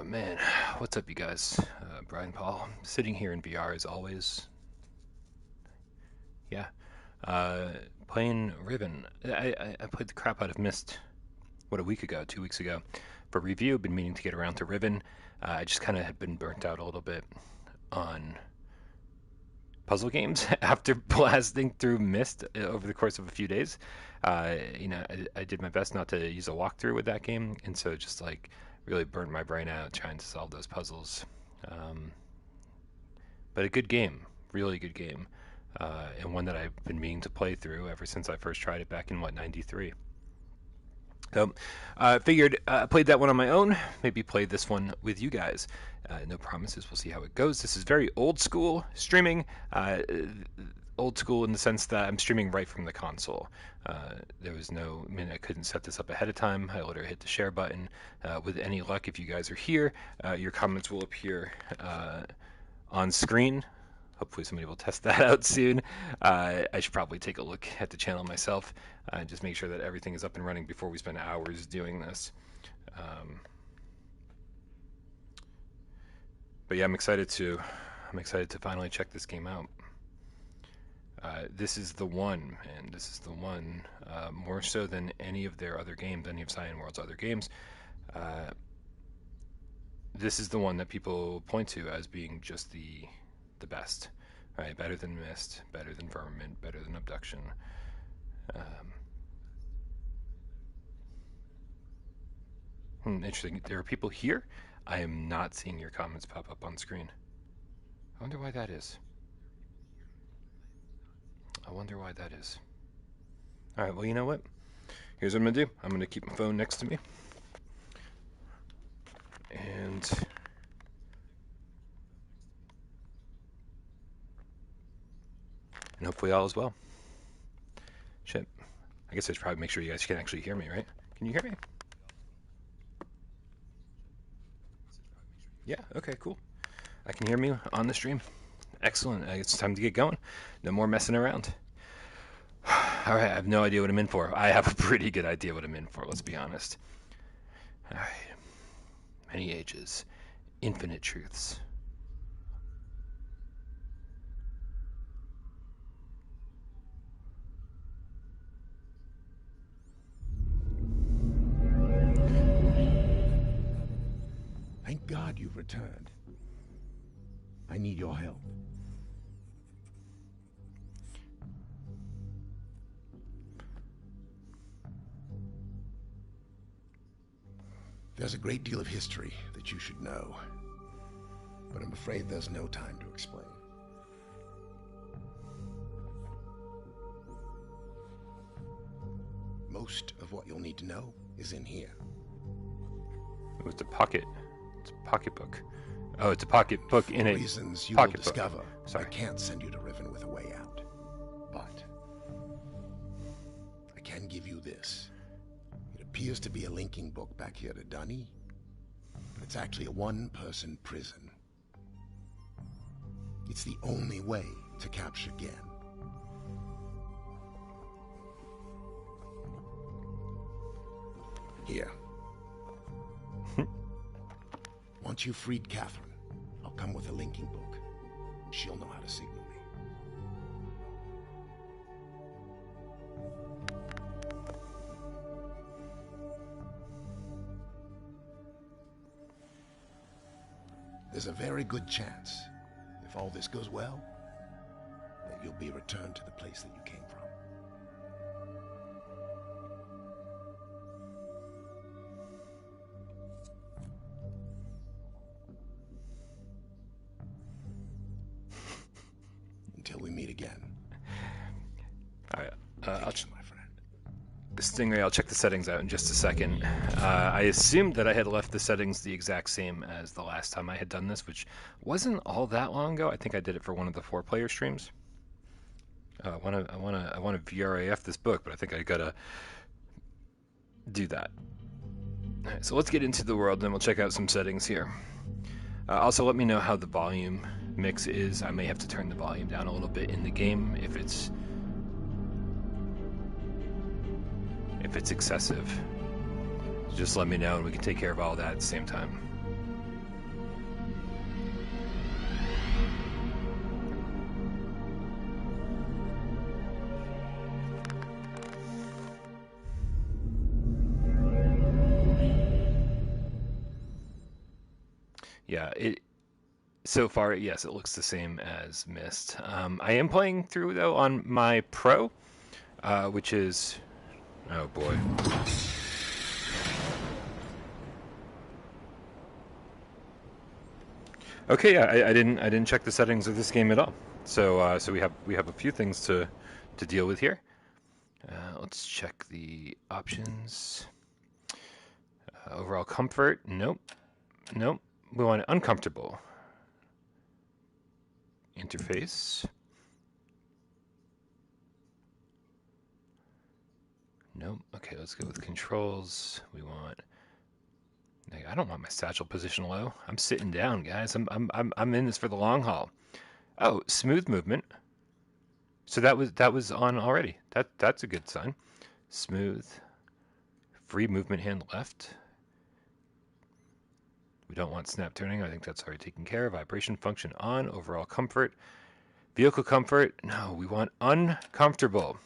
Man, what's up, you guys? Brian Paul, sitting here in VR as always. Yeah, uh, playing Riven. I played the crap out of Mist, what, a week ago, 2 weeks ago, for review. Been meaning to get around to Riven. I just kind of had been burnt out a little bit on puzzle games after blasting through Mist over the course of a few days. I did my best not to use a walkthrough with that game, and so just like really burnt my brain out trying to solve those puzzles. Um, but a good game, really good game, and one that I've been meaning to play through ever since I first tried it back in '93. So I figured played that one on my own, maybe play this one with you guys. No promises, we'll see how it goes. This is very old school streaming. Old school in the sense that I'm streaming right from the console. There was no, I couldn't set this up ahead of time. I literally hit the share button. With any luck, if you guys are here, your comments will appear on screen. Hopefully somebody will test that out soon. I should probably take a look at the channel myself and just make sure that everything is up and running before we spend hours doing this. But yeah, I'm excited to finally check this game out. This is the one, and this is the one more so than any of their other games, any of Cyan World's other games. This is the one that people point to as being just the best, right? Better than Mist, better than Firmament, better than Abduction. Interesting. There are people here. I am not seeing your comments pop up on screen. I wonder why that is. All right, well, you know what? Here's what I'm going to do. I'm going to keep my phone next to me. And hopefully all is well. Shit. I guess I should probably make sure you guys can actually hear me, right? Can you hear me? Yeah, okay, cool. I can hear me on the stream. Excellent. It's time to get going. No more messing around. All right, I have no idea what I'm in for. I have a pretty good idea what I'm in for, let's be honest. All right. Many ages, infinite truths. Thank God you've returned. I need your help. There's a great deal of history that you should know, but I'm afraid there's no time to explain. Most of what you'll need to know is in here. It's a pocketbook. Oh, it's a pocketbook in a reasons you will discover. I can't send you to Riven with a way out, but I can give you this. It appears to be a linking book back here to Dunny, but it's actually a one-person prison. It's the only way to capture Gen. Here. Once you've freed Catherine, I'll come with a linking book. She'll know how to signal me. There's a very good chance, if all this goes well, that you'll be returned to the place that you came from. Until we meet again. All right, my friend. Stingray, I'll check the settings out in just a second. I assumed that I had left the settings the exact same as the last time I had done this, which wasn't all that long ago. I think I did it for one of the 4-player streams. I want to VRAF this book, but I think I gotta do that. All right, so let's get into the world, and then we'll check out some settings here. Also, let me know how the volume mix is. I may have to turn the volume down a little bit in the game if it's excessive. Just let me know and we can take care of all that at the same time. Yeah, so far, yes, it looks the same as Myst. I am playing through though on my Pro, which is, oh boy. Okay, yeah, I didn't check the settings of this game at all. So we have a few things to deal with here. Let's check the options. Overall comfort, nope, nope. We want it uncomfortable. Interface, nope. Okay, let's go with controls. We want. I don't want my satchel position low. I'm sitting down, guys. I'm in this for the long haul. Oh, smooth movement. So that was on already. That's a good sign. Smooth. Free movement hand left. We don't want snap turning. I think that's already taken care of. Vibration function on. Overall comfort. Vehicle comfort. No, we want uncomfortable.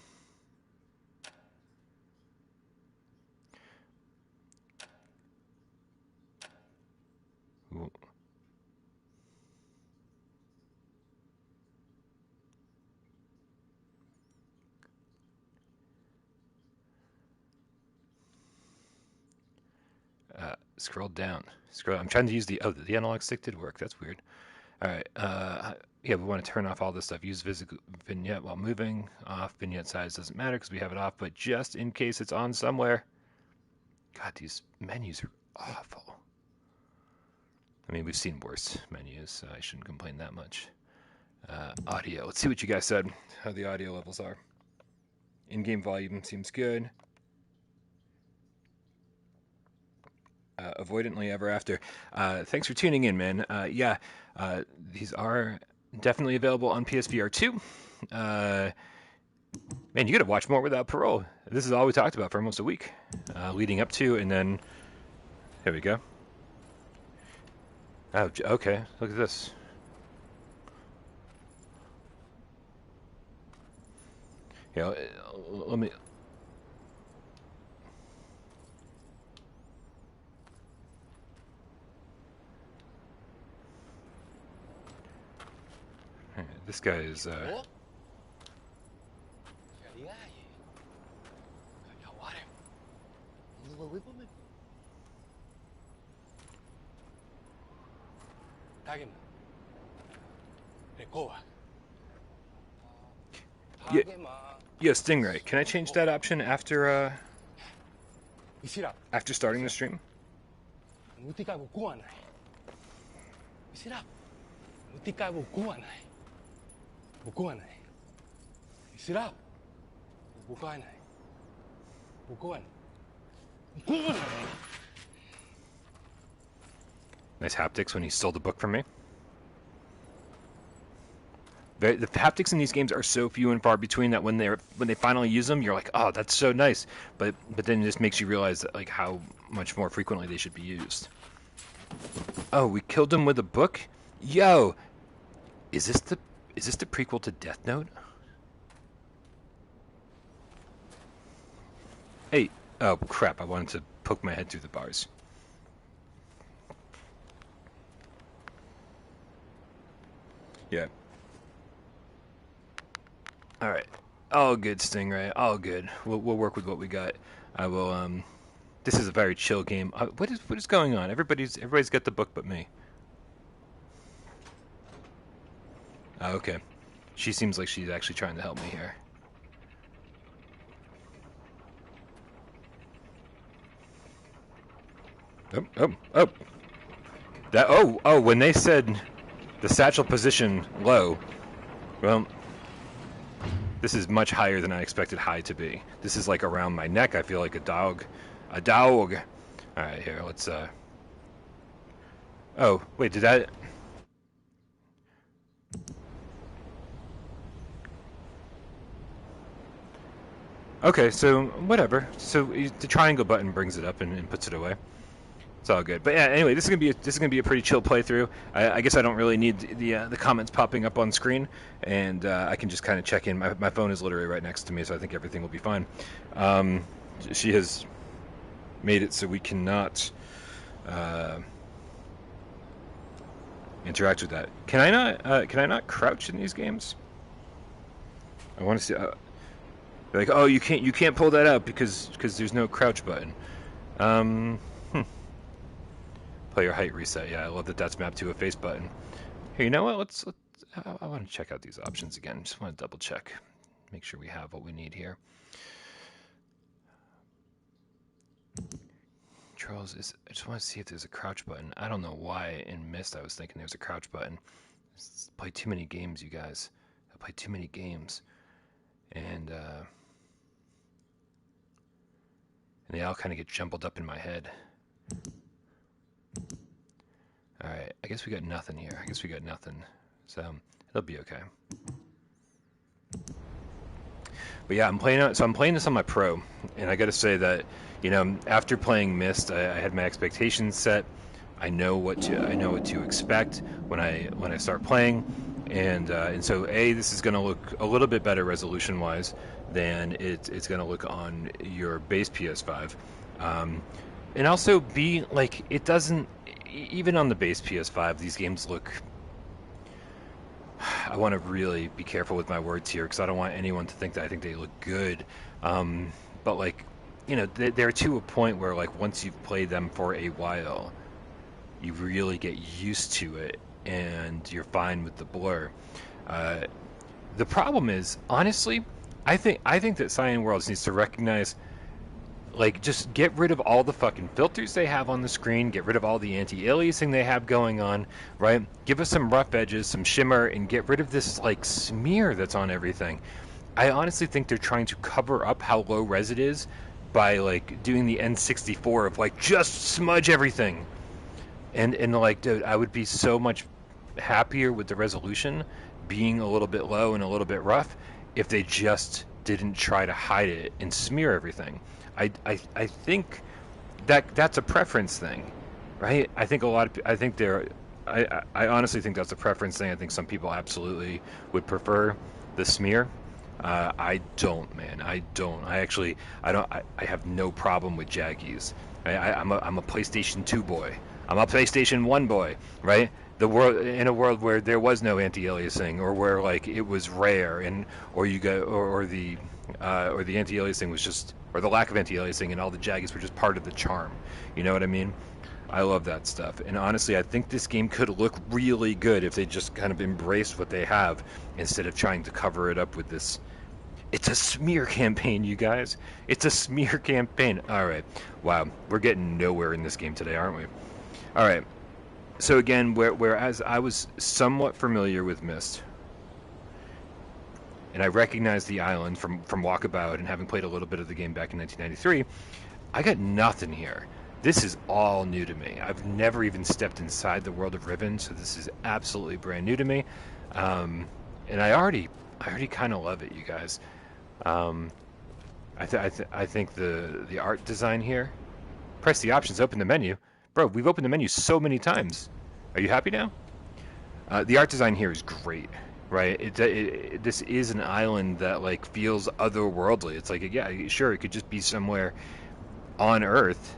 Scroll down. Scroll. I'm trying to use the analog stick did work. That's weird. All right. Yeah, we want to turn off all this stuff. Use vignette while moving. Off vignette size doesn't matter because we have it off. But just in case it's on somewhere. God, these menus are awful. I mean, we've seen worse menus, so I shouldn't complain that much. Audio. Let's see what you guys said. How the audio levels are. In-game volume seems good. Avoidantly ever after. Thanks for tuning in, man. Yeah, these are definitely available on PSVR2. Man, you got to watch more without Parole. This is all we talked about for almost a week, leading up to, and then here we go. Oh, okay. Look at this. You know, let me. This guy is. Yeah, Stingray. Can I change that option after starting the stream? Nice haptics when he stole the book from me. The haptics in these games are so few and far between that when they finally use them, you're like, oh, that's so nice. But then it just makes you realize that, like, how much more frequently they should be used. Oh, we killed him with a book? Yo, is this the prequel to Death Note? Hey, oh crap! I wanted to poke my head through the bars. Yeah. All right. All good, Stingray. All good. We'll work with what we got. I will. This is a very chill game. What is going on? Everybody's got the book but me. Oh, okay. She seems like she's actually trying to help me here. Oh. That when they said the satchel position low, well, this is much higher than I expected high to be. This is like around my neck. I feel like a dog. A dog. All right, here, let's Oh, wait, did that Okay, so whatever. So the triangle button brings it up and puts it away. It's all good. But yeah, anyway, this is gonna be a pretty chill playthrough. I guess I don't really need the comments popping up on screen, and I can just kind of check in. My phone is literally right next to me, so I think everything will be fine. She has made it so we cannot interact with that. Can I not? Can I not crouch in these games? I want to see. Like, oh, you can't pull that out because there's no crouch button. Um, hmm. Player height reset. Yeah, I love that that's mapped to a face button. Here, you know what? I want to check out these options again. Just want to double check, make sure we have what we need here. Charles, I just want to see if there's a crouch button. I don't know why in Myst I was thinking there's a crouch button. I play too many games, you guys. I play too many games, and they all kind of get jumbled up in my head. All right, I guess we got nothing here. I guess we got nothing, so it'll be okay. But yeah, I'm playing this on my Pro, and I got to say that, you know, after playing Myst, I had my expectations set. I know what to expect when I start playing, and so this is going to look a little bit better resolution wise than it's going to look on your base PS5, and also B, like, it doesn't, even on the base PS5, these games look. I want to really be careful with my words here because I don't want anyone to think that I think they look good. But like, you know, they're to a point where, like, once you've played them for a while, you really get used to it and you're fine with the blur. The problem is, honestly, I think that Cyan Worlds needs to recognize, like, just get rid of all the fucking filters they have on the screen, get rid of all the anti-aliasing they have going on, right? Give us some rough edges, some shimmer, and get rid of this, like, smear that's on everything. I honestly think they're trying to cover up how low res it is by, like, doing the N64 of, like, just smudge everything. And like, dude, I would be so much happier with the resolution being a little bit low and a little bit rough if they just didn't try to hide it and smear everything. I think that's a preference thing, right? I think I honestly think that's a preference thing. I think some people absolutely would prefer the smear. I don't, man. I don't. I have no problem with Jaggies. I'm a PlayStation 2 boy. I'm a PlayStation 1 boy, right? In a world where there was no anti-aliasing, or where, like, it was rare, and or the anti-aliasing was just, or the lack of anti-aliasing and all the Jaggies were just part of the charm. You know what I mean? I love that stuff. And honestly, I think this game could look really good if they just kind of embraced what they have instead of trying to cover it up with this. It's a smear campaign, you guys. It's a smear campaign. All right. Wow. We're getting nowhere in this game today, aren't we? All right. So again, whereas I was somewhat familiar with Myst, and I recognized the island from Walkabout and having played a little bit of the game back in 1993, I got nothing here. This is all new to me. I've never even stepped inside the world of Riven, so this is absolutely brand new to me. And I already kind of love it, you guys. I think the art design here. Press the options, open the menu. Bro, we've opened the menu so many times. Are you happy now? The art design here is great, right? This is an island that, like, feels otherworldly. It's like, yeah, sure, it could just be somewhere on Earth,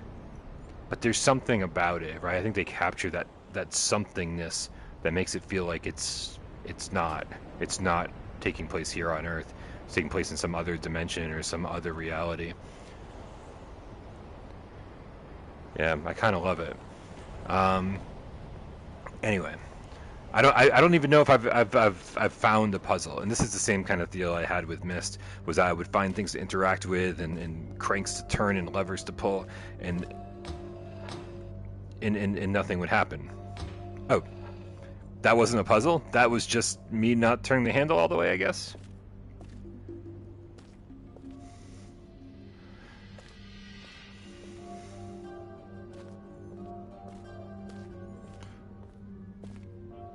but there's something about it, right? I think they capture that somethingness that makes it feel like it's not taking place here on Earth. It's taking place in some other dimension or some other reality. Yeah, I kind of love it. Anyway, I don't even know if I've found the puzzle. And this is the same kind of deal I had with Myst. Was I would find things to interact with and cranks to turn and levers to pull, and nothing would happen. Oh, that wasn't a puzzle. That was just me not turning the handle all the way, I guess.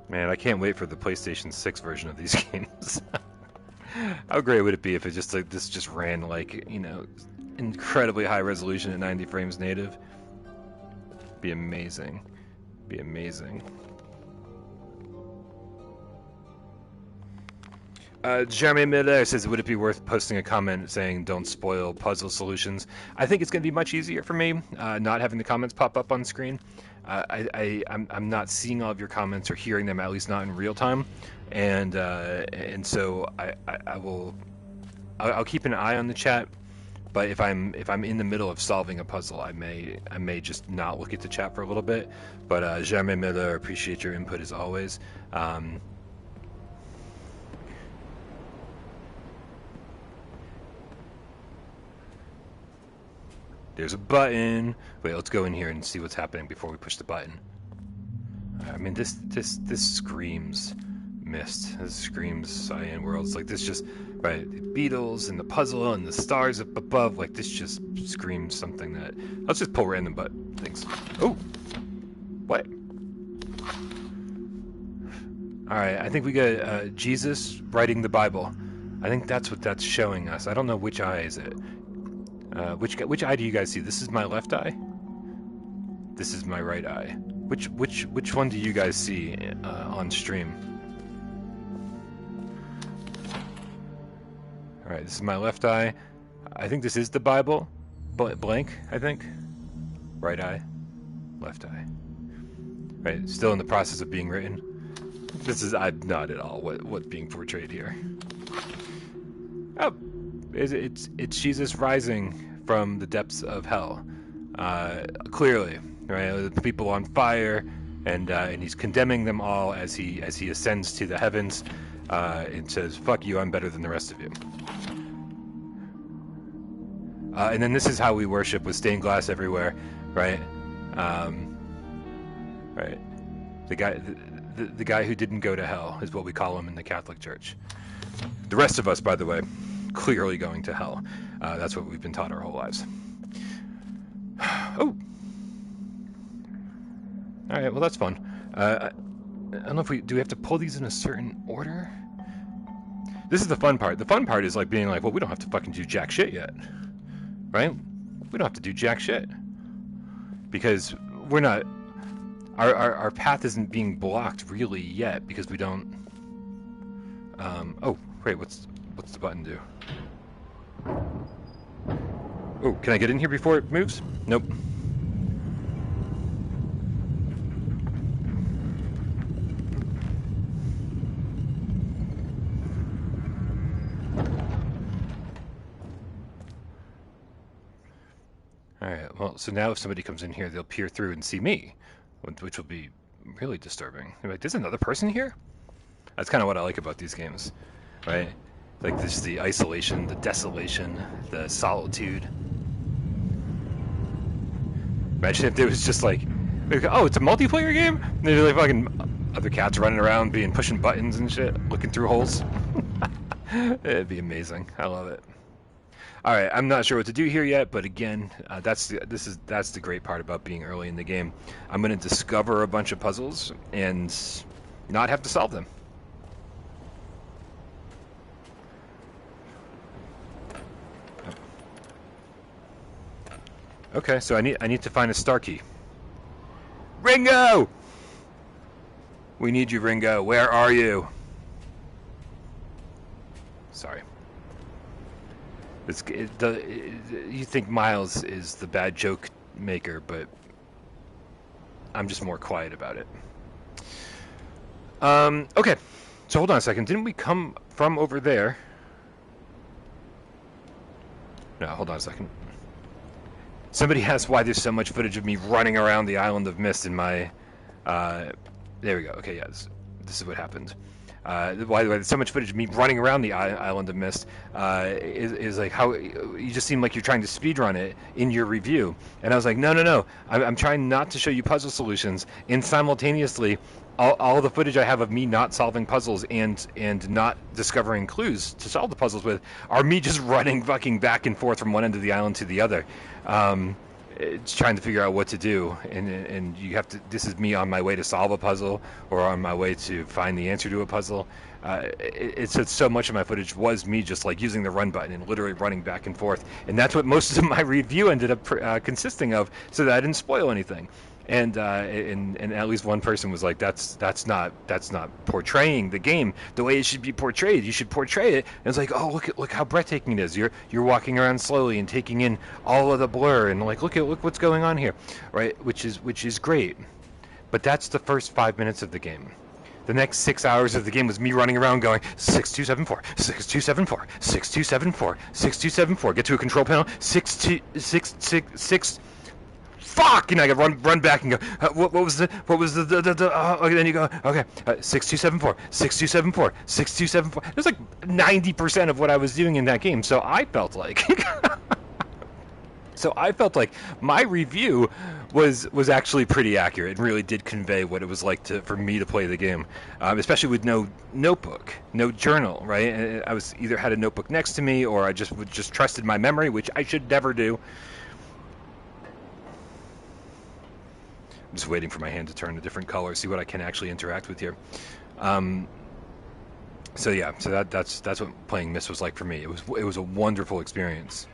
Man, I can't wait for the PlayStation 6 version of these games. How great would it be if it just, like, this just ran, like, you know, incredibly high resolution at 90 frames native? Be amazing. Be amazing. Jeremy Miller says, would it be worth posting a comment saying don't spoil puzzle solutions? I think it's going to be much easier for me not having the comments pop up on screen. I'm not seeing all of your comments or hearing them, at least not in real time, and so I'll keep an eye on the chat. But if I'm in the middle of solving a puzzle, I may just not look at the chat for a little bit. But Jeremy Miller, appreciate your input as always. There's a button. Wait, let's go in here and see what's happening before we push the button. I mean, this screams Myst. This screams Cyan Worlds. Like, this just, right, the Beatles and the puzzle and the stars up above, like, this just screams something that... Let's just pull random things. Oh! What? Alright, I think we got Jesus writing the Bible. I think that's what that's showing us. I don't know which eye is it. Which eye do you guys see? This is my left eye. This is my right eye. Which one do you guys see on stream? All right, this is my left eye. I think this is the Bible. Blank, I think. Right eye, left eye. Right, still in the process of being written. I'm not at all what's being portrayed here. Oh, it's Jesus rising from the depths of hell. Clearly, right? The people on fire, and he's condemning them all as he ascends to the heavens, and says, "Fuck you, I'm better than the rest of you." And then this is how we worship, with stained glass everywhere, right? Right. The guy who didn't go to hell is what we call him in the Catholic Church. The rest of us, by the way, clearly going to hell. That's what we've been taught our whole lives. Oh. All right. Well, that's fun. I don't know if do we have to pull these in a certain order? This is the fun part. The fun part is like being like, well, we don't have to fucking do jack shit yet, right? We don't have to do jack shit because we're not. Our path isn't being blocked really yet because we don't. Oh, wait. What's the button do? Oh, can I get in here before it moves? Nope. Alright, well, so now if somebody comes in here, they'll peer through and see me, which will be really disturbing. They're like, there's another person here? That's kind of what I like about these games, right? Like, this, the isolation, the desolation, the solitude. Imagine if there was just like, oh, it's a multiplayer game? And there's like fucking other cats running around, pushing buttons and shit, looking through holes. It'd be amazing. I love it. All right, I'm not sure what to do here yet, but again, that's the great part about being early in the game. I'm going to discover a bunch of puzzles and not have to solve them. Okay, so I need to find a star key. Ringo! We need you, Ringo. Where are you? Sorry. You think Miles is the bad joke maker, but I'm just more quiet about it. Okay, so hold on a second. Didn't we come from over there? No, hold on a second. Somebody asked why there's so much footage of me running around the island of Myst in my... there we go. Okay, yeah, this is what happened. Why there's so much footage of me running around the island of Myst is like how you just seem like you're trying to speedrun it in your review. And I was like, no. I'm trying not to show you puzzle solutions. And simultaneously, all the footage I have of me not solving puzzles and not discovering clues to solve the puzzles with are me just running fucking back and forth from one end of the island to the other. It's trying to figure out what to do, and you have to. This is me on my way to solve a puzzle, or on my way to find the answer to a puzzle. It's so much of my footage was me just like using the run button and literally running back and forth, and that's what most of my review ended up consisting of, so that I didn't spoil anything. And at least one person was like, that's not portraying the game the way it should be portrayed. You should portray it. And it's like, oh, look how breathtaking it is. You're walking around slowly and taking in all of the blur, and like, look what's going on here, right? Which is great. But that's the first 5 minutes of the game. The next 6 hours of the game was me running around going 6274, 6274, 6274, 6274. Get to a control panel, 6266. Fuck! And I got run back and go. What was the okay, then you go. Okay, 6274, 6274, 6274. It was like 90% of what I was doing in that game. So I felt like. So I felt like my review was actually pretty accurate and really did convey what it was like for me to play the game, especially with no notebook, no journal, right? I was either had a notebook next to me or I just trusted my memory, which I should never do. I'm just waiting for my hand to turn a different color, see what I can actually interact with here. So yeah, so that's what playing Myst was like for me. It was a wonderful experience.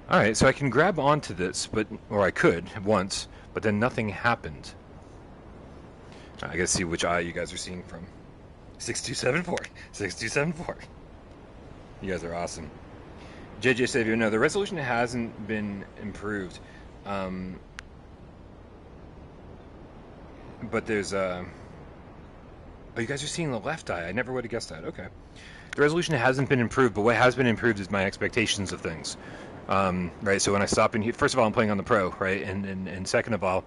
All right, so I can grab onto this, or I could once, but then nothing happened. I gotta see which eye you guys are seeing from. 6274, 6274. You guys are awesome. JJ Savior, no, the resolution hasn't been improved. But there's oh, you guys are seeing the left eye. I never would have guessed that. Okay. The resolution hasn't been improved, but what has been improved is my expectations of things. Right, so when I stop in here, first of all, I'm playing on the Pro, right? And second of all,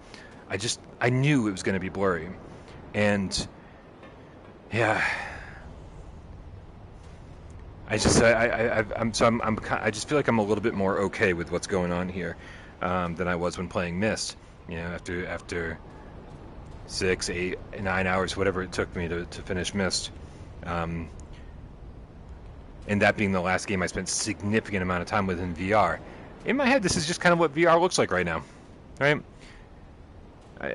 I knew it was going to be blurry. And yeah, I just feel like I'm a little bit more okay with what's going on here than I was when playing Myst. You know, after 6, 8, 9 hours, whatever it took me to finish Myst. And that being the last game I spent a significant amount of time with in VR. In my head, this is just kind of what VR looks like right now, right? I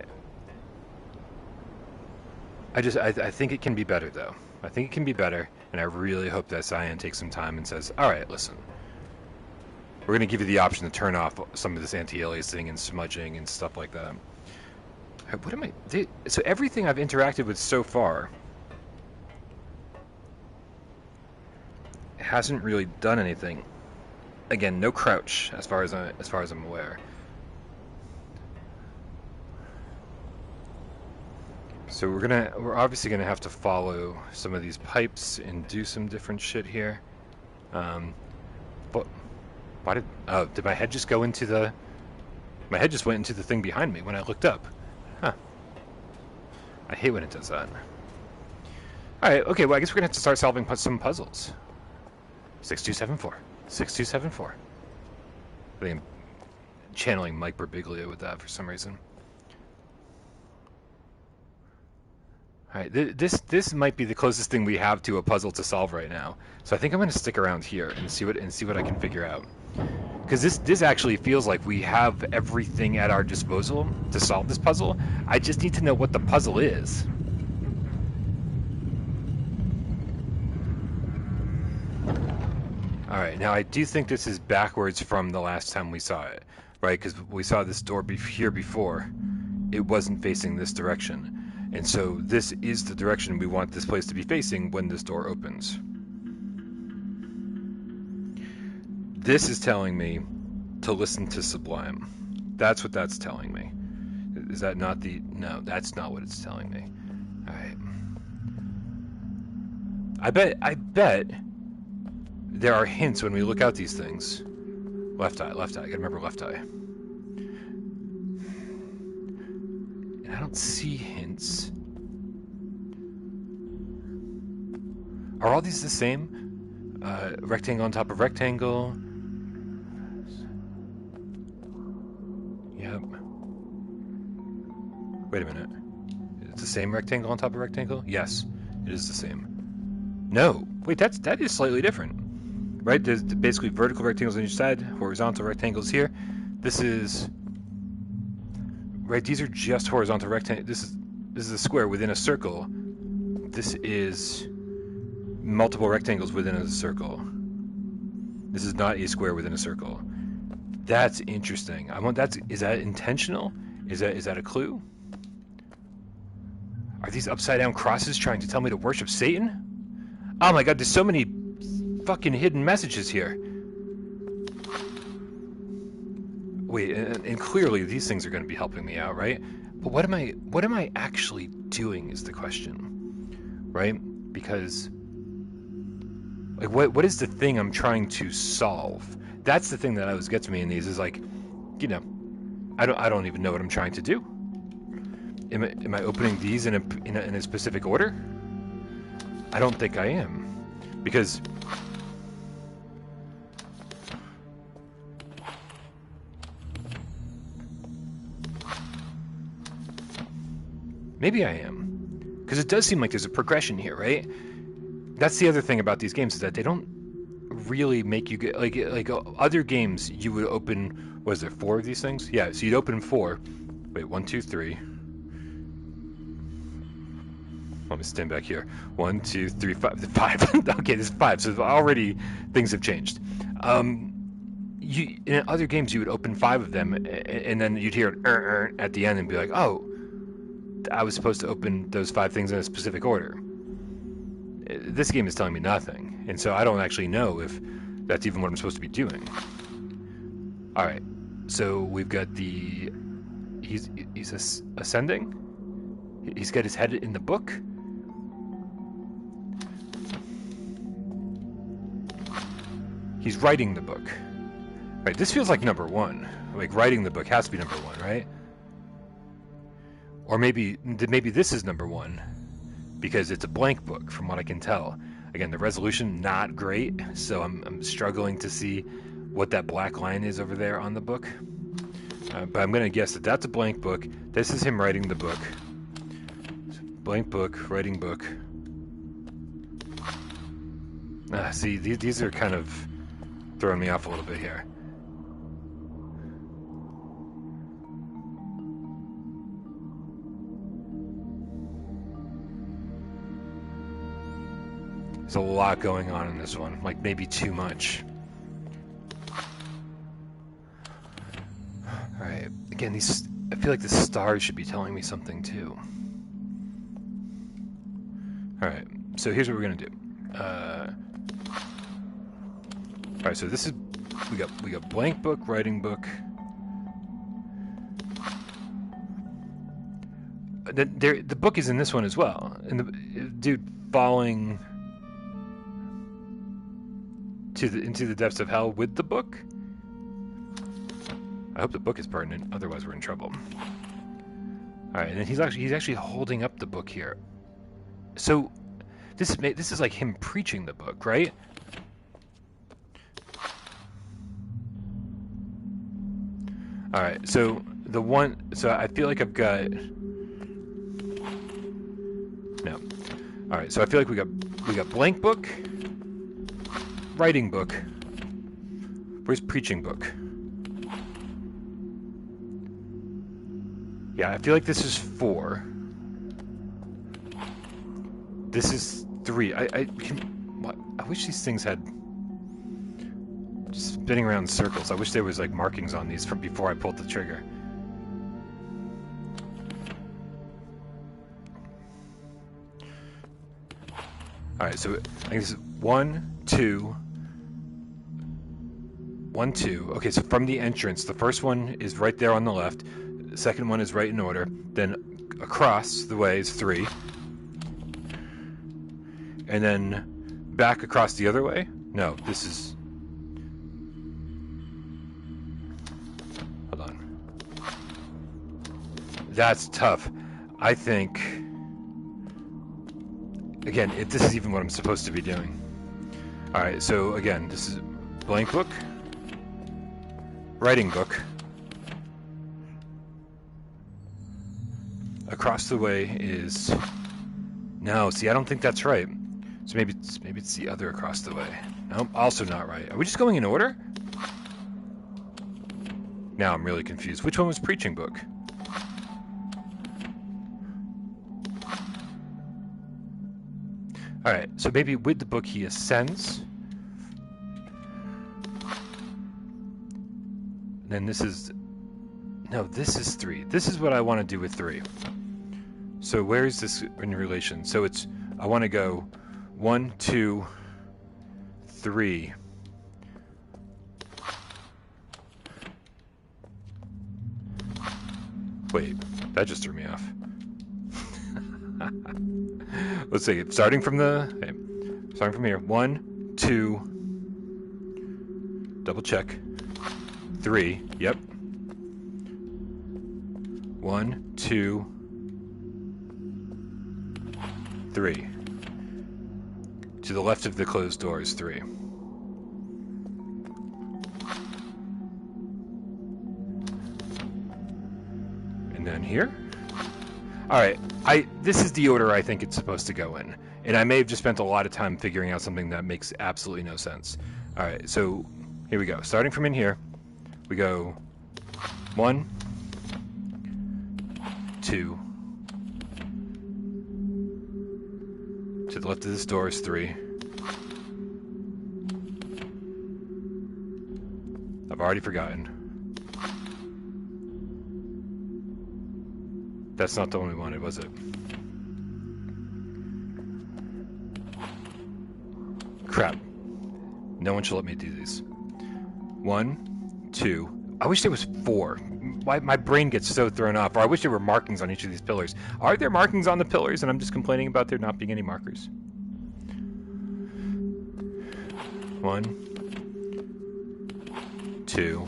think it can be better, though. I think it can be better, and I really hope that Cyan takes some time and says, all right, listen, we're going to give you the option to turn off some of this anti-aliasing and smudging and stuff like that. What am I... So everything I've interacted with so far hasn't really done anything. Again, no crouch as far as I'm aware. So we're obviously gonna have to follow some of these pipes and do some different shit here. But why did my head just go into the... My head just went into the thing behind me when I looked up. Huh. I hate when it does that. Alright, okay, well I guess we're gonna have to start solving some puzzles. 6274. 6274. I think I'm channeling Mike Birbiglia with that for some reason. Alright, this might be the closest thing we have to a puzzle to solve right now. So I think I'm going to stick around here and see what I can figure out. Because this actually feels like we have everything at our disposal to solve this puzzle. I just need to know what the puzzle is. Alright, now I do think this is backwards from the last time we saw it, right? Because we saw this door here before. It wasn't facing this direction. And so this is the direction we want this place to be facing when this door opens. This is telling me to listen to Sublime. That's what that's telling me. Is that not the... No, that's not what it's telling me. Alright. I bet there are hints when we look out these things. Left eye. I gotta remember left eye. And I don't see hints. Are all these the same? Rectangle on top of rectangle. Yep. Wait a minute. It's the same rectangle on top of rectangle? Yes, it is the same. No. Wait, that is slightly different. Right? There's basically vertical rectangles on each side, horizontal rectangles here. This is... Right, these are just horizontal rectangles. This is a square within a circle. This is multiple rectangles within a circle. This is not a square within a circle. That's interesting. Is that intentional? Is that a clue? Are these upside down crosses trying to tell me to worship Satan? Oh my god, there's so many fucking hidden messages here. Wait, and clearly these things are going to be helping me out, right? But what am I actually doing is the question, right? Because like what is the thing I'm trying to solve? That's the thing that always gets me in these is like, you know, I don't even know what I'm trying to do. Am I opening these in a specific order? I don't think I am, because maybe I am, because it does seem like there's a progression here, right? That's the other thing about these games is that they don't really make you get like other games. You would open, was there 4 of these things? Yeah, so you'd open 4. Wait, 1, 2, 3. Let me stand back here. 1, 2, 3, 5. Okay, there's 5. So already things have changed. In other games you would open 5 of them, and then you'd hear an at the end and be like, oh, I was supposed to open those 5 things in a specific order. This game is telling me nothing, and so I don't actually know if that's even what I'm supposed to be doing. All right, so we've got he's ascending. He's got his head in the book. He's writing the book. Right, this feels like number 1. Like writing the book has to be number 1, right? Or maybe this is number 1 because it's a blank book from what I can tell. Again, the resolution not great, so I'm struggling to see what that black line is over there on the book. But I'm gonna guess that that's a blank book. This is him writing the book. Blank book, writing book. See, these are kind of throwing me off a little bit here. There's a lot going on in this one, like maybe too much. Alright, again, I feel like the stars should be telling me something too. Alright, so here's what we're gonna do. Alright, so this is, we got blank book, writing book. The book is in this one as well. And the dude falling into the depths of hell with the book. I hope the book is pertinent, otherwise we're in trouble. All right, and then he's actually holding up the book here. So this is like him preaching the book, right? All right, so I feel like I've got no. All right, so I feel like we got blank book, writing book. Where's preaching book? Yeah, I feel like this is 4. This is 3. I wish these things had just spinning around in circles. I wish there was like markings on these from before I pulled the trigger. All right, so I think this is 1, 2. 1, 2. Okay, so from the entrance, the first one is right there on the left. The second one is right in order. Then across the way is 3. And then back across the other way? No, this is... Hold on. That's tough. I think... Again, if this is even what I'm supposed to be doing. Alright, so again, this is blank book. Writing book. Across the way is... No, see, I don't think that's right. So maybe it's the other across the way. No, also not right. Are we just going in order? Now I'm really confused. Which one was preaching book? Alright, so maybe with the book he ascends. Then this is... No, this is 3. This is what I want to do with 3. So where is this in relation? So it's... I want to go 1, 2, 3. Wait, that just threw me off. Let's see, starting from here. 1, 2, double check. 3, yep. 1, 2, 3. To the left of the closed door is 3. And then here? Alright, this is the order I think it's supposed to go in. And I may have just spent a lot of time figuring out something that makes absolutely no sense. Alright, so here we go. Starting from in here, we go 1, 2. To the left of this door is 3. I've already forgotten. That's not the one we wanted, was it? Crap. No one should let me do these. 1, 2. I wish there was 4. My brain gets so thrown off. Or I wish there were markings on each of these pillars. Are there markings on the pillars and I'm just complaining about there not being any markers? 1, 2.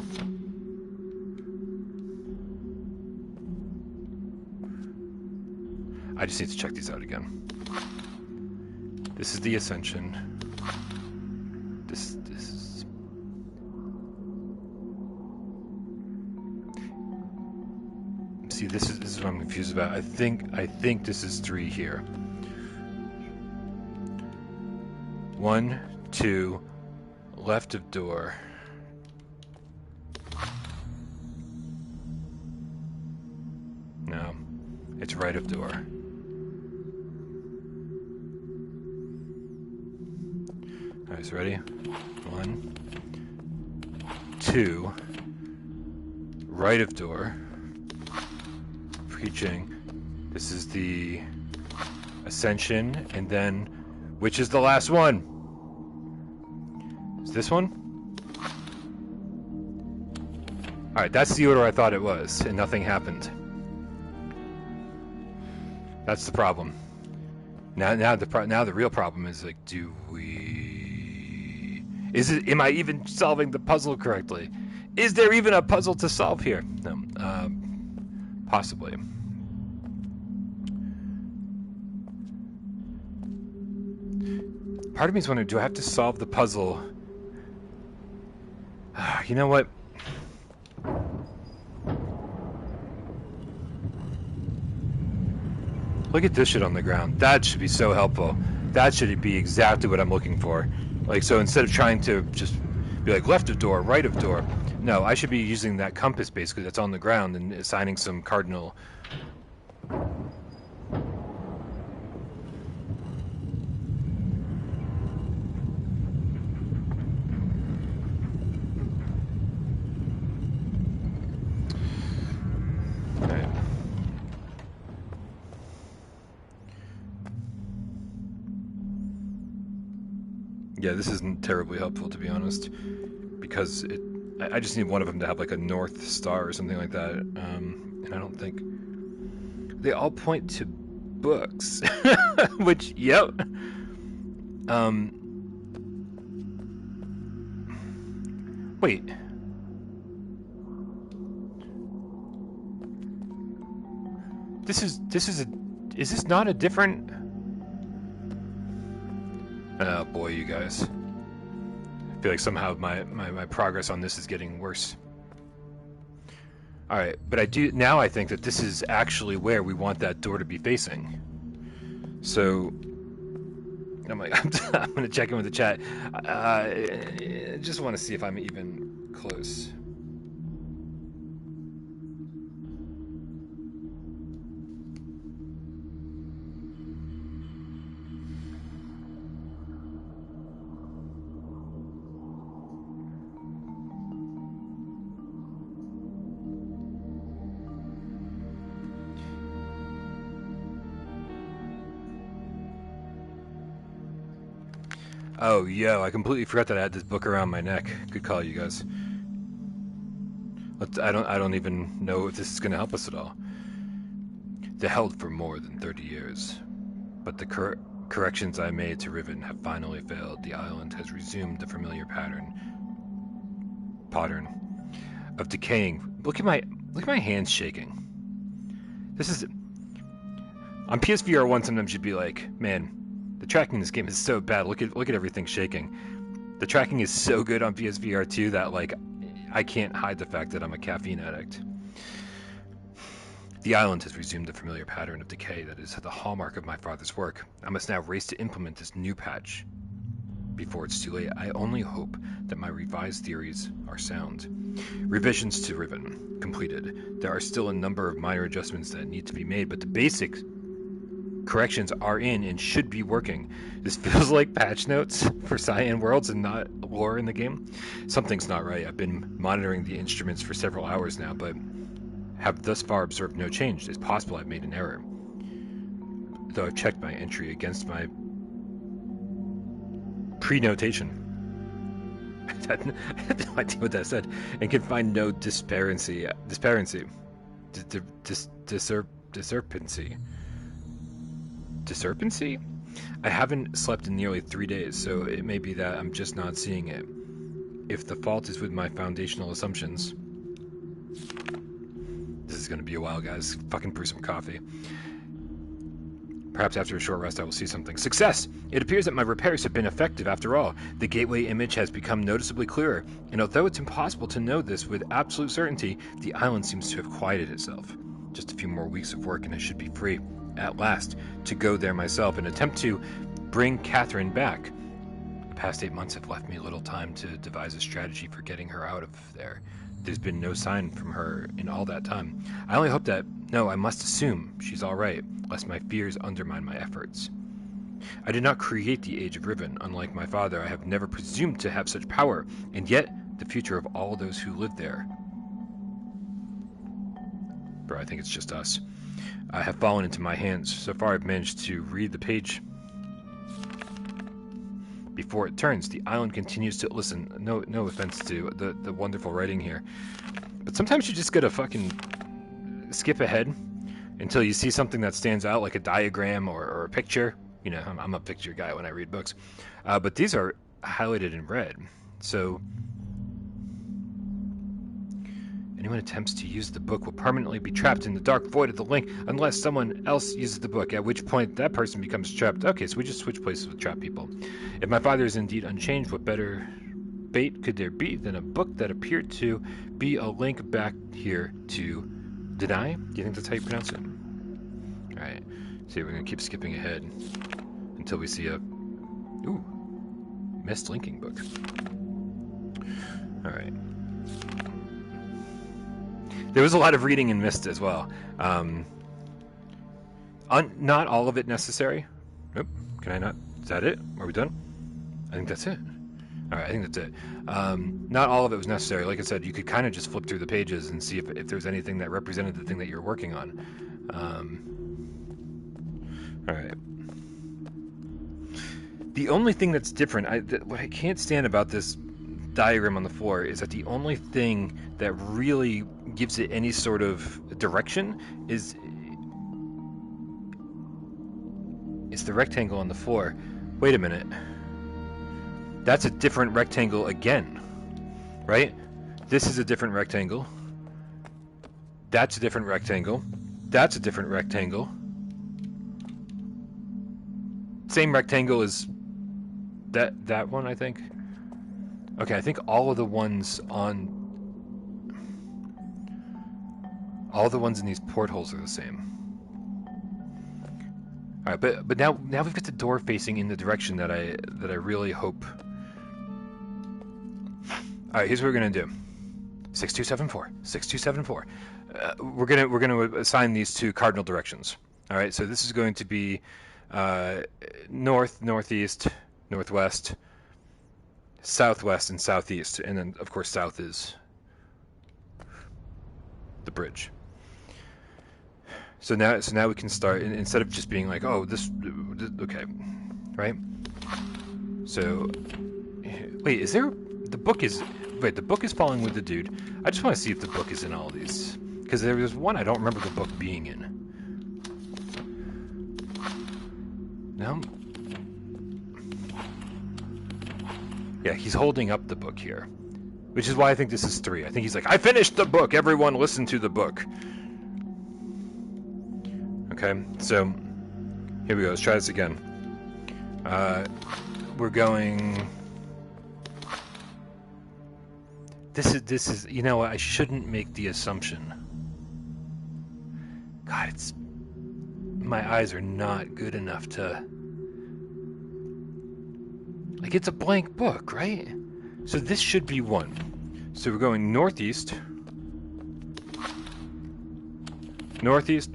I just need to check these out again. This is the Ascension. This is... See, this is what I'm confused about. I think this is 3 here. 1, 2, left of door. No, it's right of door. Alright, so ready? 1, 2, right of door. Preaching. This is the Ascension, and then which is the last one? Is this one? Alright, that's the order I thought it was, and nothing happened. That's the problem. Now the real problem is, like, do we... Am I even solving the puzzle correctly? Is there even a puzzle to solve here? No. Possibly. Part of me is wondering, do I have to solve the puzzle? You know what? Look at this shit on the ground. That should be so helpful. That should be exactly what I'm looking for. Like, so instead of trying to just be like left of door, right of door, no, I should be using that compass basically that's on the ground and assigning some cardinal. Right. Yeah, this isn't terribly helpful, to be honest, because I just need one of them to have like a North Star or something like that, and I don't think they all point to books, which, yep. Wait. Is this not a different... Oh boy, you guys. I feel like somehow my progress on this is getting worse. Alright, but I think that this is actually where we want that door to be facing. So, I'm gonna check in with the chat. I just want to see if I'm even close. Oh, yo, I completely forgot that I had this book around my neck. Good call, you guys. I don't even know if this is going to help us at all. They held for more than 30 years, but the corrections I made to Riven have finally failed. The island has resumed the familiar pattern of decaying. Look at my hands shaking. This is on PSVR1. Sometimes you'd be like, man, the tracking in this game is so bad. Look at everything shaking. The tracking is so good on PSVR2 that like I can't hide the fact that I'm a caffeine addict. The island has resumed the familiar pattern of decay that is the hallmark of my father's work. I must now race to implement this new patch before it's too late. I only hope that my revised theories are sound. Revisions to Riven completed. There are still a number of minor adjustments that need to be made, but the basic corrections are in and should be working. This feels like patch notes for Cyan Worlds and not lore in the game. Something's not right. I've been monitoring the instruments for several hours now, but have thus far observed no change. It's possible I've made an error, though I've checked my entry against my pre-notation. I had no idea what that said, and can find no discrepancy. Discrepancy? I haven't slept in nearly 3 days, so it may be that I'm just not seeing it. If the fault is with my foundational assumptions... This is going to be a while, guys. Fucking brew some coffee. Perhaps after a short rest I will see something. Success! It appears that my repairs have been effective after all. The gateway image has become noticeably clearer, and although it's impossible to know this with absolute certainty, the island seems to have quieted itself. Just a few more weeks of work and I should be free, at last, to go there myself and attempt to bring Catherine back. The past 8 months have left me little time to devise a strategy for getting her out of there. There's been no sign from her in all that time. I only hope that... No, I must assume she's all right, lest my fears undermine my efforts. I did not create the Age of Riven. Unlike my father, I have never presumed to have such power, and yet the future of all those who live there... Bro, I think it's just us. Have fallen into my hands. So far, I've managed to read the page before it turns. The island continues to listen. No offense to the wonderful writing here, but sometimes you just gotta fucking skip ahead until you see something that stands out, like a diagram or a picture. You know, I'm a picture guy when I read books, but these are highlighted in red. So anyone attempts to use the book will permanently be trapped in the dark void of the link unless someone else uses the book, at which point that person becomes trapped. Okay, so we just switch places with trapped people. If my father is indeed unchanged, what better bait could there be than a book that appeared to be a link back here to deny? Do you think that's how you pronounce it? Alright, so we're going to keep skipping ahead until we see a... Ooh, missed linking book. Alright. There was a lot of reading in Mist as well. Not all of it necessary. Nope. Can I not? Is that it? Are we done? I think that's it. All right, I think that's it. Not all of it was necessary. Like I said, you could kind of just flip through the pages and see if there's anything that represented the thing that you're working on. All right. The only thing that's different, what I can't stand about this diagram on the floor is that the only thing that really gives it any sort of direction is the rectangle on the floor. Wait a minute. That's a different rectangle again, right? This is a different rectangle. That's a different rectangle. That's a different rectangle. Same rectangle as that one, I think. Okay, I think all of the ones in these portholes are the same. All right, but now we've got the door facing in the direction that I really hope. All right, here's what we're gonna do. 6274, 6274. We're gonna assign these to cardinal directions. All right, so this is going to be north, northeast, northwest, southwest, and southeast, and then of course south is the bridge. So now we can start, instead of just being like, oh, this okay, right? So, wait, is there... The book is... Wait, the book is falling with the dude. I just want to see if the book is in all these. Because there was one I don't remember the book being in. No? Yeah, he's holding up the book here. Which is why I think this is 3. I think he's like, I finished the book! Everyone listen to the book! Okay, so... Here we go, let's try this again. We're going... This is, you know, I shouldn't make the assumption. God, it's, my eyes are not good enough to, like, it's a blank book, right? So this should be 1. So we're going northeast, northeast,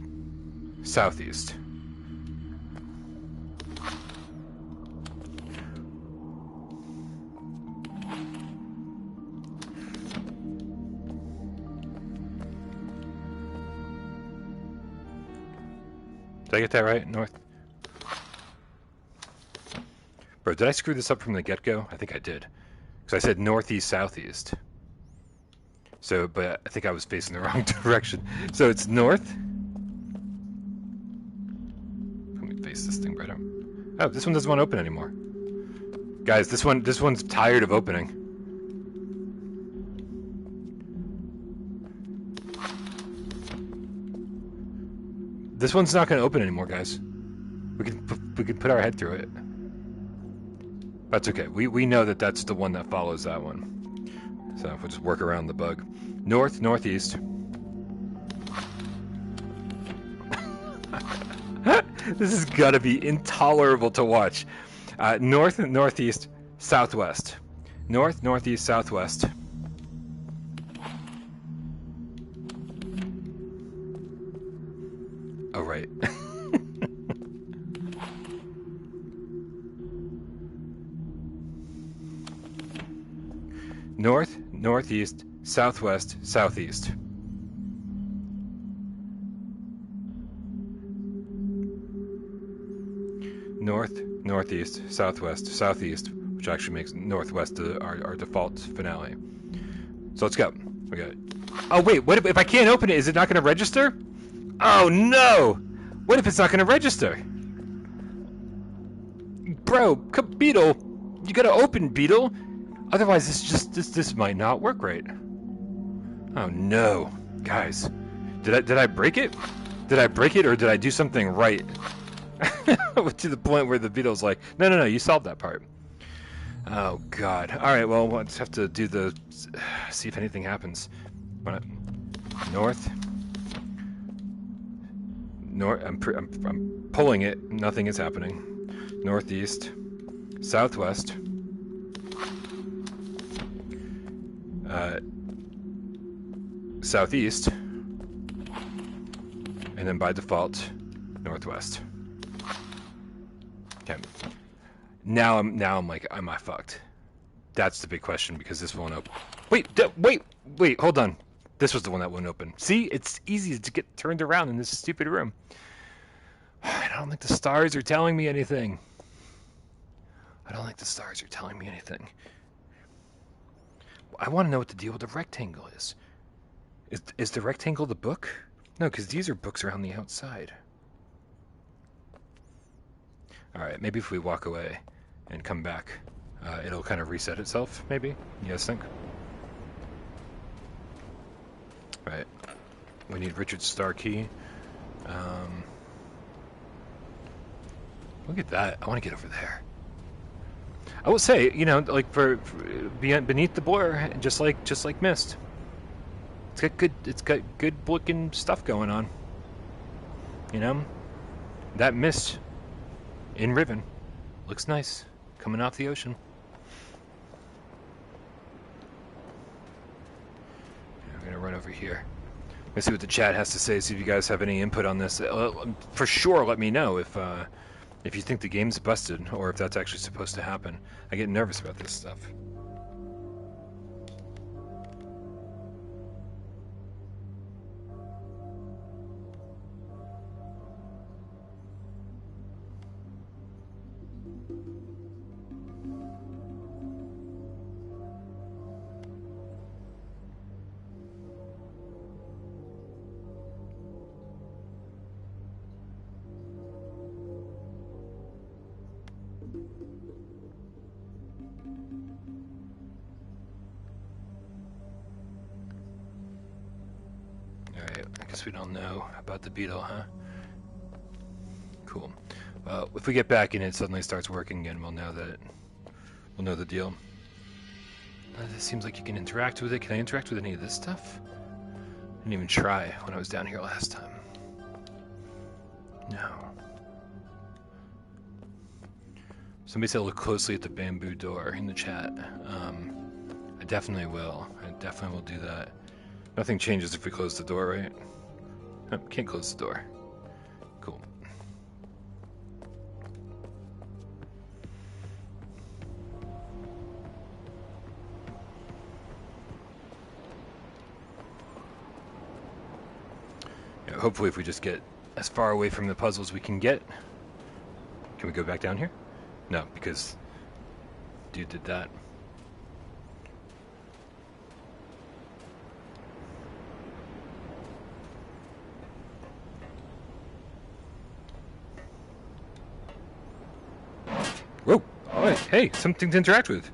southeast. Did I get that right? North? Bro, did I screw this up from the get-go? I think I did. Because I said northeast, southeast. So, but I think I was facing the wrong direction. So it's north. Let me face this thing right up. Oh, this one doesn't want to open anymore. Guys, this one's tired of opening. This one's not going to open anymore, guys. We can put our head through it. That's okay. We know that that's the one that follows that one. So we'll just work around the bug. North, northeast. This has got to be intolerable to watch. North, northeast, southwest. North, northeast, southwest. Oh, right. North, northeast, southwest, southeast. North, northeast, southwest, southeast, which actually makes northwest our default finale. So let's go. We got it. Oh, wait, what if I can't open it? Is it not going to register? Oh, no! What if it's not going to register? Bro, Beetle, you gotta open, Beetle. Otherwise, this might not work right. Oh no, guys, did I break it? Did I break it, or did I do something right? To the point where the Beetle's like, no, you solved that part. Oh god. All right, well, we'll just have to do the see if anything happens. North. I'm pulling it. Nothing is happening. Northeast, southwest, southeast, and then by default, northwest. Okay. Now I'm like, am I fucked? That's the big question, because this won't open. Wait, hold on. This was the one that wouldn't open. See, it's easy to get turned around in this stupid room. I don't think the stars are telling me anything. I don't think the stars are telling me anything. I want to know what the deal with the rectangle is. Is the rectangle the book? No, because these are books around the outside. Alright, maybe if we walk away and come back, it'll kind of reset itself, maybe? You guys think? Right. We need Richard's star key. Look at that. I want to get over there. I will say, you know, like for beneath the blur, just like Mist. It's got good looking stuff going on. You know? That Mist in Riven looks nice coming off the ocean. I'm gonna run over here. Let's see what the chat has to say, see if you guys have any input on this. For sure, let me know if you think the game's busted, or if that's actually supposed to happen. I get nervous about this stuff. Alright, I guess we don't know about the beetle, huh? Cool. Well, if we get back and it suddenly starts working again, we'll know the deal. It seems like you can interact with it. Can I interact with any of this stuff? I didn't even try when I was down here last time. No. Somebody said look closely at the bamboo door in the chat. I definitely will. I definitely will do that. Nothing changes if we close the door, right? Oh, can't close the door. Cool. Yeah, hopefully if we just get as far away from the puzzles we can get. Can we go back down here? No, because dude did that. Whoa! Oh, hey, something to interact with.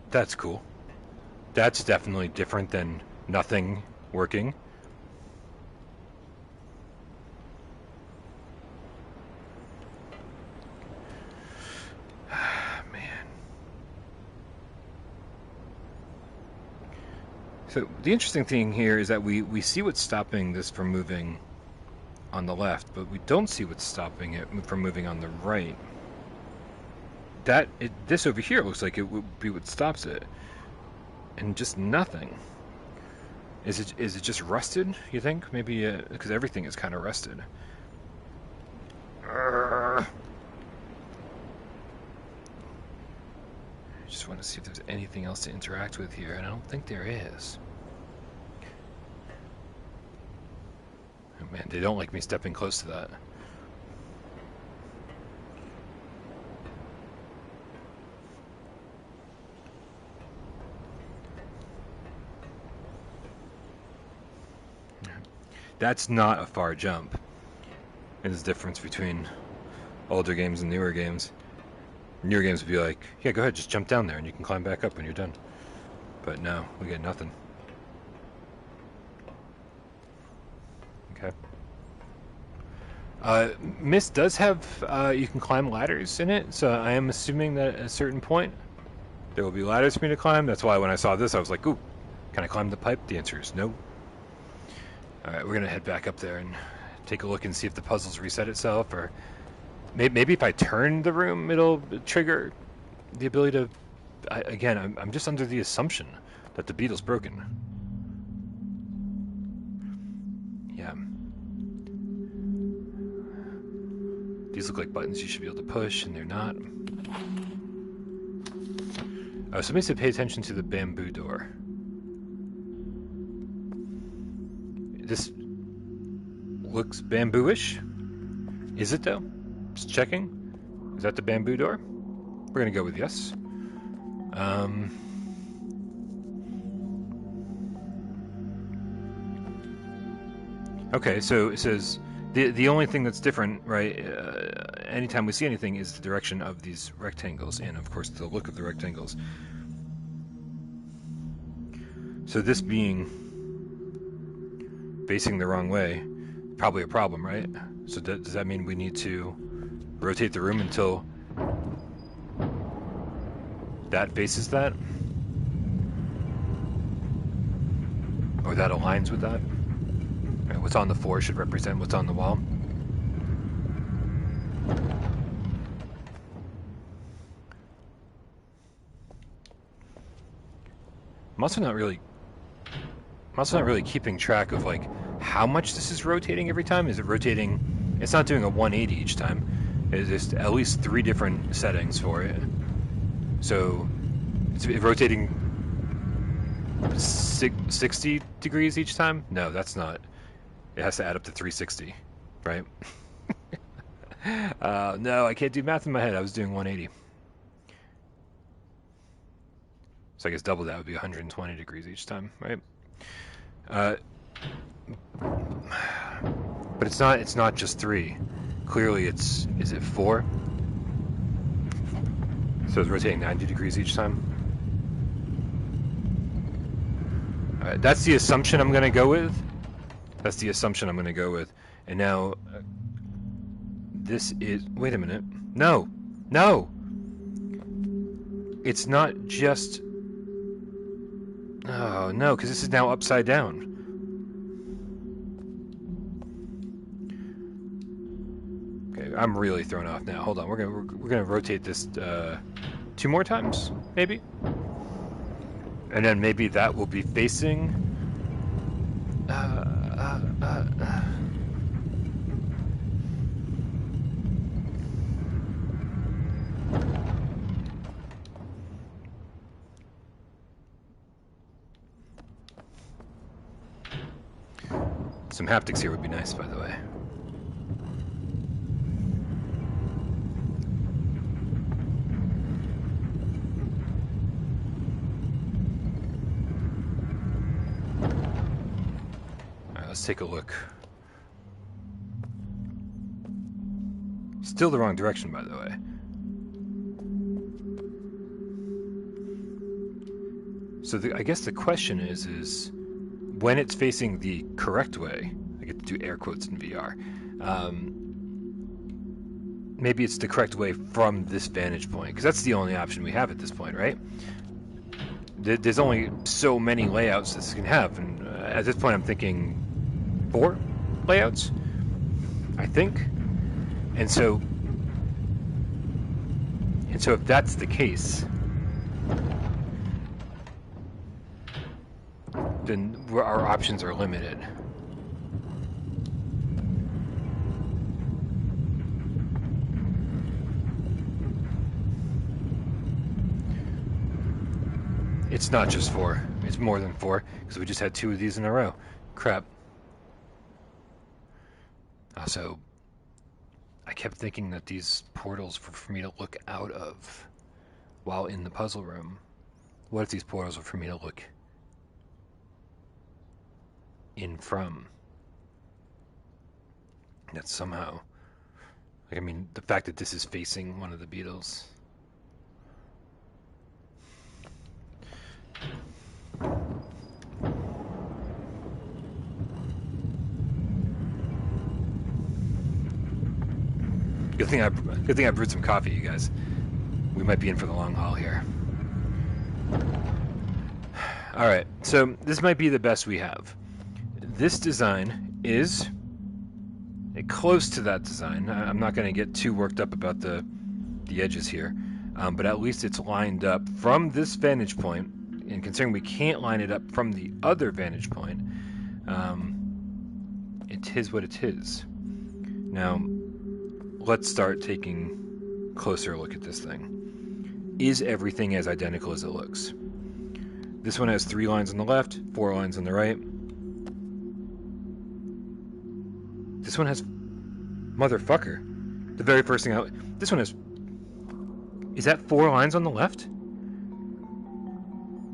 That's cool. That's definitely different than nothing working. So the interesting thing here is that we see what's stopping this from moving on the left, but we don't see what's stopping it from moving on the right. This over here looks like it would be what stops it, and just nothing. Is it just rusted? You think maybe because everything is kind of rusted. I just want to see if there's anything else to interact with here, and I don't think there is. Oh man, they don't like me stepping close to that. That's not a far jump. There's a difference between older games and newer games. Newer games would be like, yeah, go ahead, just jump down there and you can climb back up when you're done. But no, we get nothing. Okay. Myst does have, you can climb ladders in it, so I am assuming that at a certain point there will be ladders for me to climb. That's why when I saw this, I was like, ooh, can I climb the pipe? The answer is no. Alright, we're going to head back up there and take a look and see if the puzzles reset itself, or maybe if I turn the room, it'll trigger the ability to... Again, I'm just under the assumption that the beetle's broken. Yeah. These look like buttons you should be able to push, and they're not. Oh, somebody said pay attention to the bamboo door. This looks bamboo-ish. Is it, though? Just checking. Is that the bamboo door? We're going to go with yes. Okay, so it says the only thing that's different, right, anytime we see anything is the direction of these rectangles and, of course, the look of the rectangles. So this being facing the wrong way, probably a problem, right? So does that mean we need to rotate the room until that faces that? Or that aligns with that? Right, what's on the floor should represent what's on the wall. I'm also not really keeping track of like how much this is rotating every time. Is it rotating? It's not doing a 180 each time. There's at least 3 different settings for it. So it's rotating 60 degrees each time? No, that's not. It has to add up to 360, right? No, I can't do math in my head. I was doing 180. So I guess double that would be 120 degrees each time, right? But it's not just 3. Clearly is it 4? So it's rotating 90 degrees each time. Alright, that's the assumption I'm going to go with. That's the assumption I'm going to go with. And now, this is... Wait a minute. No! No! It's not just... Oh, no, because this is now upside down. Okay, I'm really thrown off now. Hold on, we're gonna rotate this 2 more times, maybe? And then maybe that will be facing... Some haptics here would be nice, by the way. Alright, let's take a look. Still the wrong direction, by the way. So I guess the question is when it's facing the correct way, I get to do air quotes in VR, maybe it's the correct way from this vantage point, because that's the only option we have at this point, right? There's only so many layouts this can have, and at this point I'm thinking 4 layouts, I think. And so if that's the case, then our options are limited. It's not just 4. It's more than 4, because we just had 2 of these in a row. Crap. Also, I kept thinking that these portals were for me to look out of while in the puzzle room. What if these portals were for me to look in from? That's somehow... Like, I mean, the fact that this is facing one of the beetles... Good thing I brewed some coffee, you guys. We might be in for the long haul here. Alright, so this might be the best we have. This design is close to that design. I'm not going to get too worked up about the edges here, but at least it's lined up from this vantage point, and considering we can't line it up from the other vantage point, it is what it is. Now, let's start taking a closer look at this thing. Is everything as identical as it looks? This one has 3 lines on the left, 4 lines on the right. This one has... Motherfucker. The very first thing this one has... Is that 4 lines on the left?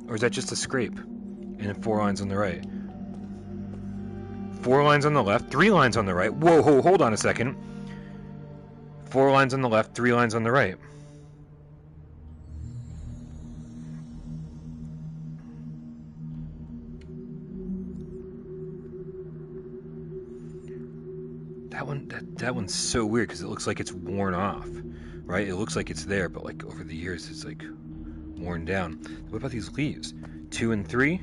Or is that just a scrape? And then 4 lines on the right. 4 lines on the left, 3 lines on the right. Whoa, hold on a second. 4 lines on the left, 3 lines on the right. That one's so weird because it looks like it's worn off, right? It looks like it's there, but like over the years it's like worn down. What about these leaves? 2 and 3,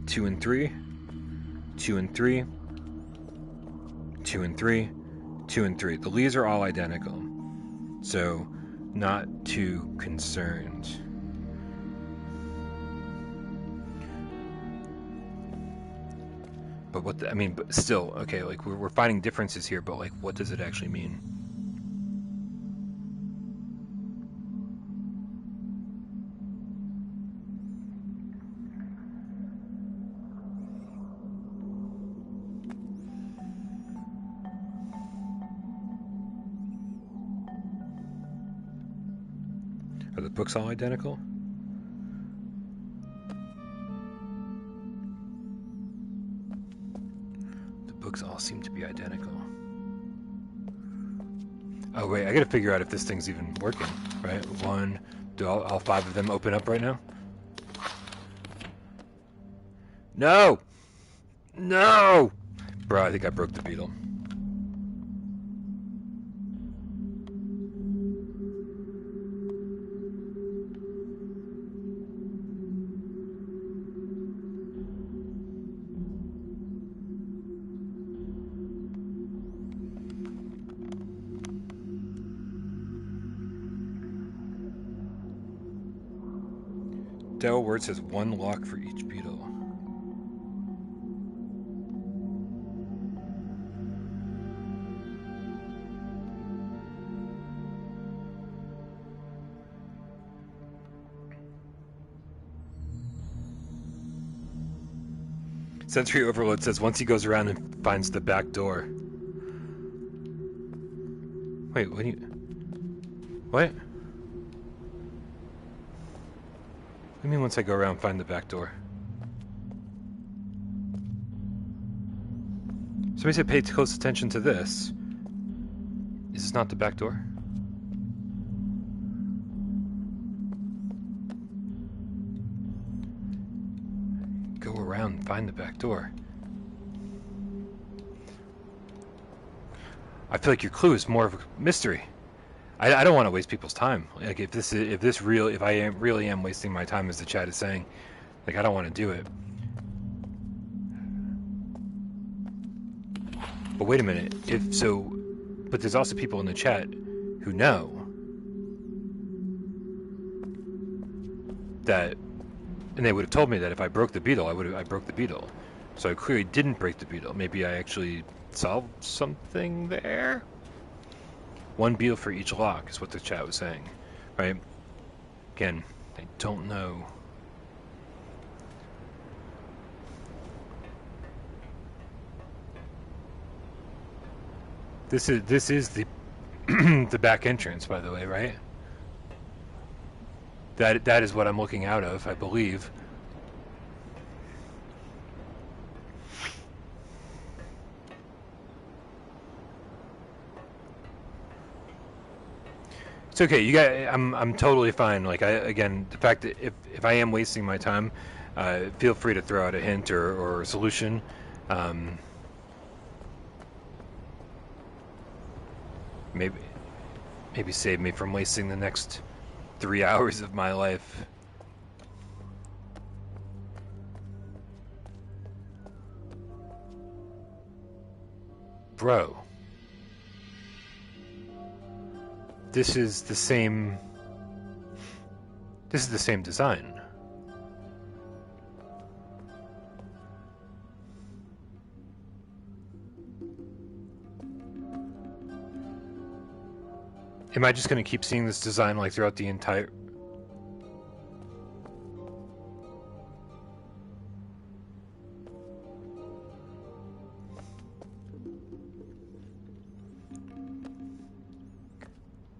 2 and 3, 2 and 3, 2 and 3, 2 and 3. The leaves are all identical, so not too concerned. But but still, okay, like we're finding differences here, but like what does it actually mean? Are the books all identical? The books all seem to be identical. Oh wait, I gotta figure out if this thing's even working, right? Do all 5 of them open up right now? No! No! Bro, I think I broke the beetle. Dell Word says 1 lock for each beetle. Sensory Overload says once he goes around and finds the back door. Wait, what do you... What? What do you mean once I go around and find the back door? Somebody said pay close attention to this. Is this not the back door? Go around and find the back door. I feel like your clue is more of a mystery. I don't want to waste people's time. Like if I really am wasting my time, as the chat is saying, like I don't want to do it. But wait a minute. But there's also people in the chat who know that, and they would have told me that if I broke the beetle, I broke the beetle. So I clearly didn't break the beetle. Maybe I actually solved something there. 1 beetle for each lock is what the chat was saying, right? Again, I don't know. This is the the back entrance, by the way, right? That is what I'm looking out of, I believe. It's okay. You got. I'm totally fine. Like again, the fact that if I am wasting my time, feel free to throw out a hint or a solution. Maybe save me from wasting the next 3 hours of my life. Bro. This is the same design. Am I just going to keep seeing this design like throughout the entire...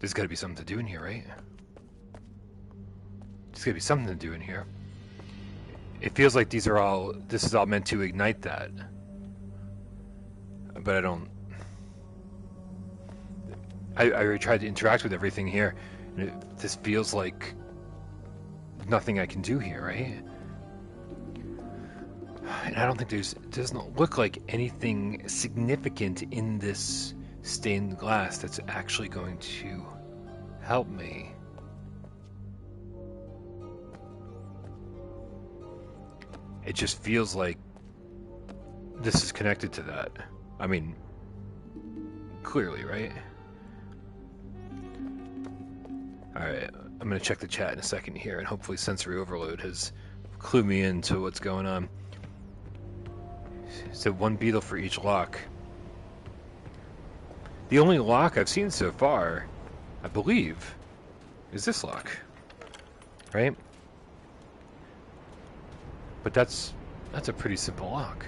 There's got to be something to do in here, right? There's got to be something to do in here. It feels like this is all meant to ignite that. But I don't... I already tried to interact with everything here, and this feels like nothing I can do here, right? And I don't think it doesn't look like anything significant in this stained glass that's actually going to help me. It just feels like this is connected to that. I mean, clearly, right? Alright, I'm going to check the chat in a second here, and hopefully sensory overload has clued me into what's going on. So 1 beetle for each lock. The only lock I've seen so far, I believe, is this lock. Right? But that's a pretty simple lock.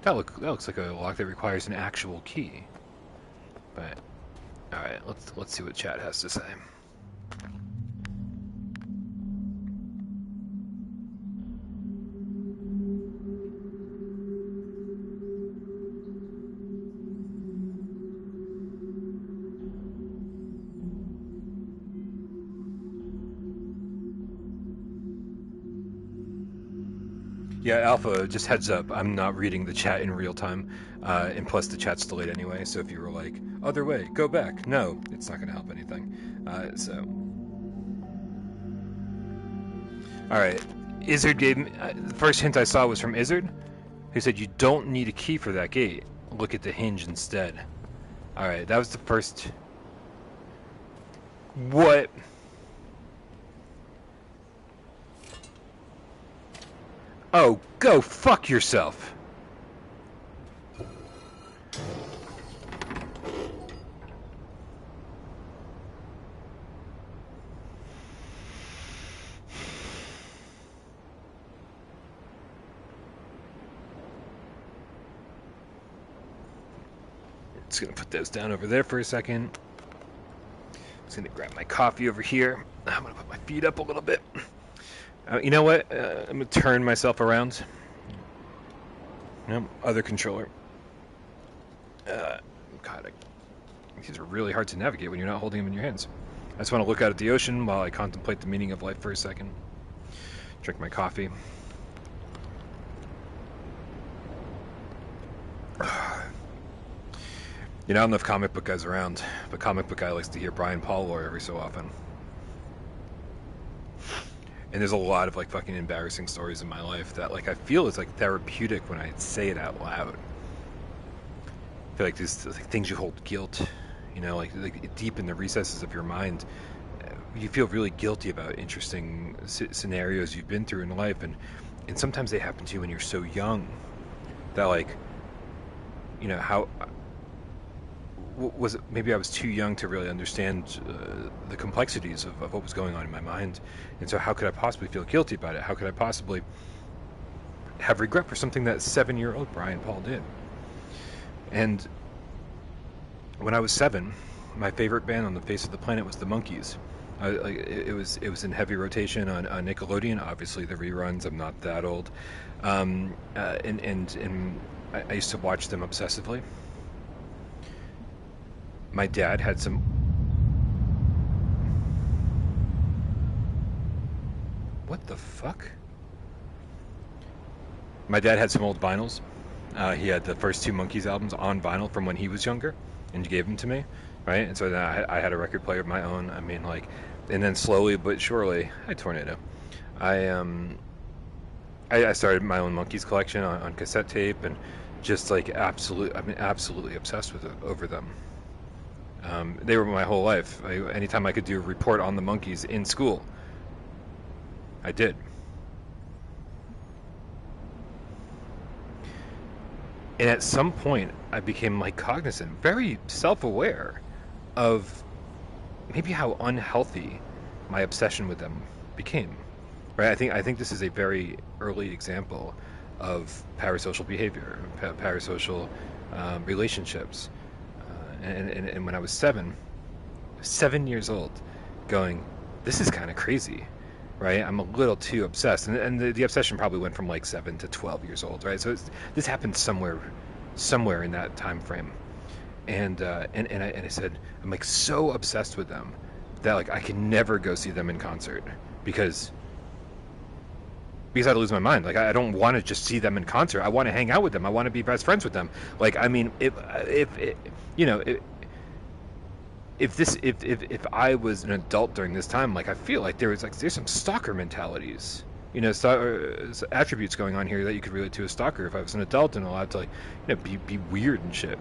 That looks like a lock that requires an actual key. But alright, let's see what chat has to say. Yeah, Alpha, just heads up, I'm not reading the chat in real time, and plus the chat's delayed anyway, so if you were like, other way, go back, no, it's not going to help anything. Alright, Izzard gave me, the first hint I saw was from Izzard, who said you don't need a key for that gate, look at the hinge instead. Alright, that was the first... What? Oh, go fuck yourself! Just gonna put those down over there for a second. Just gonna grab my coffee over here. I'm gonna put my feet up a little bit. You know what? I'm gonna turn myself around. No, other controller. God, these are really hard to navigate when you're not holding them in your hands. I just want to look out at the ocean while I contemplate the meaning of life for a second. Drink my coffee. You know, I don't know if comic book guy's around, but comic book guy likes to hear Brian Paul lore every so often. And there's a lot of like fucking embarrassing stories in my life that like I feel is like therapeutic when I say it out loud. I feel like these like, things you hold guilt, you know, like deep in the recesses of your mind, you feel really guilty about interesting scenarios you've been through in life, and sometimes they happen to you when you're so young that like, you know, how was it, maybe I was too young to really understand the complexities of what was going on in my mind, and so how could I possibly feel guilty about it? How could I possibly have regret for something that 7-year-old Brian Paul did? And when I was 7, my favorite band on the face of the planet was the Monkees. It was in heavy rotation on Nickelodeon. Obviously, the reruns. I'm not that old, and I used to watch them obsessively. My dad had some... What the fuck? My dad had some old vinyls. He had the first 2 Monkees albums on vinyl from when he was younger, and he gave them to me, right? And so then I had a record player of my own. I mean, like, and then slowly but surely, hi Tornado, I started my own Monkees collection on cassette tape, and just like absolutely obsessed with it over them. They were my whole life. Anytime I could do a report on the Monkees in school, I did. And at some point, I became like cognizant, very self-aware of maybe how unhealthy my obsession with them became. Right? I think this is a very early example of parasocial behavior, parasocial relationships. And when I was 7 years old, going, this is kind of crazy, right? I'm a little too obsessed, and the obsession probably went from like 7 to 12 years old, right? So this happened somewhere in that time frame, and I said, I'm like so obsessed with them that like I can never go see them in concert because I'd lose my mind. Like I don't want to just see them in concert. I want to hang out with them. I want to be best friends with them. Like I mean, if I was an adult during this time, like I feel like there's some stalker mentalities, you know, attributes going on here that you could relate to a stalker. If I was an adult and allowed to like, you know, be weird and shit,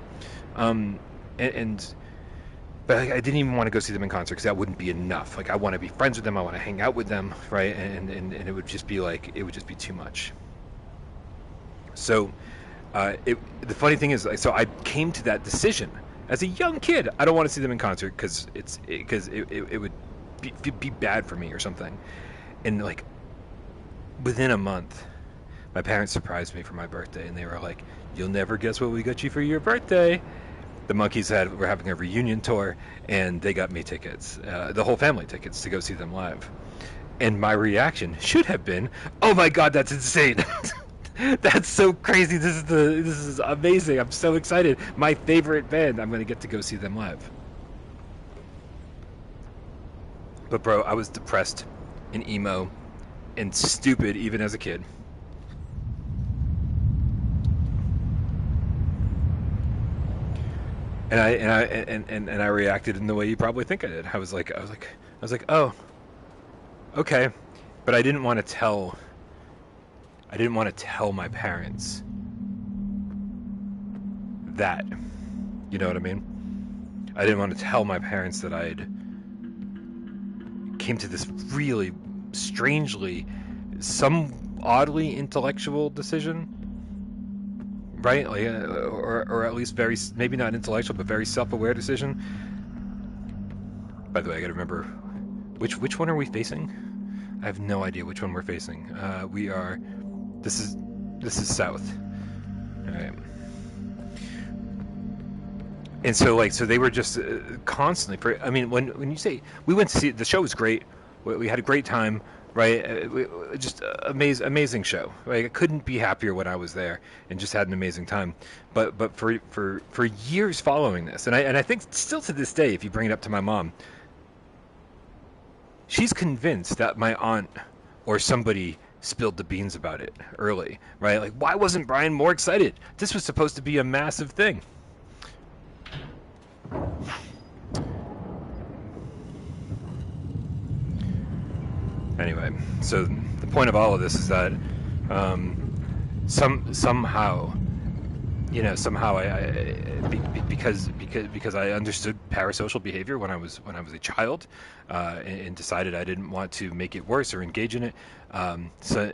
but I didn't even want to go see them in concert because that wouldn't be enough. Like I want to be friends with them, I want to hang out with them, right? And it would just be like too much. So, the funny thing is, so I came to that decision as a young kid. I don't want to see them in concert because it would be bad for me or something. And like within a month, my parents surprised me for my birthday, and they were like, "You'll never guess what we got you for your birthday." The Monkees were having a reunion tour, and they got me tickets, the whole family tickets, to go see them live. And my reaction should have been, "Oh my God, that's insane! That's so crazy! This is amazing! I'm so excited! My favorite band! I'm gonna get to go see them live." But bro, I was depressed and emo and stupid even as a kid. and I reacted in the way you probably think I did. I was like, oh, okay, but I didn't want to tell my parents that, you know what I mean? I didn't want to tell my parents that I'd came to this really strangely, some oddly intellectual decision, right? Like, or at least very, maybe not intellectual, but very self-aware decision. By the way, I got to remember which one are we facing? I have no idea which one we're facing. We are. This is south. All right. And so, like, so they were just constantly. I mean, when you say we went to see the show was great, we had a great time, right? Just amazing show. Right? I couldn't be happier when I was there, and just had an amazing time. But for years following this, and I think still to this day, if you bring it up to my mom, she's convinced that my aunt or somebody spilled the beans about it early, right? Like, why wasn't Brian more excited? This was supposed to be a massive thing. Anyway, so the point of all of this is that somehow because I understood parasocial behavior when I was a child, and decided I didn't want to make it worse or engage in it. So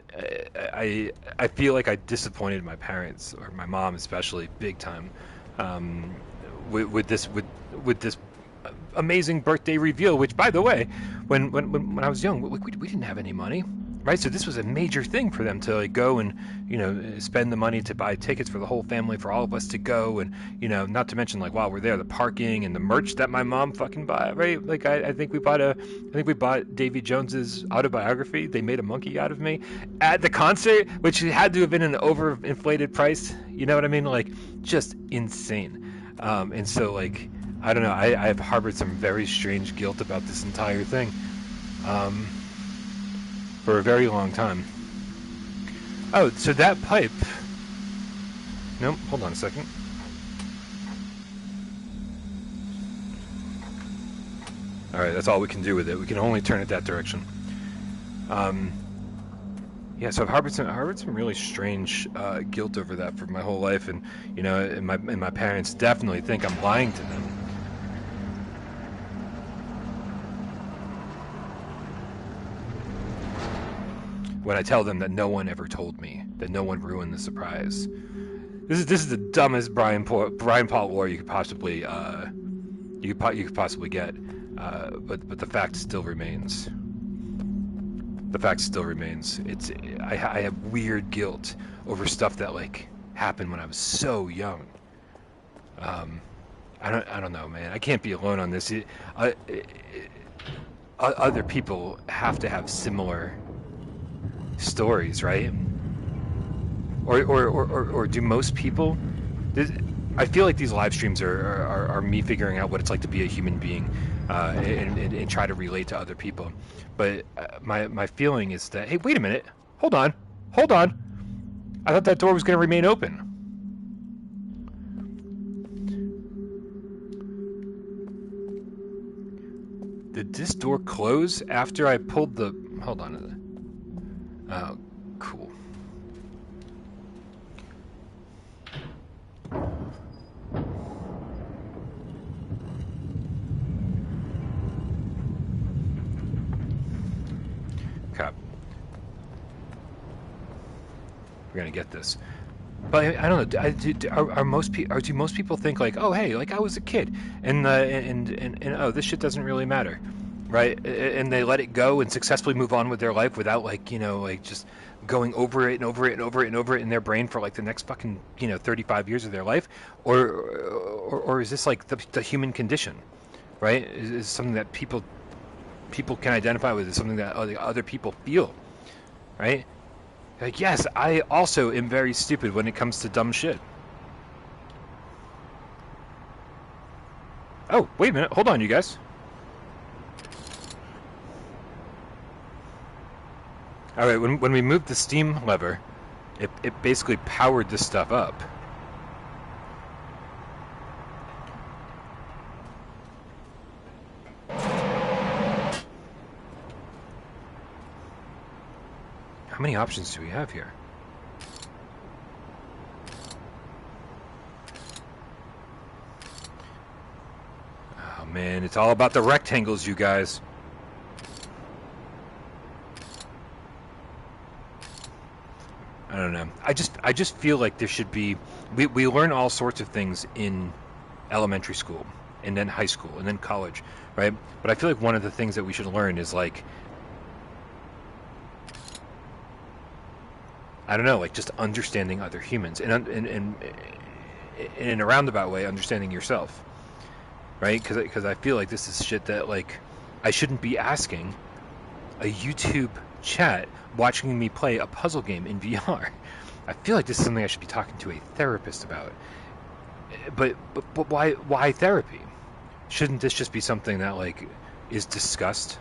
I feel like I disappointed my parents, or my mom especially, big time, with this amazing birthday reveal. Which, by the way, when I was young, we didn't have any money, right? So this was a major thing for them to, like, go and, you know, spend the money to buy tickets for the whole family, for all of us to go, and, you know, not to mention, like, while we're there, the parking and the merch that my mom fucking bought, right? Like, I think we bought Davy Jones's autobiography, They Made a Monkey Out of Me, at the concert, which had to have been an overinflated price. You know what I mean? Like, just insane. And so, like, I don't know, I have harbored some very strange guilt about this entire thing. For a very long time. Oh, so that pipe... Nope, hold on a second. Alright, that's all we can do with it. We can only turn it that direction. Yeah, so I've harbored some really strange guilt over that for my whole life, and, you know, and my parents definitely think I'm lying to them. When I tell them that no one ever told me, that no one ruined the surprise. This is the dumbest Brian Paul lore you could possibly get, but the fact still remains. The fact still remains. I have weird guilt over stuff that, like, happened when I was so young. I don't know, man. I can't be alone on this. Other people have to have similar stories, right? Or do most people? I feel like these live streams are me figuring out what it's like to be a human being, and try to relate to other people. But my feeling is that, hey, wait a minute, hold on. I thought that door was going to remain open. Did this door close after I pulled the? Hold on. Oh, cool. Okay. We're gonna get this. But I don't know. Do most people think, like, oh, hey, like, I was a kid, and oh, this shit doesn't really matter, right? And they let it go and successfully move on with their life without, like, you know, like, just going over it and over it and over it and over it in their brain for, like, the next fucking, you know, 35 years of their life, or is this, like, the human condition, right? Is something that people can identify with, is something that other people feel, right? Like, yes, I also am very stupid when it comes to dumb shit. Oh, wait a minute. Hold on, you guys. All right, when we moved the steam lever, it basically powered this stuff up. How many options do we have here? Oh man, it's all about the rectangles, you guys. I don't know. I just feel like there should be. We learn all sorts of things in elementary school, and then high school, and then college, right? But I feel like one of the things that we should learn is like, I don't know, like just understanding other humans, and in a roundabout way, understanding yourself, right? Because I feel like this is shit that like I shouldn't be asking a YouTube chat watching me play a puzzle game in VR. I feel like this is something I should be talking to a therapist about. But why therapy? Shouldn't this just be something that like is discussed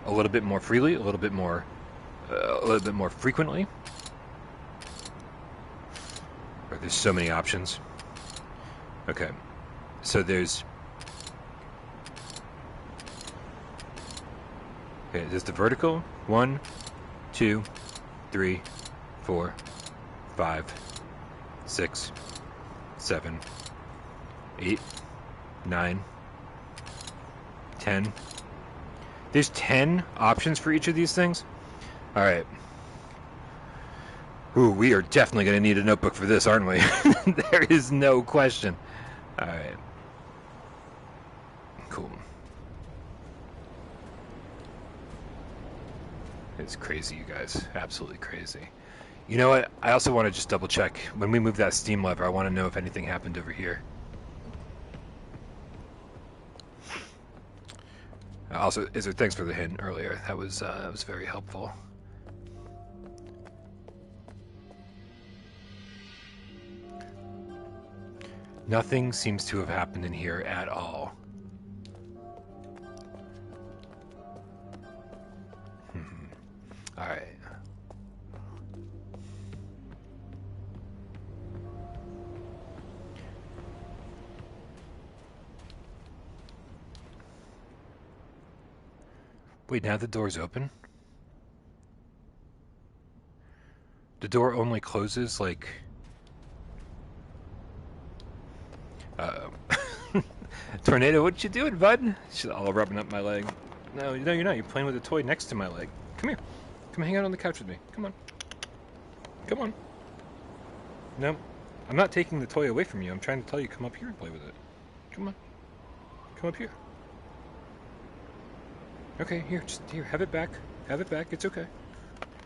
a little bit more freely, a little bit more frequently? Or there's so many options. Okay, so there's the vertical 1, 2, 3, 4, 5, 6, 7, 8, 9, 10. There's 10 options for each of these things? Alright. Ooh, we are definitely going to need a notebook for this, aren't we? There is no question. Alright. Cool. It's crazy, you guys. Absolutely crazy. You know what? I also want to just double check. When we move that steam lever, I want to know if anything happened over here. Also, Izzer, thanks for the hint earlier. That was very helpful. Nothing seems to have happened in here at all. All right. Wait, now the door's open? The door only closes, like... Tornado, what you doing, bud? She's all rubbing up my leg. No, you're not. You're playing with a toy next to my leg. Come here. Come hang out on the couch with me. Come on. Come on. No, I'm not taking the toy away from you. I'm trying to tell you, come up here and play with it. Come on. Come up here. Okay, here, just here, have it back. Have it back, it's okay.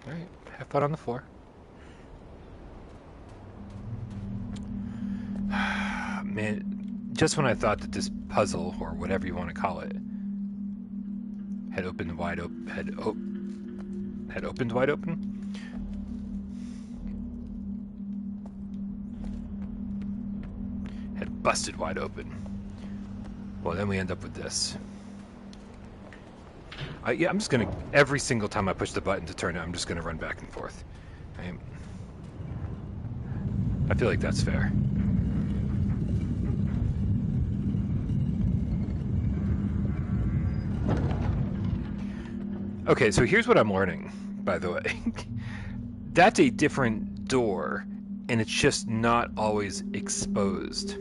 Alright, have fun on the floor. Man, just when I thought that this puzzle, or whatever you want to call it, had opened wide open, had opened wide open? Had busted wide open. Well, then we end up with this. Yeah, I'm just gonna, every single time I push the button to turn it, I'm just gonna run back and forth. I feel like that's fair. Okay, so here's what I'm learning, by the way. That's a different door, and it's just not always exposed.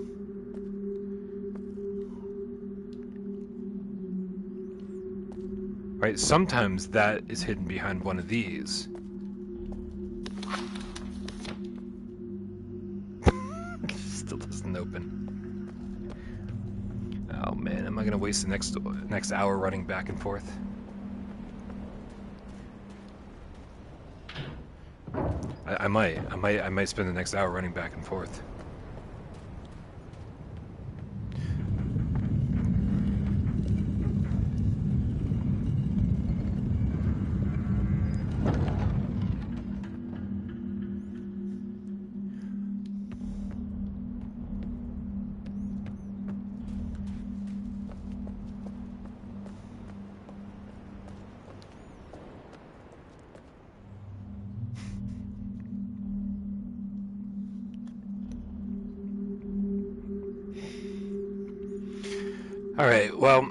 Right, sometimes that is hidden behind one of these. Still doesn't open. Oh man, am I gonna waste the next hour running back and forth? I might spend the next hour running back and forth. All right, well,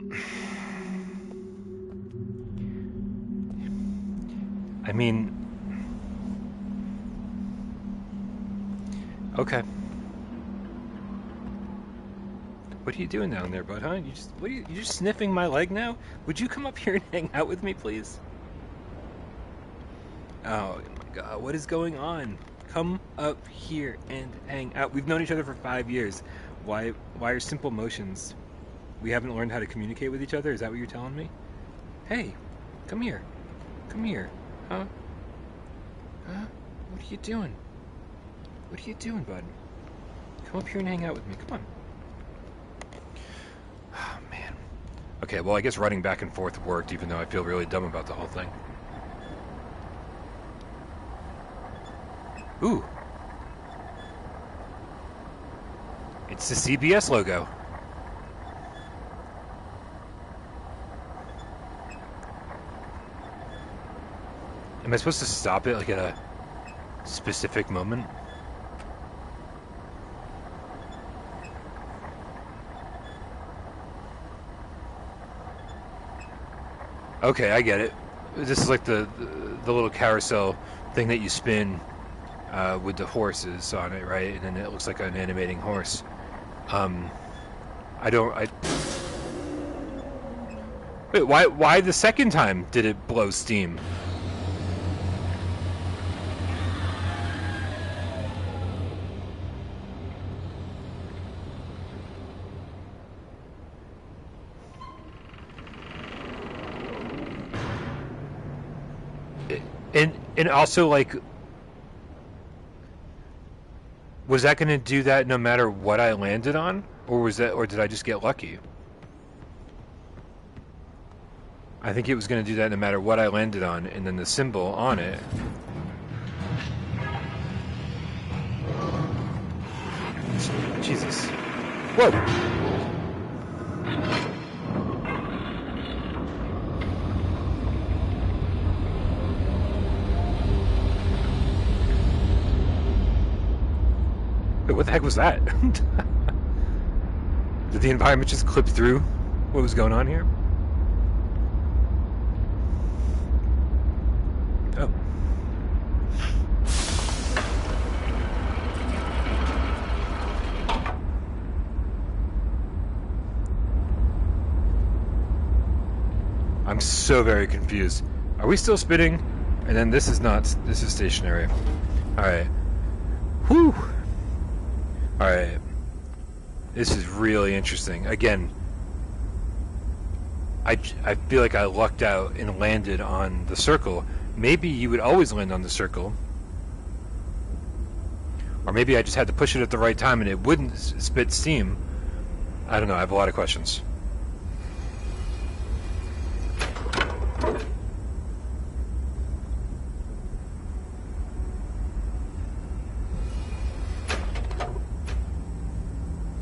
I mean, Okay. What are you doing down there, bud, huh? You just sniffing my leg now? Would you come up here and hang out with me, please? Oh my god, what is going on? Come up here and hang out. We've known each other for 5 years. Why are simple motions? We haven't learned how to communicate with each other? Is that what you're telling me? Hey, come here. Come here. Huh? Huh? What are you doing? What are you doing, bud? Come up here and hang out with me. Come on. Oh, man. Okay, well, I guess running back and forth worked, even though I feel really dumb about the whole thing. Ooh. It's the CBS logo. Am I supposed to stop it, like, at a specific moment? Okay, I get it. This is like the little carousel thing that you spin with the horses on it, right? And then it looks like an animating horse. Wait, why the second time did it blow steam? And also, like, was that going to do that no matter what I landed on, or did I just get lucky? I think it was going to do that no matter what I landed on, and then the symbol on it. Jesus. Whoa! Wait, what the heck was that? Did the environment just clip through what was going on here? Oh. I'm so very confused. Are we still spinning? And then this is not. This is stationary. Alright. Whew! Alright. This is really interesting. Again, I feel like I lucked out and landed on the circle. Maybe you would always land on the circle. Or maybe I just had to push it at the right time and it wouldn't spit steam. I don't know, I have a lot of questions.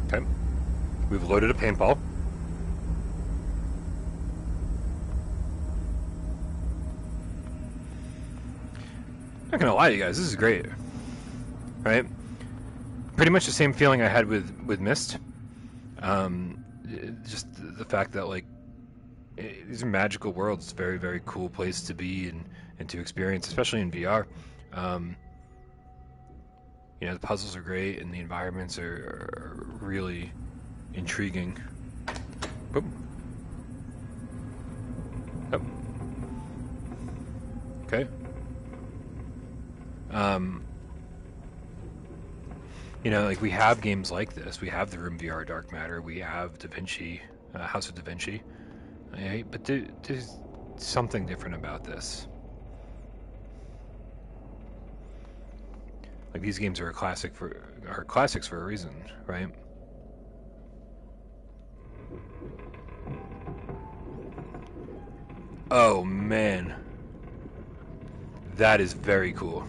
Okay. We've loaded a paintball. Not gonna lie to you guys, this is great. Right? Pretty much the same feeling I had with Myst. Just the fact that, like, these are magical worlds. It's a very, very cool place to be and to experience, especially in VR. You know, the puzzles are great and the environments are really intriguing. Boom. Oh. Okay. You know, like, we have games like this. We have the Room VR Dark Matter. We have Da Vinci, House of Da Vinci. Right? But there's something different about this. Like, these games are classics for a reason, right? Oh man, that is very cool.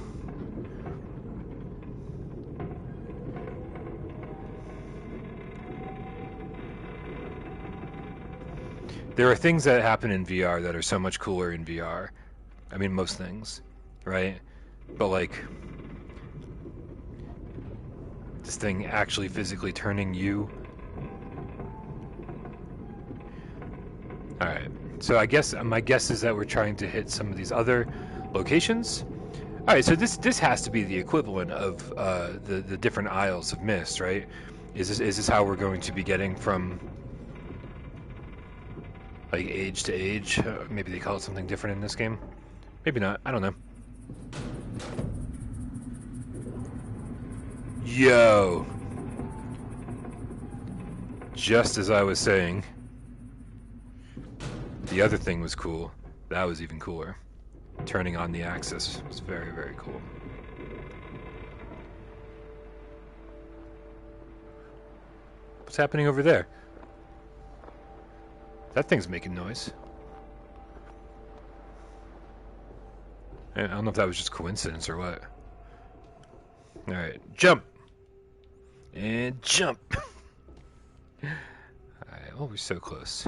There are things that happen in VR that are so much cooler in VR. I mean, most things, right? But, like, this thing actually physically turning you. Alright, so I guess my guess is that we're trying to hit some of these other locations. All right, so this has to be the equivalent of the different Isles of Mist, right? Is this how we're going to be getting from like age to age? Maybe they call it something different in this game. Maybe not. I don't know. Yo! Just as I was saying, the other thing was cool. That was even cooler. Turning on the axis was very, very cool. What's happening over there? That thing's making noise. I don't know if that was just coincidence or what. Alright, jump! And jump! Alright, oh, we're so close.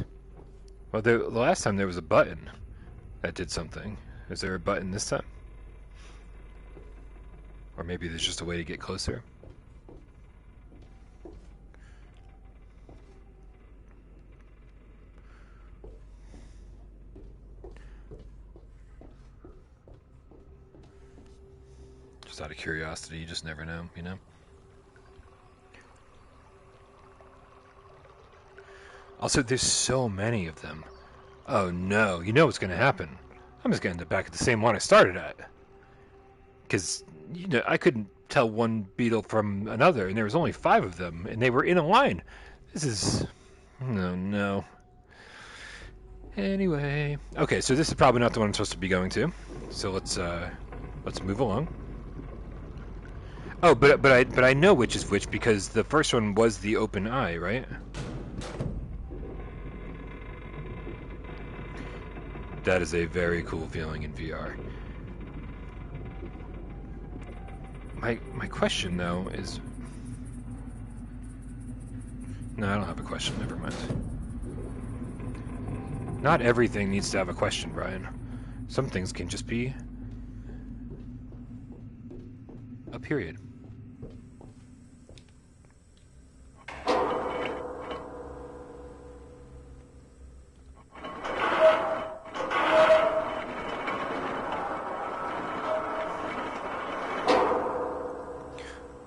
Well, the last time there was a button that did something. Is there a button this time? Or maybe there's just a way to get closer? Just out of curiosity, you just never know, you know? Also, there's so many of them. Oh no, you know what's gonna happen. I'm just gonna end up back at the same one I started at. Because, you know, I couldn't tell one beetle from another, and there was only 5 of them, and they were in a line. This is... no. Anyway. Okay, so this is probably not the one I'm supposed to be going to. So let's move along. Oh, but I know which is which because the first one was the open eye, right? That is a very cool feeling in VR. My question though is... No, I don't have a question, never mind. Not everything needs to have a question, Brian. Some things can just be a period.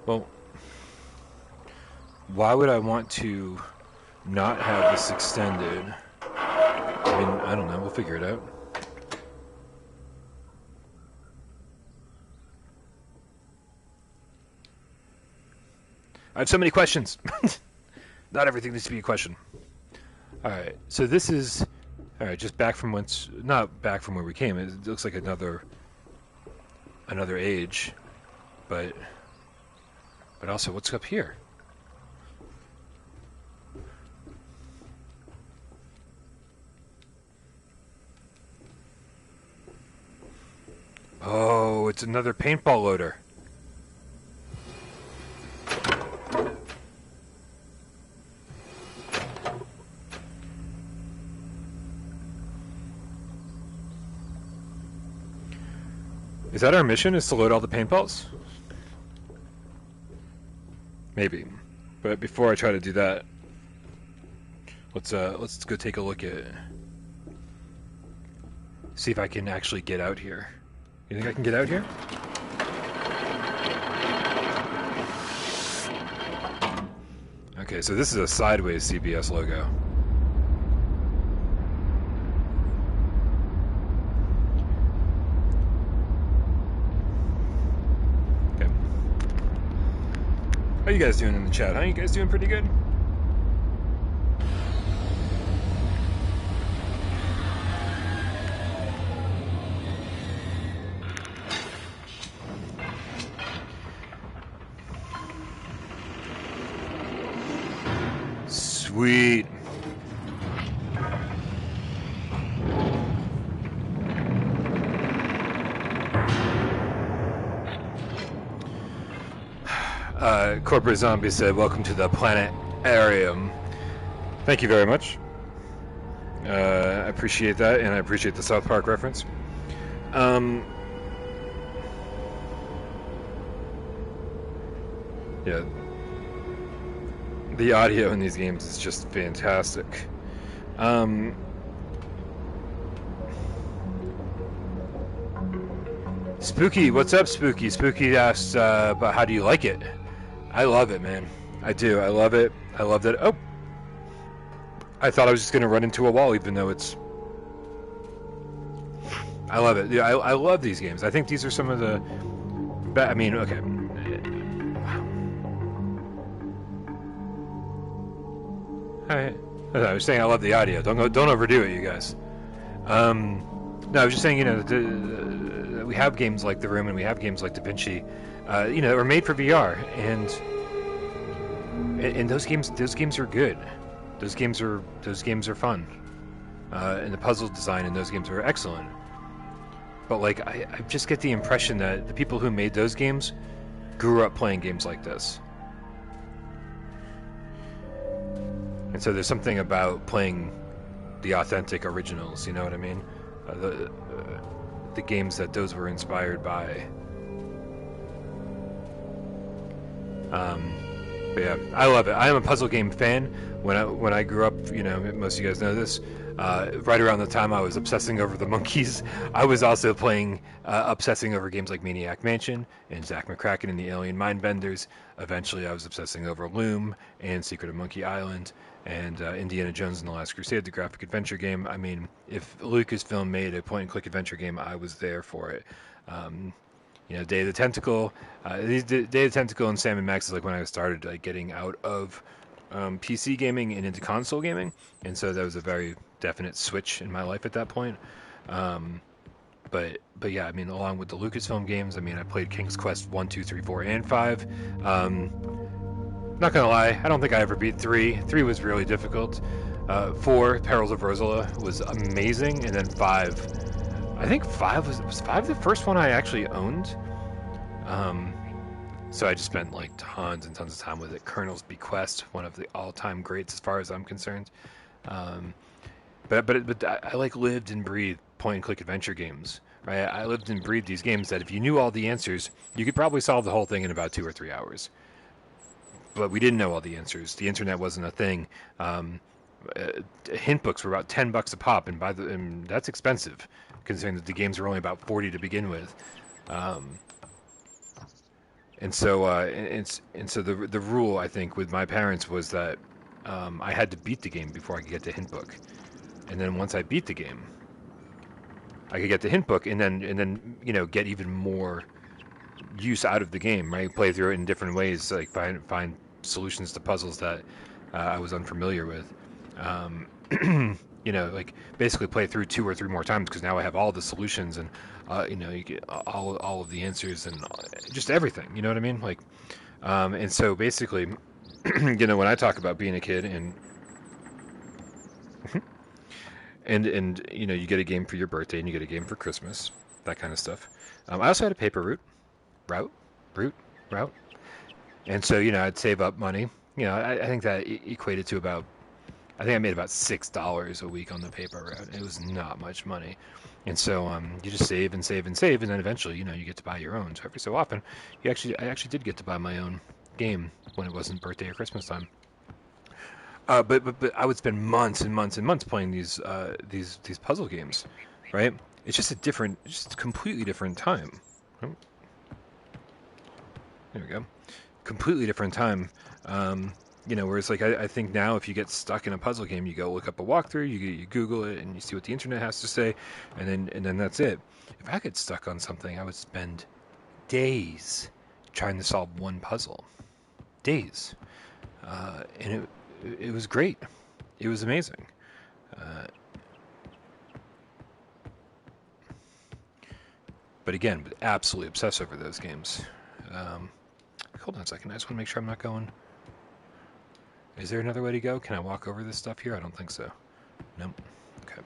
Well, why would I want to not have this extended? I mean, I don't know, we'll figure it out. I have so many questions. Not everything needs to be a question. Alright, so this is... Alright, just back from whence... Not back from where we came. It looks like another age. But also, what's up here? Oh, it's another paintball loader. Is that our mission, is to load all the paintballs? Maybe. But before I try to do that, let's go take a look at... See if I can actually get out here. You think I can get out here? Okay, so this is a sideways CBS logo. Okay. How you guys doing in the chat? Huh? You guys doing pretty good? Sweet. Corporate Zombie said, "Welcome to the planetarium." Thank you very much. I appreciate that, and I appreciate the South Park reference. Yeah. The audio in these games is just fantastic. Spooky, what's up, Spooky? Spooky asks, about how do you like it? I love it, man. I do. I love it. I love that. Oh, I thought I was just gonna run into a wall, even though it's. I love it. Yeah, I love these games. I think these are some of the. I mean, okay. Hi. I was saying I love the audio. Don't overdo it, you guys. No, I was just saying, you know, we have games like The Room and we have games like Da Vinci, you know, that were made for VR, and those games are good. Those games are fun, and the puzzle design in those games are excellent. But like, I just get the impression that the people who made those games grew up playing games like this. And so there's something about playing the authentic originals, you know what I mean? The games that those were inspired by. But yeah, I love it. I am a puzzle game fan. When I grew up, you know, most of you guys know this. Right around the time I was obsessing over the monkeys, I was also playing, obsessing over games like Maniac Mansion and Zack McCracken and the Alien Mindbenders. Eventually, I was obsessing over Loom and Secret of Monkey Island and Indiana Jones and the Last Crusade, the graphic adventure game. I mean, if Lucasfilm made a point-and-click adventure game, I was there for it. You know, Day of the Tentacle, Day of the Tentacle and Sam and Max is like when I started like getting out of PC gaming and into console gaming, and so that was a very definite switch in my life at that point. But yeah, I mean, along with the Lucasfilm games, I mean, I played King's Quest 1, 2, 3, 4, and 5. Not gonna lie, I don't think I ever beat 3. 3 was really difficult. 4, Perils of Rosala, was amazing, and then 5. I think 5 was 5 the first one I actually owned. So I just spent like tons and tons of time with it. Colonel's Bequest, one of the all-time greats as far as I'm concerned. But I like lived and breathed point-and-click adventure games. Right? I lived and breathed these games that if you knew all the answers, you could probably solve the whole thing in about 2 or 3 hours. But we didn't know all the answers. The internet wasn't a thing. Hint books were about $10 a pop, and that's expensive, considering that the games were only about 40 to begin with. And so the rule, I think, with my parents was that I had to beat the game before I could get the hint book, and then once I beat the game, I could get the hint book, and then you know, get even more use out of the game. Right, play through it in different ways, like find solutions to puzzles that I was unfamiliar with. You know, like basically play through 2 or 3 more times, because now I have all the solutions, and you know, you get all of the answers and just everything. You know what I mean? Like, and so basically, you know, when I talk about being a kid and and you know, you get a game for your birthday and you get a game for Christmas, that kind of stuff. I also had a paper route, and so, you know, I'd save up money. You know, I think that equated to about. I think I made about $6 a week on the paper route. It was not much money. And so you just save and save and save, and then eventually, you know, you get to buy your own. So every so often, I actually did get to buy my own game when it wasn't birthday or Christmas time. But I would spend months and months and months playing these puzzle games, right? It's just just a completely different time. Oh. There we go. Completely different time. You know, whereas like I think now, if you get stuck in a puzzle game, you go look up a walkthrough, you Google it, and you see what the internet has to say, and then that's it. If I get stuck on something, I would spend days trying to solve one puzzle, days, and it was great. It was amazing. But again, absolutely obsessed over those games. Hold on a second. I just want to make sure I'm not going. Is there another way to go? Can I walk over this stuff here? I don't think so. Nope. Okay.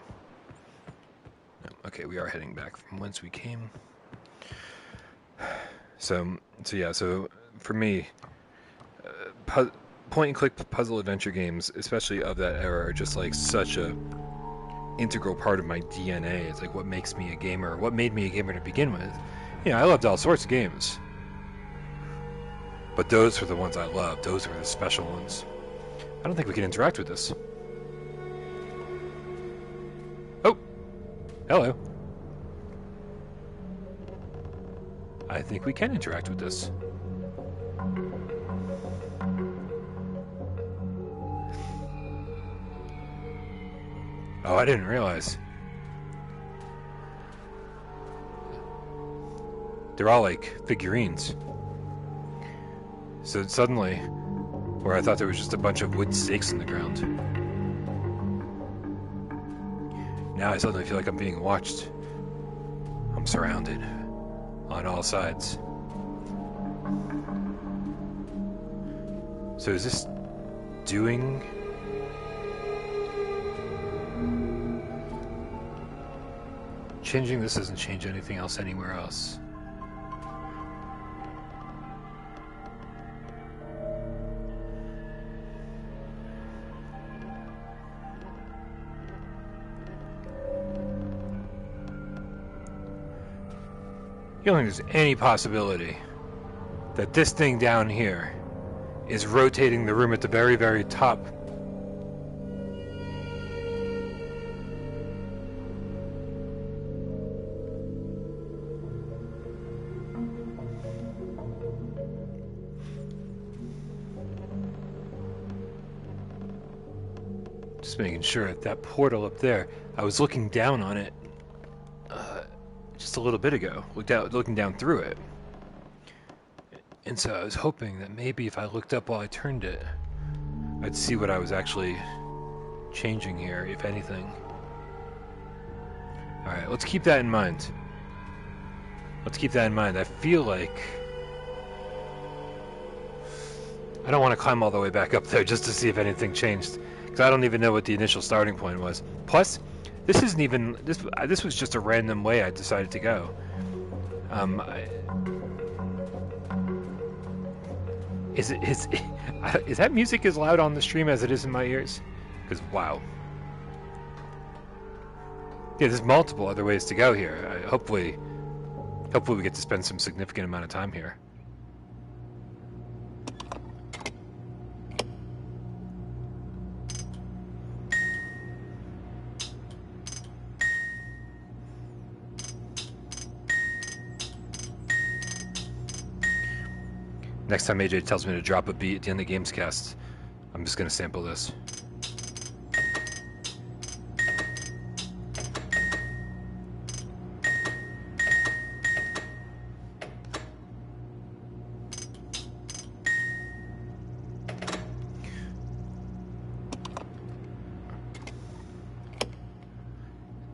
No. Okay, we are heading back from whence we came. So yeah. So for me, point-and-click puzzle adventure games, especially of that era, are just like such a integral part of my DNA. It's like what makes me a gamer. What made me a gamer to begin with. You know, I loved all sorts of games, but those were the ones I loved. Those were the special ones. I don't think we can interact with this. Oh! Hello. I think we can interact with this. Oh, I didn't realize. They're all like figurines. So suddenly, where I thought there was just a bunch of wood stakes in the ground, now I suddenly feel like I'm being watched. I'm surrounded on all sides. So is this doing... Changing this doesn't change anything else anywhere else. You don't think there's any possibility that this thing down here is rotating the room at the very, very top? Just making sure that portal up there, I was looking down on it just a little bit ago, looking down through it. And so I was hoping that maybe if I looked up while I turned it, I'd see what I was actually changing here, if anything. Alright, let's keep that in mind. Let's keep that in mind. I feel like I don't want to climb all the way back up there just to see if anything changed, because I don't even know what the initial starting point was. Plus, this isn't even this was just a random way I decided to go. Is that music as loud on the stream as it is in my ears? Because wow. Yeah, there's multiple other ways to go here. Hopefully we get to spend some significant amount of time here. Next time AJ tells me to drop a beat at the end of the Gamescast, I'm just going to sample this.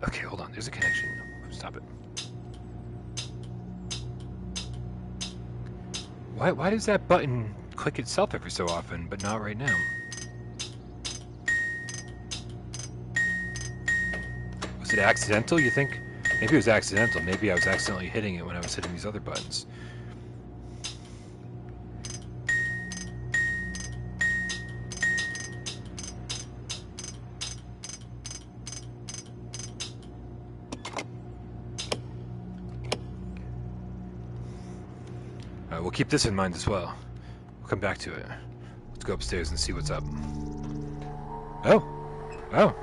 Okay, hold on. There's a connection. Stop it. Why does that button click itself every so often, but not right now? Was it accidental, you think? Maybe it was accidental. Maybe I was accidentally hitting it when I was hitting these other buttons. We'll keep this in mind as well. We'll come back to it. Let's go upstairs and see what's up. Oh! Oh!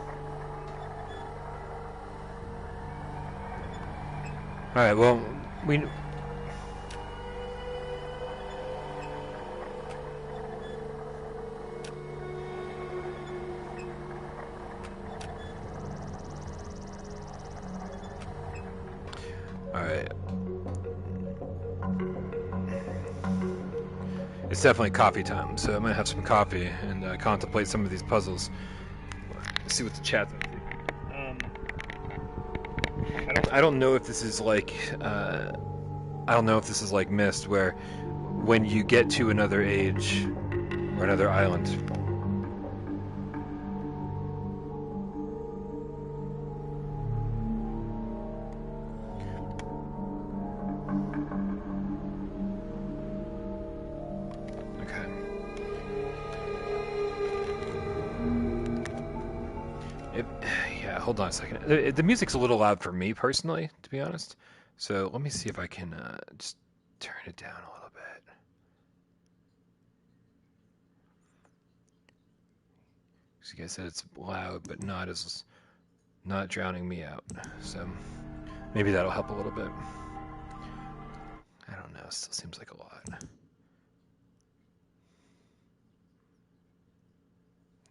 Alright, well, we... Alright. It's definitely coffee time, so I'm gonna have some coffee and contemplate some of these puzzles. Let's see what the chat's up to. I don't know if this is like Myst, where when you get to another age or another island. Hold on a second. The music's a little loud for me personally, to be honest. So let me see if I can just turn it down a little bit. Like I said, it's loud, but not drowning me out. So maybe that'll help a little bit. I don't know, still seems like a lot.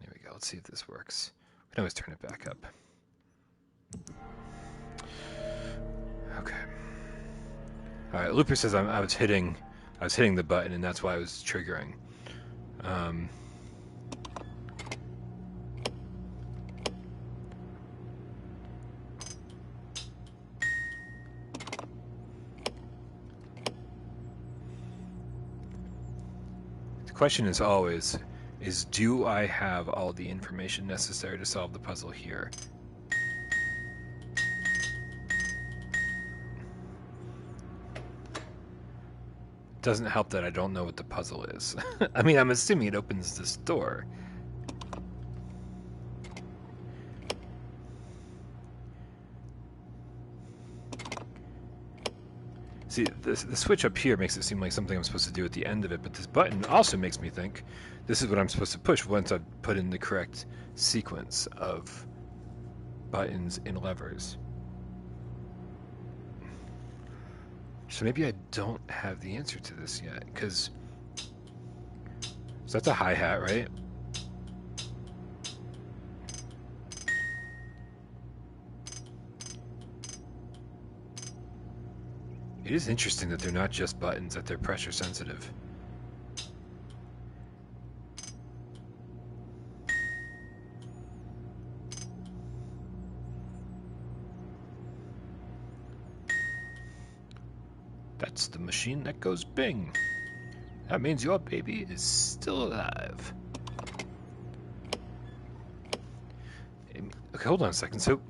There we go. Let's see if this works. We can always turn it back up. Okay. All right. Looper says I was hitting the button, and that's why I was triggering. The question is always, do I have all the information necessary to solve the puzzle here? Doesn't help that I don't know what the puzzle is. I mean, I'm assuming it opens this door. See, the switch up here makes it seem like something I'm supposed to do at the end of it, but this button also makes me think this is what I'm supposed to push once I've put in the correct sequence of buttons and levers. So maybe I don't have the answer to this yet, because so that's a hi-hat, right? It is interesting that they're not just buttons, that they're pressure sensitive. That's the machine that goes bing. That means your baby is still alive. Okay, hold on a second. So,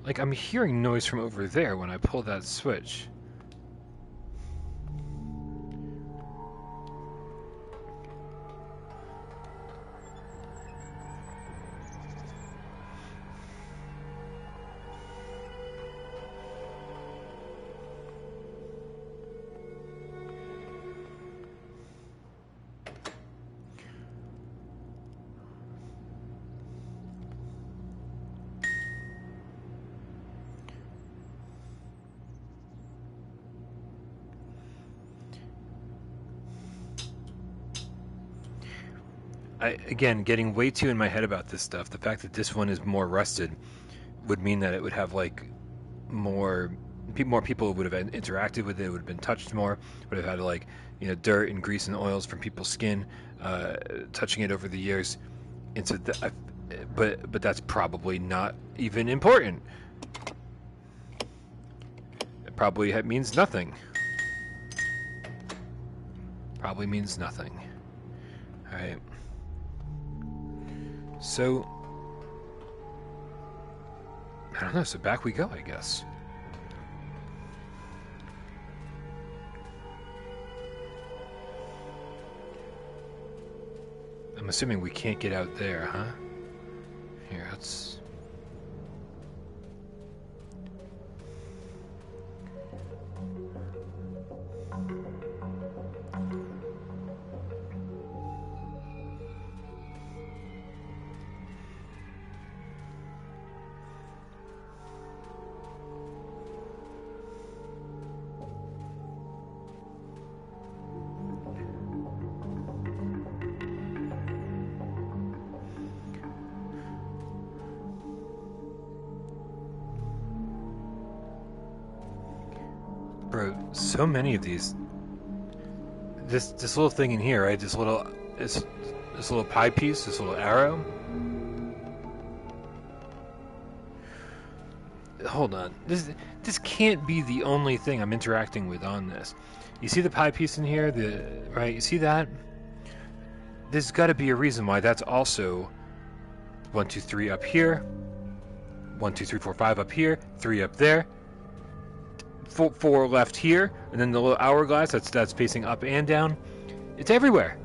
like, I'm hearing noise from over there when I pull that switch. Again, getting way too in my head about this stuff. The fact that this one is more rusted would mean that it would have like more people would have interacted with it. Would have been touched more. Would have had like dirt and grease and oils from people's skin touching it over the years. And so, but that's probably not even important. It probably means nothing. Probably means nothing. All right. So, I don't know, so back we go, I guess. I'm assuming we can't get out there, huh? Here, let's... Bro, so many of these. This little thing in here, right? This little pie piece, this little arrow. Hold on. This can't be the only thing I'm interacting with on this. You see the pie piece in here? Right? You see that? There's got to be a reason why that's also 1, 2, 3 up here. 1, 2, 3, 4, 5 up here. 3 up there. 4 left here, and then the little hourglass that's facing up and down. It's everywhere.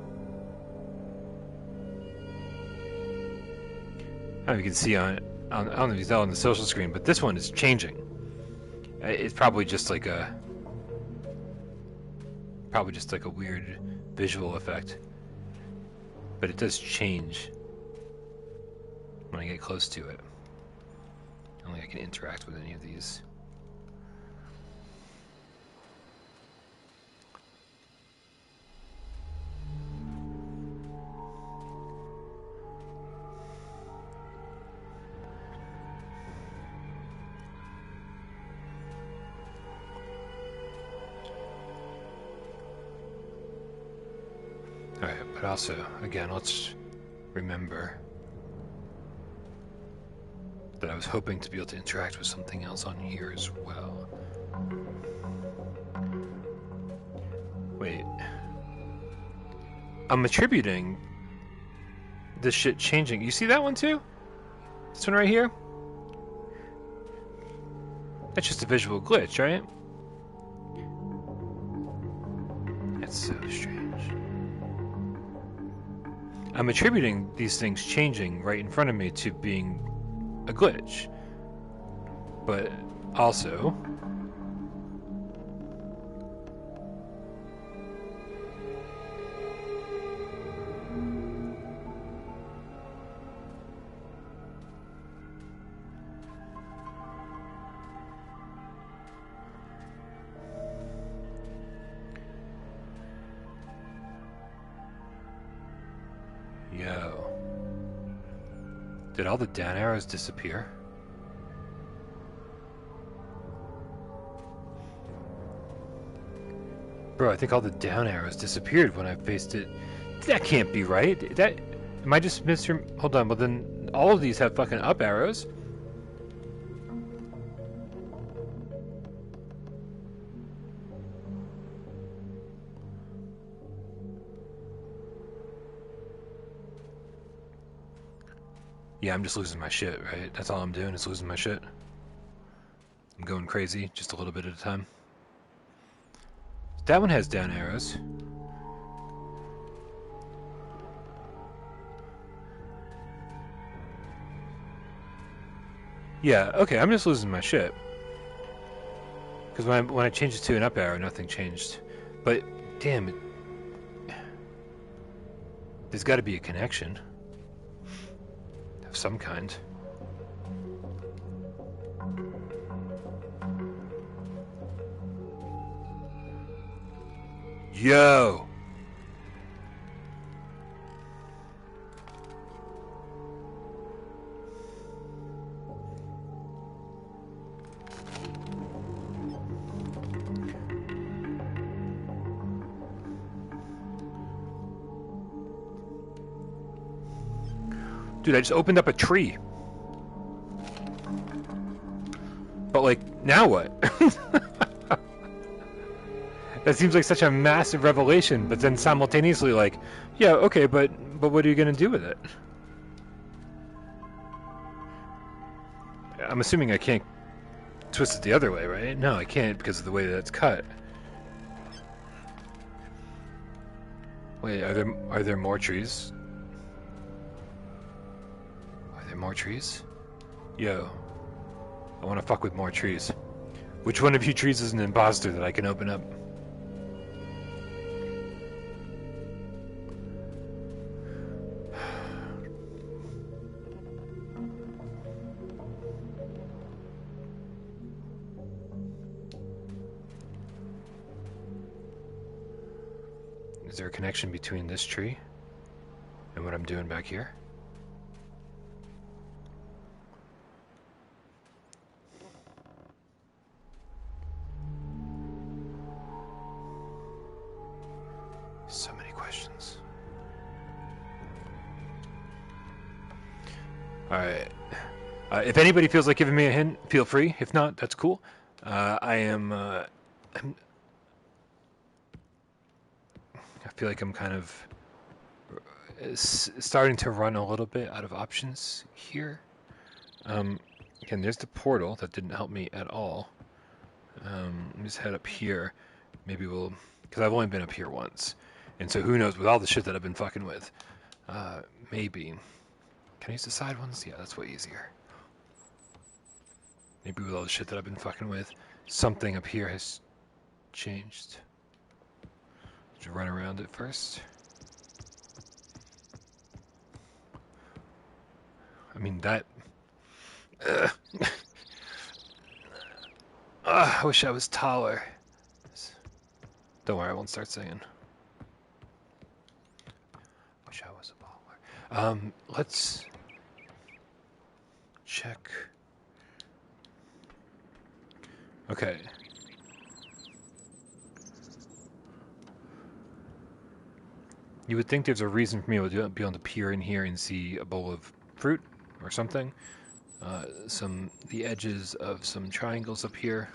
I don't know if you can see I don't know if you can tell on the social screen, but this one is changing. It's probably just like a weird visual effect, but it does change when I get close to it. don't think I can interact with any of these. Alright, but also, again, let's remember that I was hoping to be able to interact with something else on here as well. Wait. I'm attributing this shit changing. You see that one too? This one right here? That's just a visual glitch, right? That's so strange. I'm attributing these things changing right in front of me to being a glitch. But also, yo. Did all the down arrows disappear? Bro, I think all the down arrows disappeared when I faced it. That can't be right. That am I just hold on, well then all of these have fucking up arrows. Yeah, I'm just losing my shit, right? That's all I'm doing is losing my shit. I'm going crazy, just a little bit at a time. That one has down arrows. Yeah, okay, I'm just losing my shit. Because when I changed it to an up arrow, nothing changed. But, damn it. There's got to be a connection. Of some kind. Yo! Dude, I just opened up a tree. But, like, now what? That seems like such a massive revelation, but then simultaneously like, yeah, okay, but what are you going to do with it? I'm assuming I can't twist it the other way, right? No, I can't because of the way that it's cut. Wait, are there more trees? Are there more trees? Yo, I want to fuck with more trees. Which one of you trees is an imposter that I can open up? Is there a connection between this tree and what I'm doing back here? So many questions. Alright. If anybody feels like giving me a hint, feel free. If not, that's cool. I feel like I'm kind of starting to run a little bit out of options here. Again, there's the portal. That didn't help me at all. Let me just head up here. Maybe we'll... Because I've only been up here once. And so who knows, with all the shit that I've been fucking with. Maybe... Can I use the side ones? Yeah, that's way easier. Maybe with all the shit that I've been fucking with, something up here has changed. Just run around it first. I mean, that... I wish I was taller. Don't worry, I won't start singing. Wish I was a baller. Let's check. Okay. You would think there's a reason for me to be able to peer in here and see a bowl of fruit or something. The edges of some triangles up here.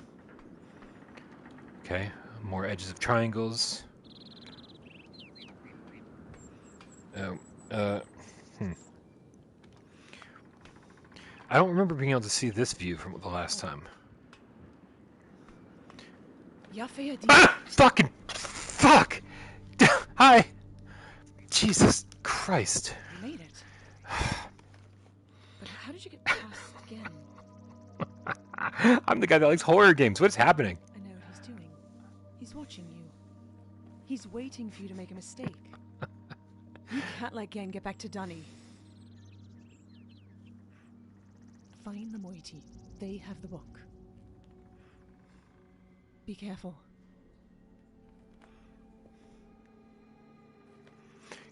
Okay, more edges of triangles. Oh, hmm. I don't remember being able to see this view from the last time. Ah! Fucking fuck! Hi! Jesus Christ. You made it. But how did you get past again? I'm the guy that likes horror games. What's happening? I know what he's doing. He's watching you. He's waiting for you to make a mistake. You can't let Gen get back to Dunny. Find the moiety. They have the book. Be careful.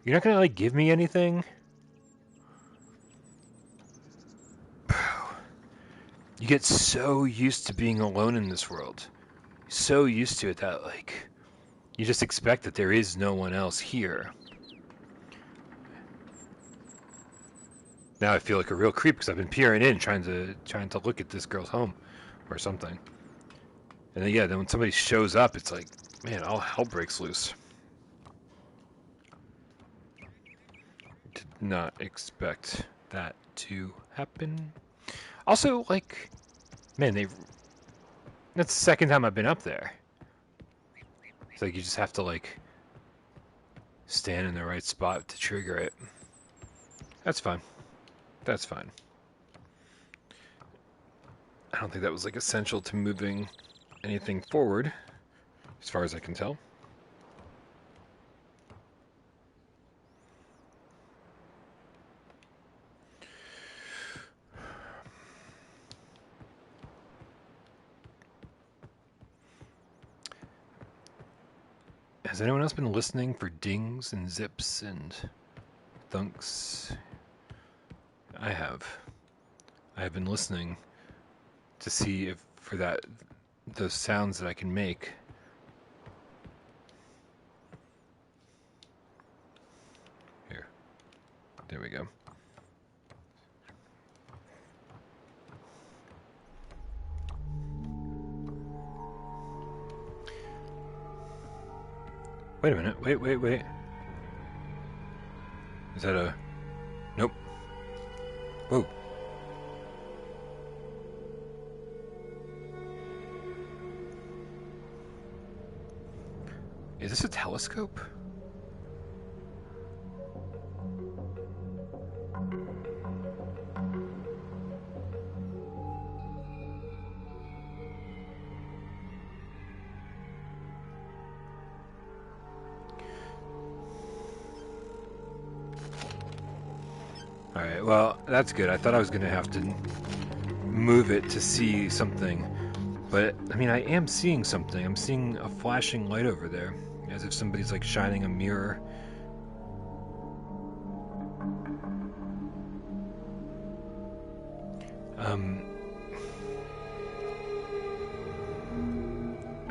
You're not gonna, like, give me anything? You get so used to being alone in this world. So used to it that, like, you just expect that there is no one else here. Now I feel like a real creep because I've been peering in, trying to look at this girl's home or something. And then, yeah, then when somebody shows up, it's like, man, all hell breaks loose. Did not expect that to happen. Also, like, man, that's the second time I've been up there. It's like you just have to, like, stand in the right spot to trigger it. That's fine. That's fine. I don't think that was, like, essential to moving anything forward, as far as I can tell. Has anyone else been listening for dings and zips and thunks? I have. I have been listening to see if for those sounds that I can make. Here. There we go. Wait a minute. Wait. Is that a... Nope. Whoa. Is this a telescope? Alright, well, that's good. I thought I was going to have to move it to see something. But, I mean, I am seeing something. I'm seeing a flashing light over there. As if somebody's, like, shining a mirror. I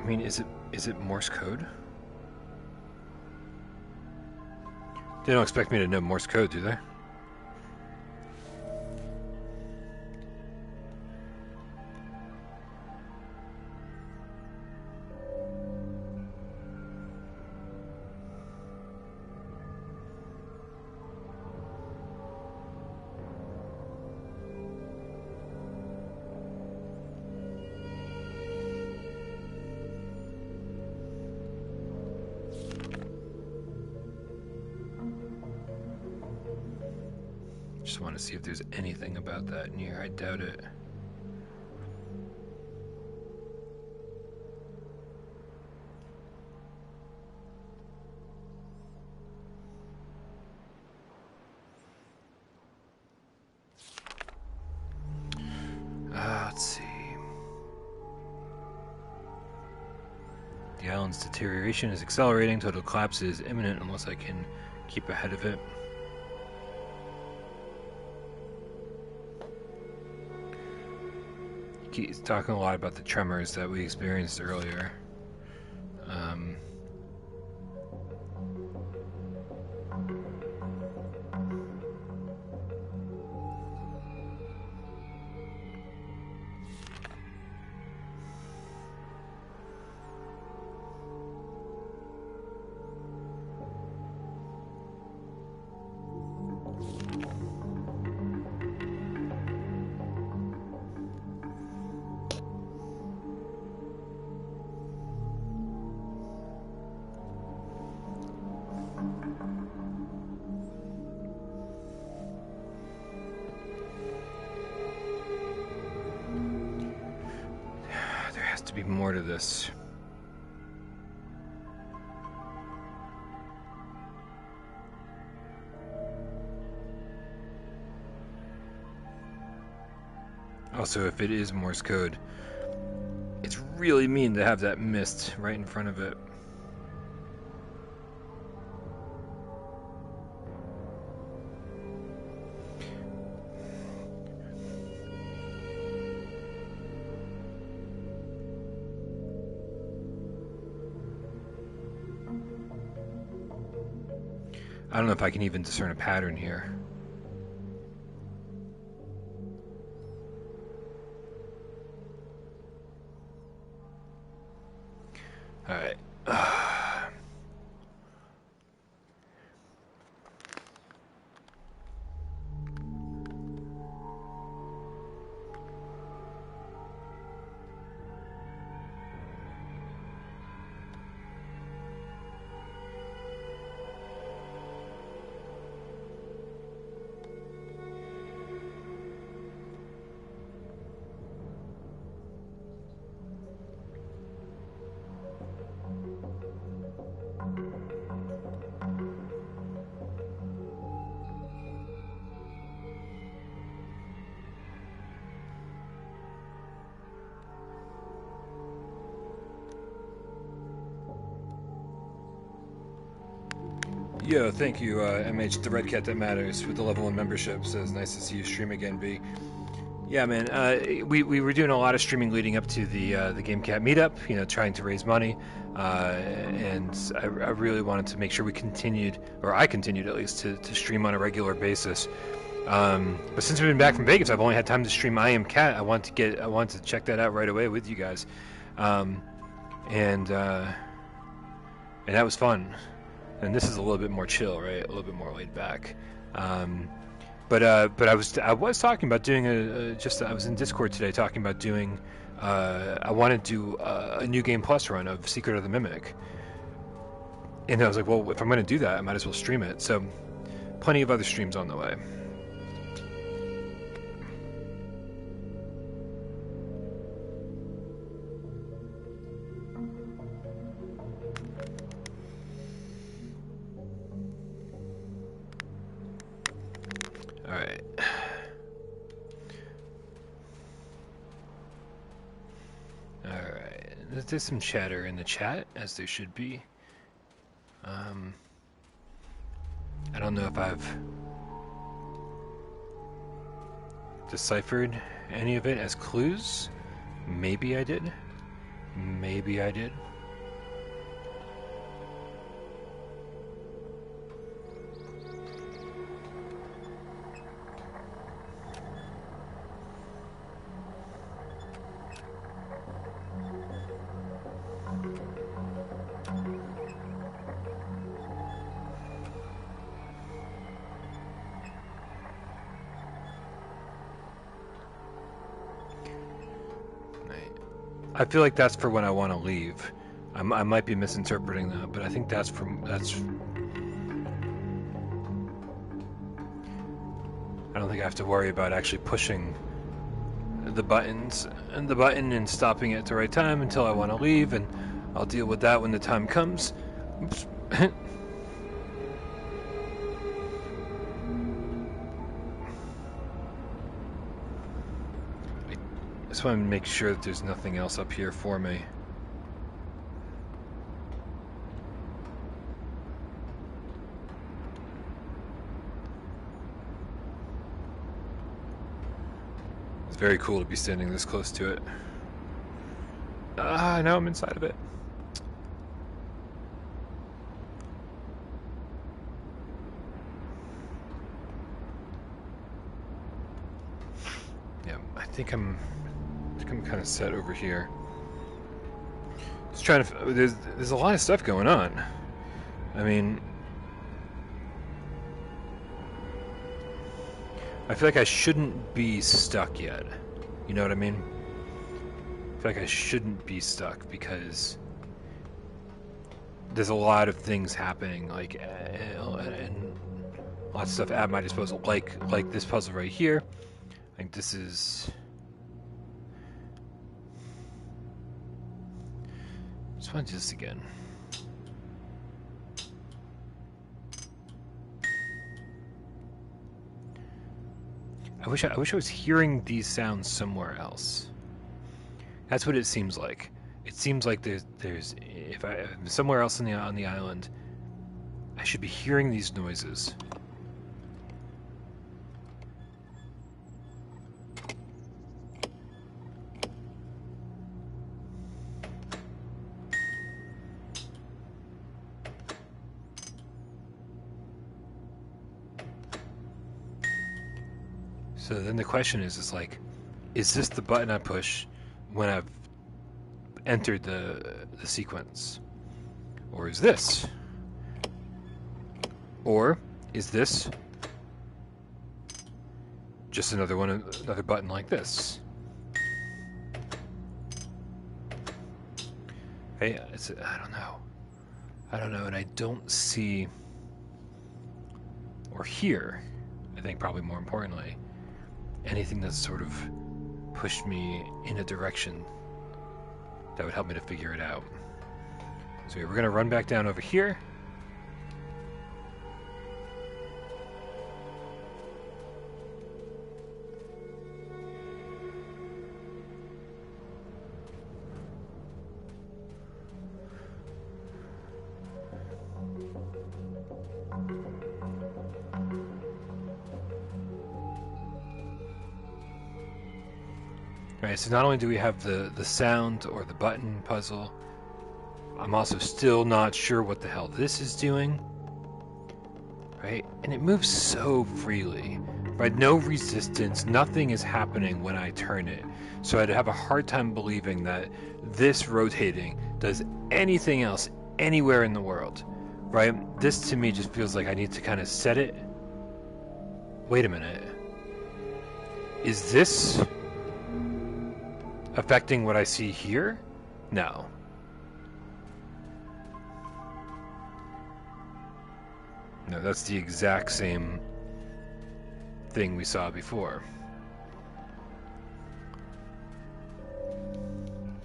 mean, is it Morse code? They don't expect me to know Morse code, do they? Just want to see if there's anything about that in here. I doubt it. Let's see. The island's deterioration is accelerating. Total collapse is imminent unless I can keep ahead of it. He's talking a lot about the tremors that we experienced earlier. To be more to this. Also, if it is Morse code, it's really mean to have that mist right in front of it. I don't know if I can even discern a pattern here. All right. Yo, thank you, MH, the Red Cat That Matters, with the level 1 membership. Says, nice to see you stream again, B. Yeah, man, we were doing a lot of streaming leading up to the Game Cat meetup, you know, trying to raise money, and I really wanted to make sure we continued, or I continued at least, to stream on a regular basis. But since we've been back from Vegas, I've only had time to stream I Am Cat. I want to check that out right away with you guys, and that was fun. And this is a little bit more chill, right? A little bit more laid back. But I was talking about doing I was in Discord today talking about doing. I want to do a New Game Plus run of Secret of the Mimic. And I was like, well, if I'm going to do that, I might as well stream it. So, plenty of other streams on the way. There's some chatter in the chat, as there should be. I don't know if I've deciphered any of it as clues. Maybe I did. Maybe I did. I feel like that's for when I want to leave. I might be misinterpreting that, but I think that's. I don't think I have to worry about actually pushing the buttons and the button and stopping it at the right time until I want to leave, and I'll deal with that when the time comes. Oops. I just want to make sure that there's nothing else up here for me. It's very cool to be standing this close to it. Now I'm inside of it. Yeah, I think I'm kind of set over here. Just trying to. There's a lot of stuff going on. I mean, I feel like I shouldn't be stuck yet. You know what I mean? I feel like I shouldn't be stuck because there's a lot of things happening, like, and lots of stuff at my disposal, like this puzzle right here. I think this is. Just want to do this again. I wish I was hearing these sounds somewhere else. That's what it seems like. It seems like there's if I'm somewhere else on the island, I should be hearing these noises. So then the question is like, is this the button I push when I've entered the sequence? Or is this? Or is this just another button like this? Hey, I don't know, and I don't see or hear, I think probably more importantly, anything that's sort of pushed me in a direction that would help me to figure it out. So we're going to run back down over here. Alright, so not only do we have the sound or the button puzzle, I'm also still not sure what the hell this is doing. Right? And it moves so freely. Right? No resistance, nothing is happening when I turn it. So I'd have a hard time believing that this rotating does anything else anywhere in the world. Right? This to me just feels like I need to kind of set it. Wait a minute. Is this affecting what I see here? No. No, that's the exact same thing we saw before.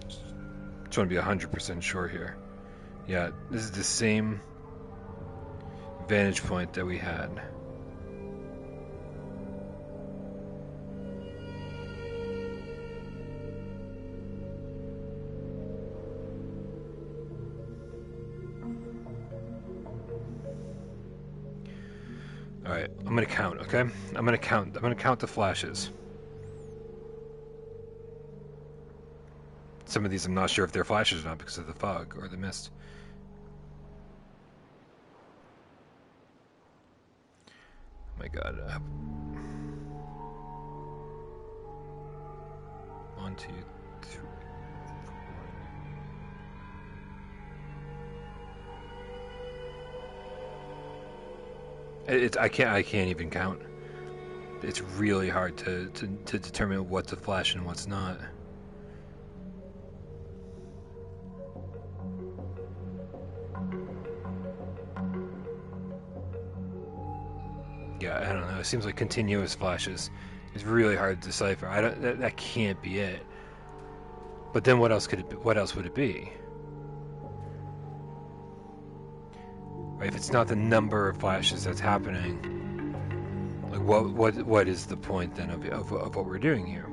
Just want to be 100% sure here. Yeah, this is the same vantage point that we had. Alright, I'm gonna count, okay? I'm gonna count the flashes. Some of these I'm not sure if they're flashes or not because of the fog or the mist. Oh my god. 1, 2, 3. I can't even count. It's really hard to determine what's a flash and what's not. Yeah, I don't know. It seems like continuous flashes. It's really hard to decipher. That can't be it. But then what else could it be? What else would it be? Right, if it's not the number of flashes that's happening, like what is the point then of what we're doing here?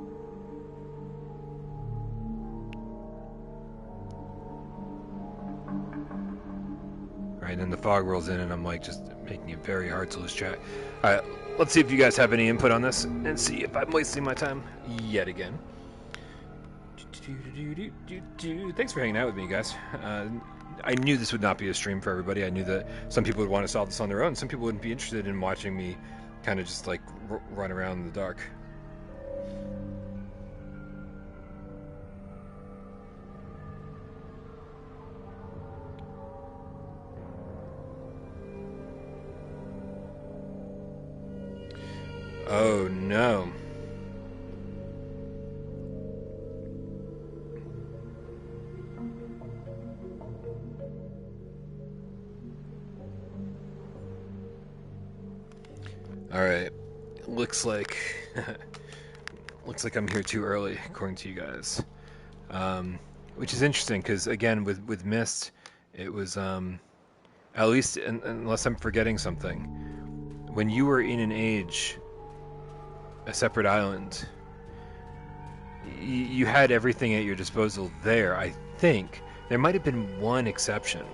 Right, and then the fog rolls in, and I'm like just making it very hard to lose track. All right, let's see if you guys have any input on this and see if I'm wasting my time yet again. Thanks for hanging out with me, guys. I knew this would not be a stream for everybody. I knew that some people would want to solve this on their own. Some people wouldn't be interested in watching me kind of just like run around in the dark. Oh no. All right. Looks like I'm here too early, according to you guys. Which is interesting because again, with Myst, it was at least unless I'm forgetting something, when you were in an age, a separate island, you had everything at your disposal there. I think there might have been one exception.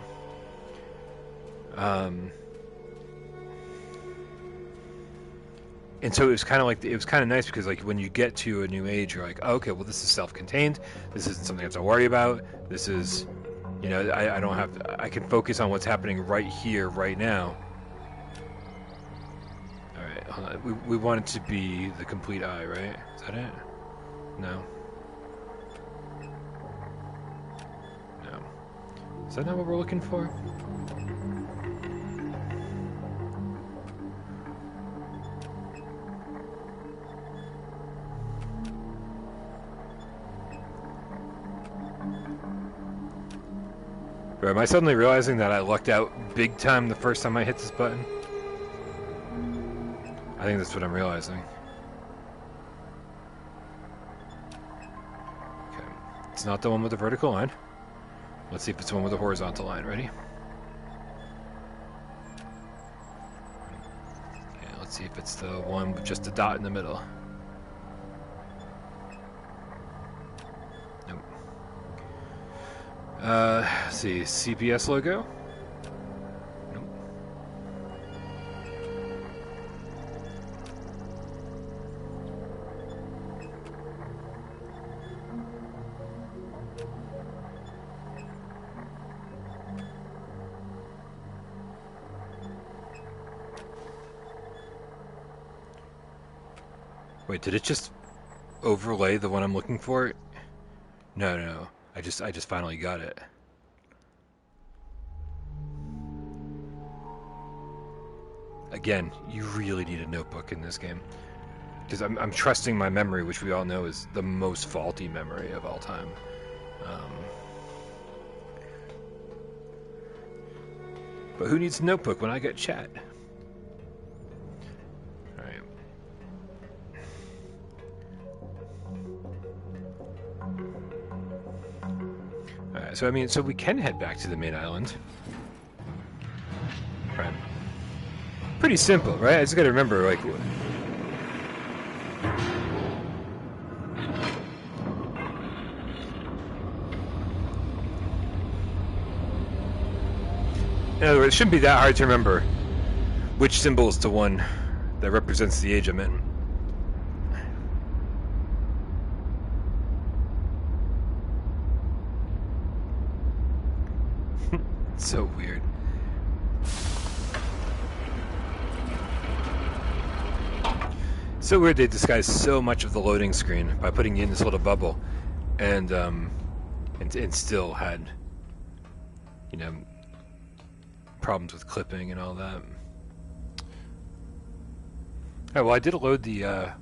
And so it was kind of nice because like when you get to a new age, you're like, oh, okay, well this is self-contained. This isn't something I have to worry about. This is, I don't have to, I can focus on what's happening right here, right now. All right, hold on. We want it to be the complete eye, right? Is that it? No. No. Is that not what we're looking for? Or am I suddenly realizing that I lucked out big time the first time I hit this button? I think that's what I'm realizing. Okay, it's not the one with the vertical line. Let's see if it's the one with the horizontal line. Ready? Okay, let's see if it's the one with just a dot in the middle. Nope. Let's see, CPS logo? Nope. Wait, did it just overlay the one I'm looking for? No. I just finally got it. Again, you really need a notebook in this game. Because I'm trusting my memory, which we all know is the most faulty memory of all time. But who needs a notebook when I get chat? Alright. Alright, so we can head back to the main island. Right. Pretty simple, right? I just gotta remember, like... In other words, it shouldn't be that hard to remember which symbol is the one that represents the age I'm in. It's so weird. So weird they disguise so much of the loading screen by putting you in this little bubble, and still had, problems with clipping and all that. Oh, well, I did load the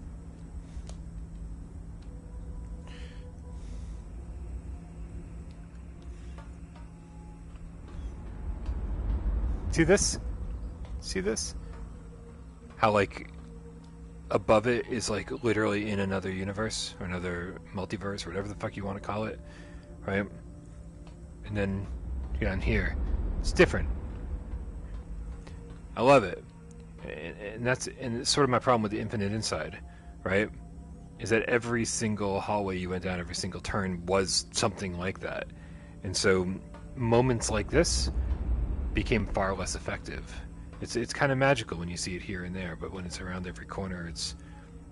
see this? How like above it is like literally in another universe or another multiverse or whatever the fuck you want to call it, right? And then down here, it's different. I love it, and it's sort of my problem with the Infinite Inside, right? Is that every single hallway you went down, every single turn was something like that, and so moments like this became far less effective It's kind of magical when you see it here and there, but when it's around every corner, it's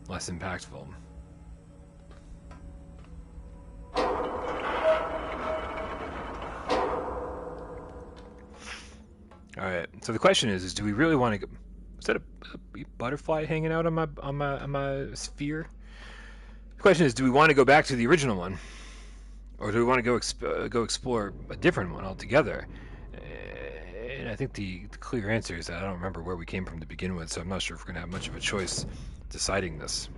less impactful. All right. So the question is do we really want to go? Is that a butterfly hanging out on my sphere? The question is, do we want to go back to the original one, or do we want to go explore a different one altogether? And I think the clear answer is that I don't remember where we came from to begin with, so I'm not sure if we're going to have much of a choice deciding this.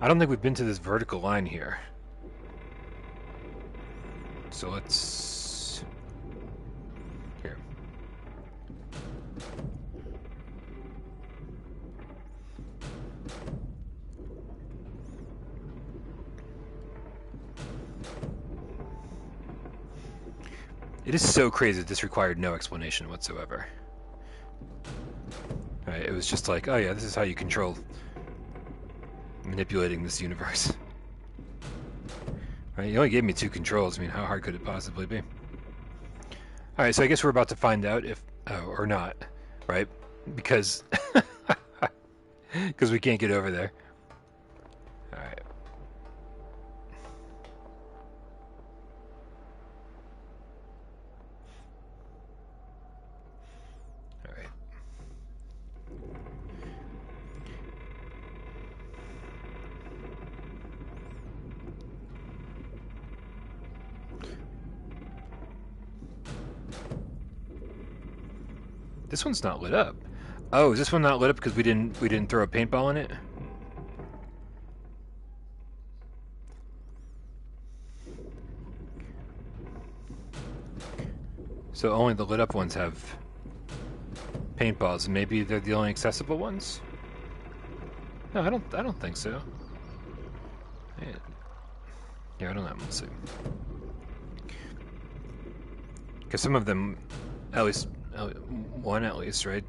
I don't think we've been to this vertical line here. So let's... Here. It is so crazy that this required no explanation whatsoever. Right, it was just like, oh yeah, this is how you control manipulating this universe. Right, you only gave me 2 controls. I mean, how hard could it possibly be? Alright, so I guess we're about to find out if... or not, right? Because... because we can't get over there. Alright. Alright. This one's not lit up. Oh, is this one not lit up because we didn't throw a paintball in it? So only the lit up ones have paintballs, and maybe they're the only accessible ones? No, I don't think so. Yeah, I don't know. Let's see. Because some of them, at least one at least, right?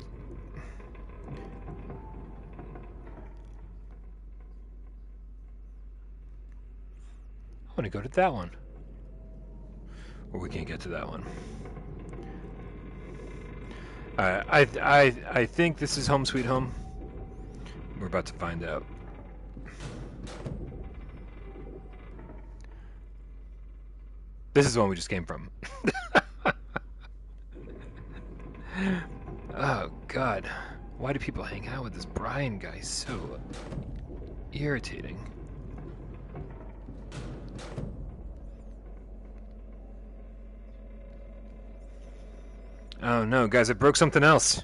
I want to go to that one. Or we can't get to that one. I think this is Home Sweet Home. We're about to find out. This is the one we just came from. Oh, God. Why do people hang out with this Brian guy? So irritating. Oh, no, guys, I broke something else.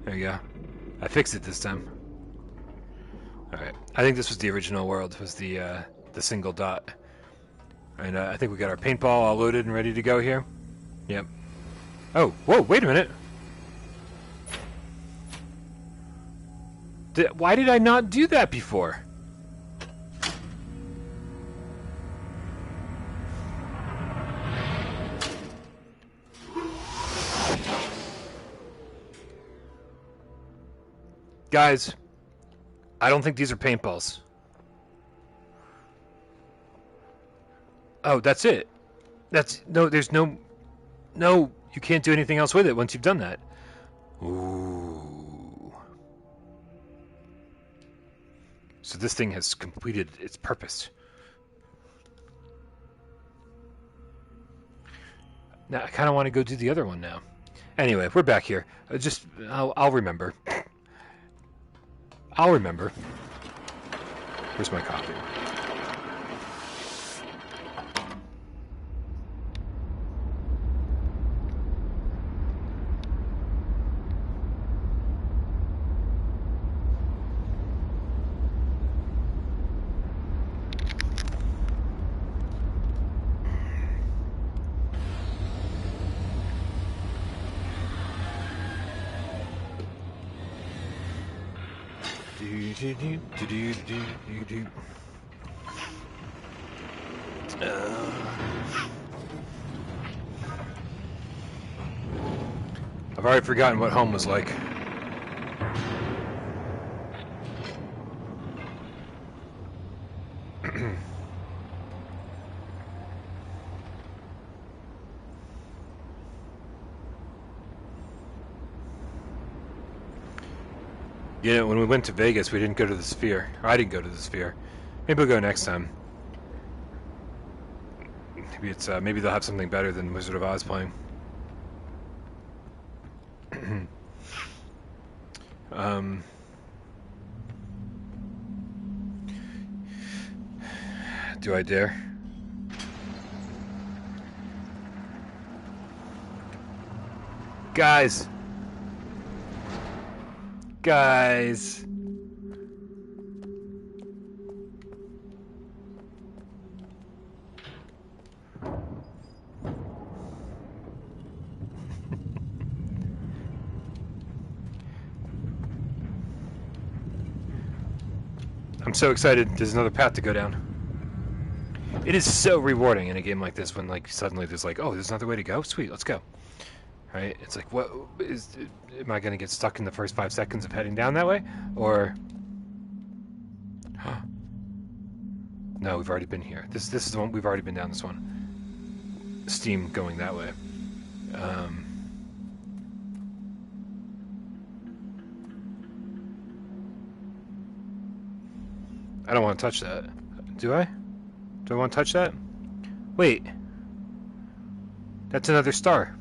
There you go. I fixed it this time. Alright. I think this was the original world. Was the single dot. And I think we got our paintball all loaded and ready to go here. Yep. Oh, whoa, wait a minute. Why did I not do that before? Guys, I don't think these are paintballs. Oh, that's it. There's no, you can't do anything else with it once you've done that. Ooh. So this thing has completed its purpose. Now I kind of want to go do the other one now. Anyway, we're back here. I'll remember. I'll remember. Where's my copy? I've already forgotten what home was like. You know, when we went to Vegas, we didn't go to the Sphere. Or I didn't go to the Sphere. Maybe we'll go next time. Maybe it's maybe they'll have something better than Wizard of Oz playing. Do I dare? Guys! Guys! I'm so excited. There's another path to go down. It is so rewarding in a game like this when like suddenly there's like, oh, there's another way to go? Sweet, let's go. Right? It's like, what is? Am I going to get stuck in the first 5 seconds of heading down that way? Or... No, we've already been here. This is the one, we've already been down this one. Steam going that way. I don't want to touch that. Do I? Do I want to touch that? Wait. That's another star.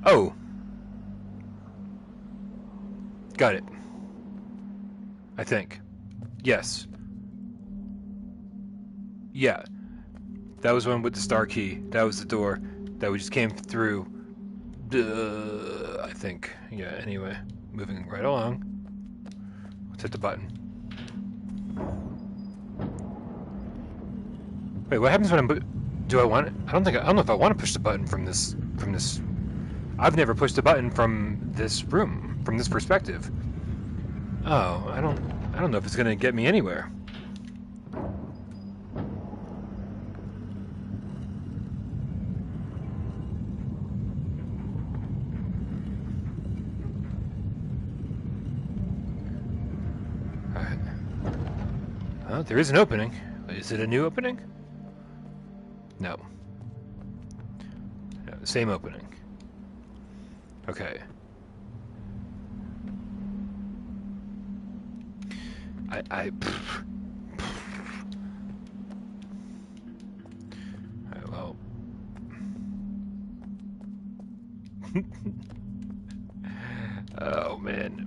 Oh. Got it. I think. Yes. Yeah. That was one with the star key. That was the door that we just came through. I think. Yeah, anyway. Moving right along. Let's hit the button. Wait, what happens when do I want it? I don't know if I want to push the button from this I've never pushed a button from this room, from this perspective. Oh, I don't know if it's going to get me anywhere. All right. Well, there is an opening. Is it a new opening? No. No, same opening. Okay. Alright, well. Oh, man.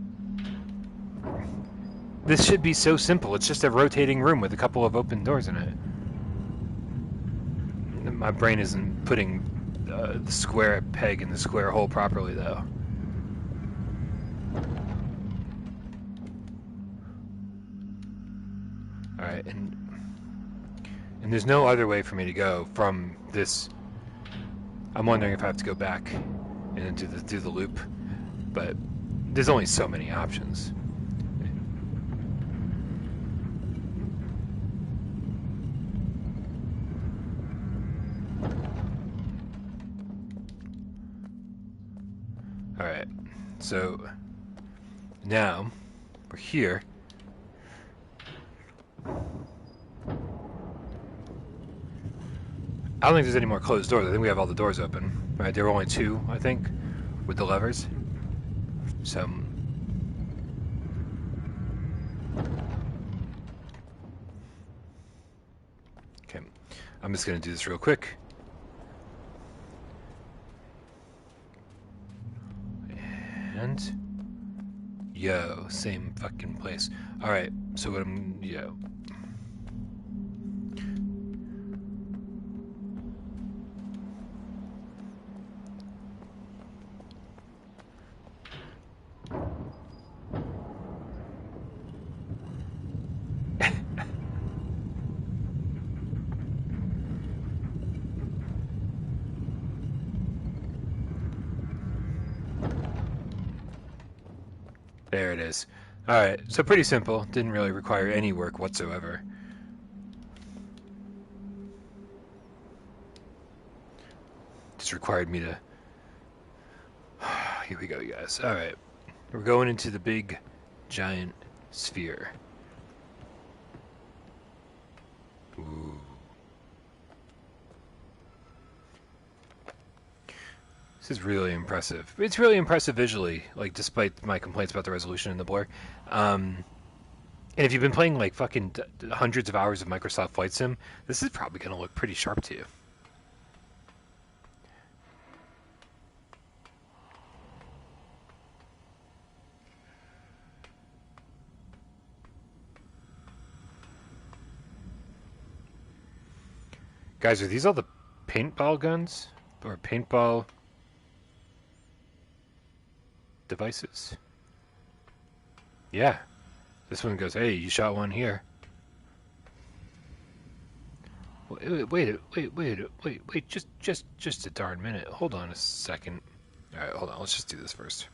This should be so simple. It's just a rotating room with a couple of open doors in it. My brain isn't putting the square peg in the square hole properly, though. Alright, and there's no other way for me to go from this. I'm wondering if I have to go back and then do the loop, but there's only so many options. Alright, so now we're here. I don't think there's any more closed doors. I think we have all the doors open. Right, there were only 2, I think, with the levers. So okay, I'm just gonna do this real quick. And yo, same fucking place. All right, so what yo. There it is. Alright, so pretty simple. Didn't really require any work whatsoever. Just required me to... Here we go, you guys. Alright. We're going into the big, giant sphere. Ooh. This This is really impressive. It's really impressive visually, like despite my complaints about the resolution and the blur. And if you've been playing like fucking hundreds of hours of Microsoft Flight Sim, this is probably going to look pretty sharp to you. Guys, are these all the paintball guns? Or paintball devices? Yeah. This one goes, hey, you shot one here. Wait, just a darn minute. Hold on a second. Alright, hold on, let's just do this first.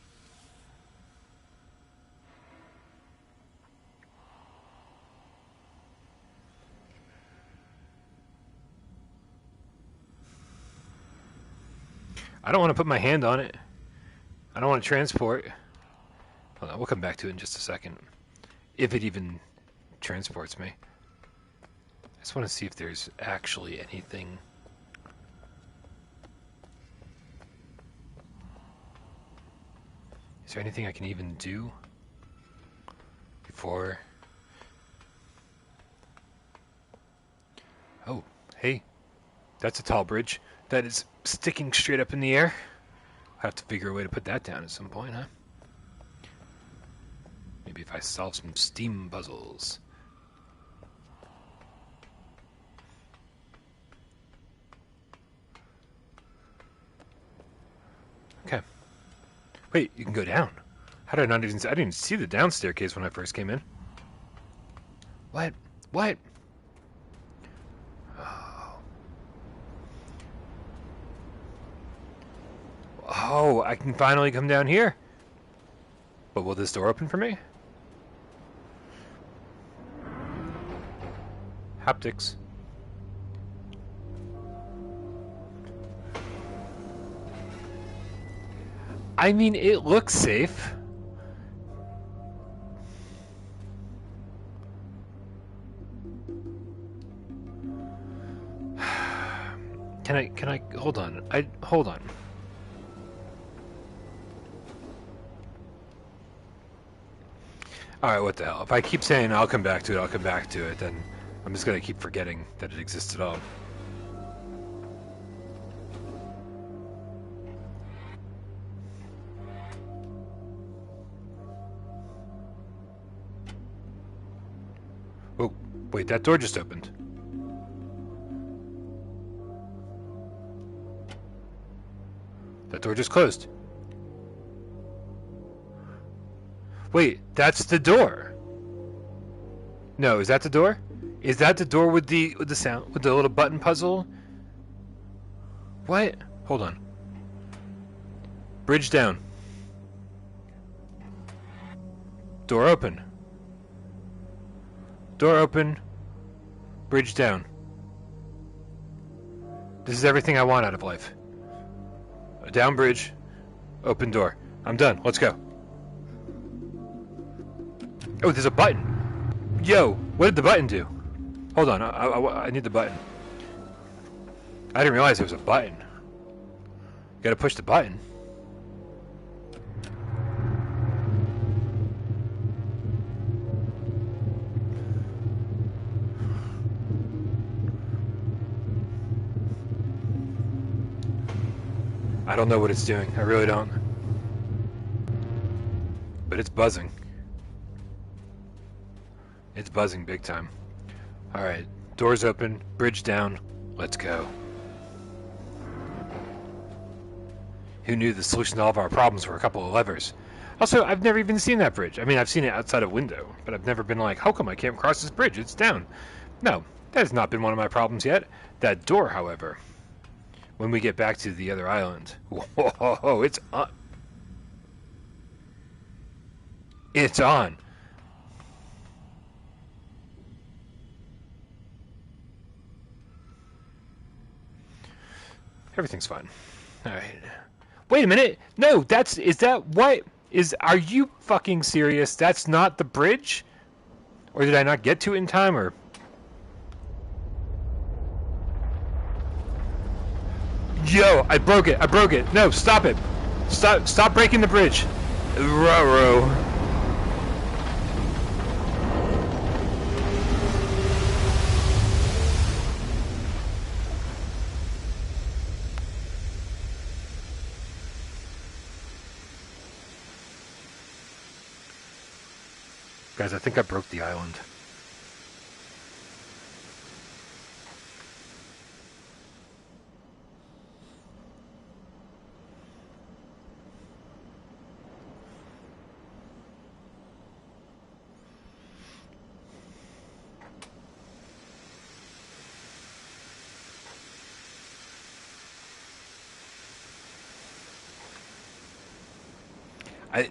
I don't want to put my hand on it. I don't want to transport. Hold on, we'll come back to it in just a second. If it even transports me. I just want to see if there's actually anything. Is there anything I can even do before? Oh, hey. That's a tall bridge that is sticking straight up in the air. I'll have to figure a way to put that down at some point, huh? Maybe if I solve some steam puzzles. Okay. Wait, you can go down. How did I not even see? I didn't even see the down staircase when I first came in. What? What? Oh, I can finally come down here. But will this door open for me? Haptics. I mean, it looks safe. Can I hold on? Hold on. Alright, what the hell? If I keep saying I'll come back to it, then I'm just gonna keep forgetting that it exists at all. Oh, wait, that door just opened. That door just closed. Wait, that's the door. No, is that the door? Is that the door with the sound, with the little button puzzle? What? Hold on. Bridge down. Door open. Door open. Bridge down. This is everything I want out of life. A down bridge. Open door. I'm done. Let's go. Oh, there's a button. Yo, what did the button do? Hold on, I need the button. I didn't realize there was a button. You gotta push the button. I don't know what it's doing. I really don't. But it's buzzing. It's buzzing big time. Alright, doors open, bridge down, let's go. Who knew the solution to all of our problems were a couple of levers? Also, I've never even seen that bridge. I mean, I've seen it outside a window, but I've never been like, how come I can't cross this bridge? It's down. No, that has not been one of my problems yet. That door, however, when we get back to the other island, whoa, it's on. It's on. Everything's fine. Alright. Wait a minute! No, are you fucking serious? That's not the bridge? Or did I not get to it in time, or? Yo, I broke it. I broke it. No, stop it. Stop breaking the bridge. Ruh-roh. Guys, I think I broke the island.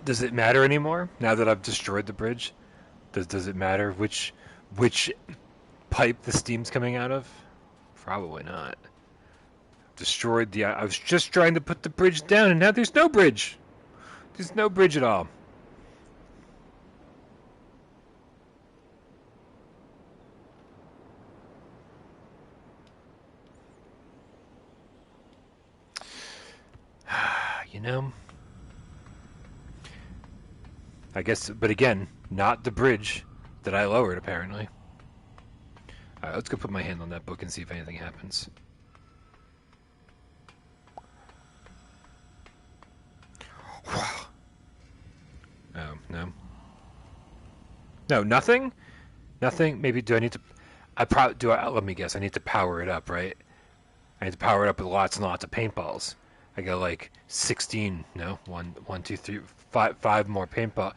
Does it matter anymore now that I've destroyed the bridge? Does it matter which pipe the steam's coming out of? Probably not. Destroyed the. I was just trying to put the bridge down, and now there's no bridge. There's no bridge at all. You know. I guess, but again, not the bridge that I lowered, apparently. Alright, let's go put my hand on that book and see if anything happens. Oh, no. No, nothing? Nothing? Maybe, do I need to... let me guess, I need to power it up, right? I need to power it up with lots and lots of paintballs. I got like 16, no, 1, 2, 3, 5 more paintball,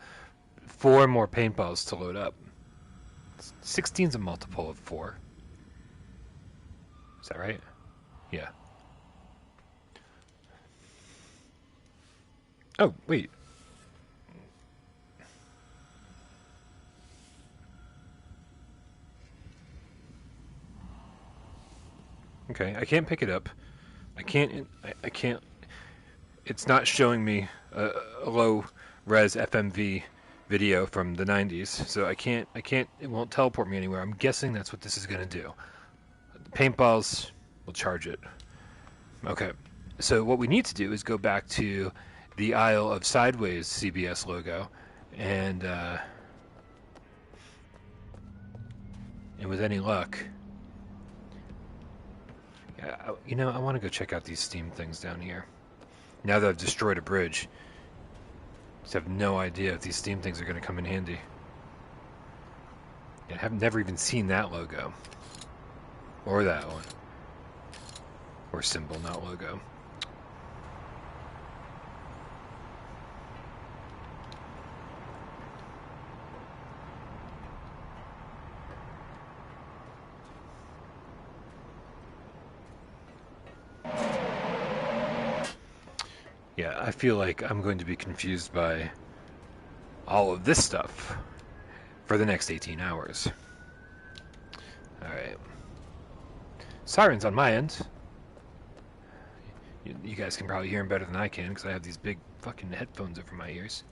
4 more paintballs to load up. 16's a multiple of 4. Is that right? Yeah. Oh, wait. Okay, I can't pick it up. I can't. It's not showing me a low res FMV video from the 90s, so I can't. It won't teleport me anywhere. I'm guessing that's what this is gonna do. The paintballs will charge it. Okay, so what we need to do is go back to the Isle of Sideways CBS logo, and with any luck, you know, I want to go check out these steam things down here. Now that I've destroyed a bridge, just have no idea if these steam things are going to come in handy. I have never even seen that logo. Or that one. Or symbol, not logo. Yeah, I feel like I'm going to be confused by all of this stuff for the next 18 hours. Alright. Sirens on my end. You guys can probably hear them better than I can because I have these big fucking headphones over my ears.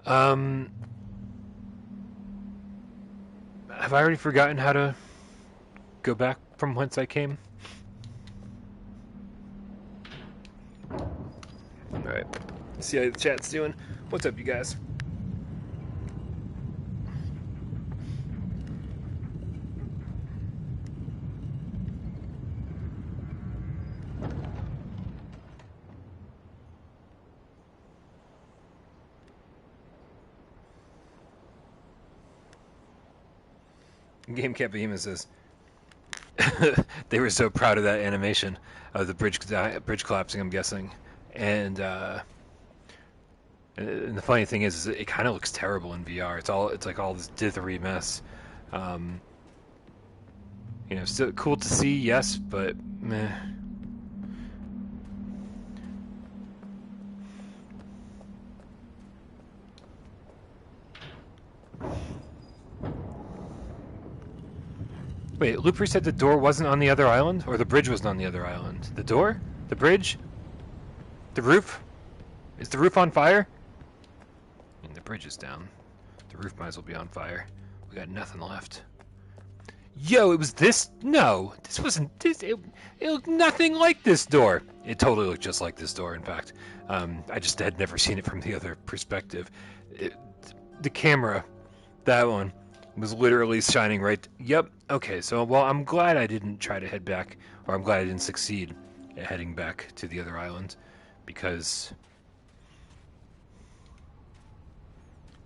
Have I already forgotten how to go back from whence I came? Alright, see how the chat's doing. What's up, you guys? Game Cat Behemoth says they were so proud of that animation of the bridge collapsing, I'm guessing. And the funny thing is it kind of looks terrible in VR. It's like all this dithery mess. You know, still cool to see, yes, but meh. Wait, Looper said the door wasn't on the other island? Or the bridge wasn't on the other island? The door? The bridge? The roof? Is the roof on fire? I mean, the bridge is down. The roof might as well be on fire. We got nothing left. Yo, it was this? No, this wasn't this. It looked nothing like this door. It totally looked just like this door, in fact. I just had never seen it from the other perspective. The camera, that one, was literally shining right. Yep. Okay. So, well, I'm glad I didn't try to head back, or I'm glad I didn't succeed at heading back to the other island, because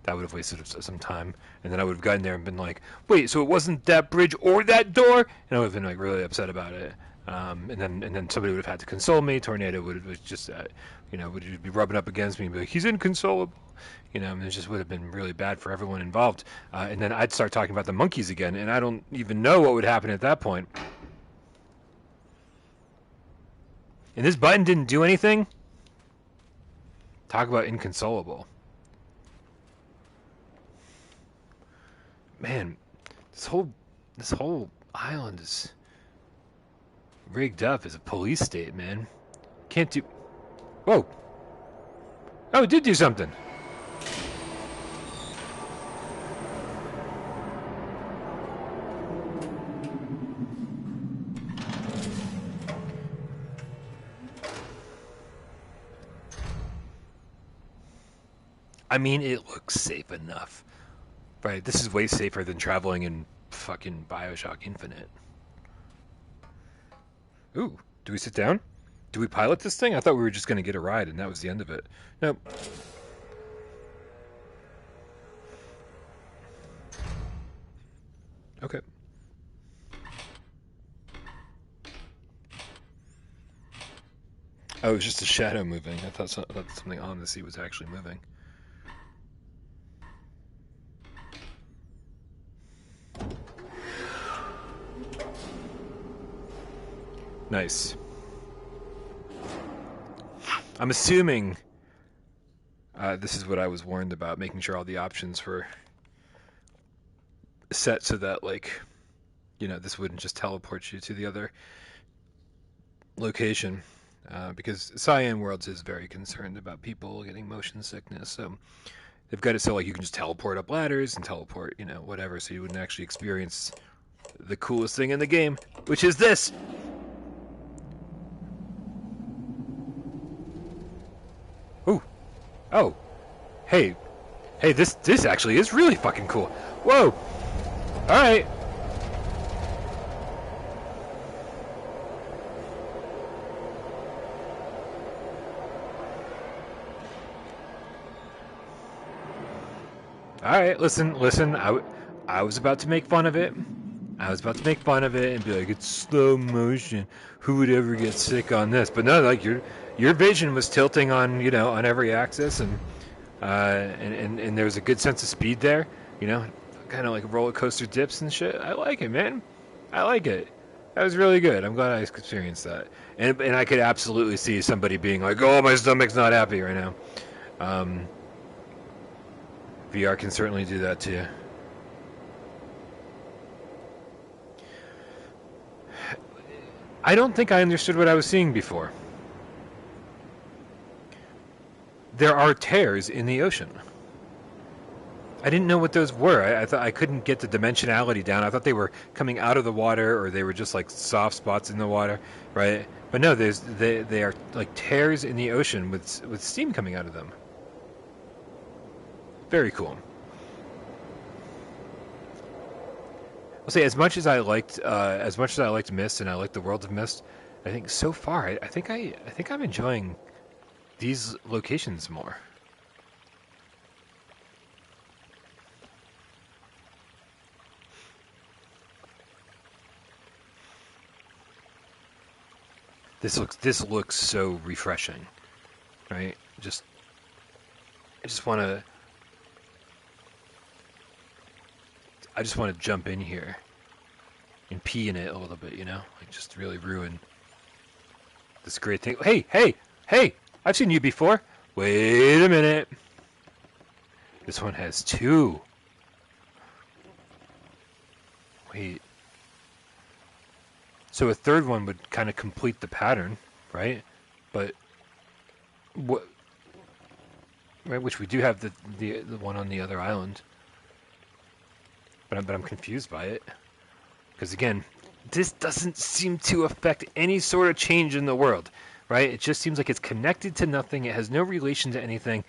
that would have wasted some time, and then I would have gotten there and been like, "Wait, so it wasn't that bridge or that door?" And I would have been like really upset about it. And then somebody would have had to console me. Tornado would just, would be rubbing up against me and be like, "He's inconsolable," and it just would have been really bad for everyone involved. And then I'd start talking about the monkeys again, and I don't even know what would happen at that point. And this button didn't do anything. Talk about inconsolable. Man, this whole island is rigged up as a police state, man. Can't do. Whoa. Oh, it did do something. I mean, it looks safe enough. Right, this is way safer than traveling in fucking BioShock Infinite. Ooh, do we sit down? Do we pilot this thing? I thought we were just going to get a ride and that was the end of it. Nope. Okay. Oh, it was just a shadow moving. I thought something on the seat was actually moving. Nice. I'm assuming this is what I was warned about, making sure all the options were set so that, like, this wouldn't just teleport you to the other location. Because Cyan Worlds is very concerned about people getting motion sickness, so they've got it so like you can just teleport up ladders and teleport, whatever, so you wouldn't actually experience the coolest thing in the game, which is this. Ooh. Oh. Hey, this actually is really fucking cool. Whoa. All right. All right, listen. I was about to make fun of it. And be like, it's slow motion. Who would ever get sick on this? But no, like your vision was tilting on on every axis, and there was a good sense of speed there. Kind of like roller coaster dips and shit. I like it, man. I like it. That was really good. I'm glad I experienced that. And I could absolutely see somebody being like, "Oh, my stomach's not happy right now." VR can certainly do that too. I don't think I understood what I was seeing before. There are tears in the ocean. I didn't know what those were. I thought I couldn't get the dimensionality down. I thought they were coming out of the water, or they were just like soft spots in the water, right? But no, they are like tears in the ocean with steam coming out of them. Very cool. I'll say as much as I liked Myst and I liked the world of Myst, I think so far I think I'm enjoying these locations more. This looks so refreshing, right? I just want to jump in here and pee in it a little bit, like just really ruin this great thing. Hey! I've seen you before. Wait a minute. This one has two. Wait. So a third one would kind of complete the pattern, right? But what? Right, which we do have the one on the other island. But I'm confused by it. Because again, this doesn't seem to affect any sort of change in the world, right? It just seems like it's connected to nothing. It has no relation to anything.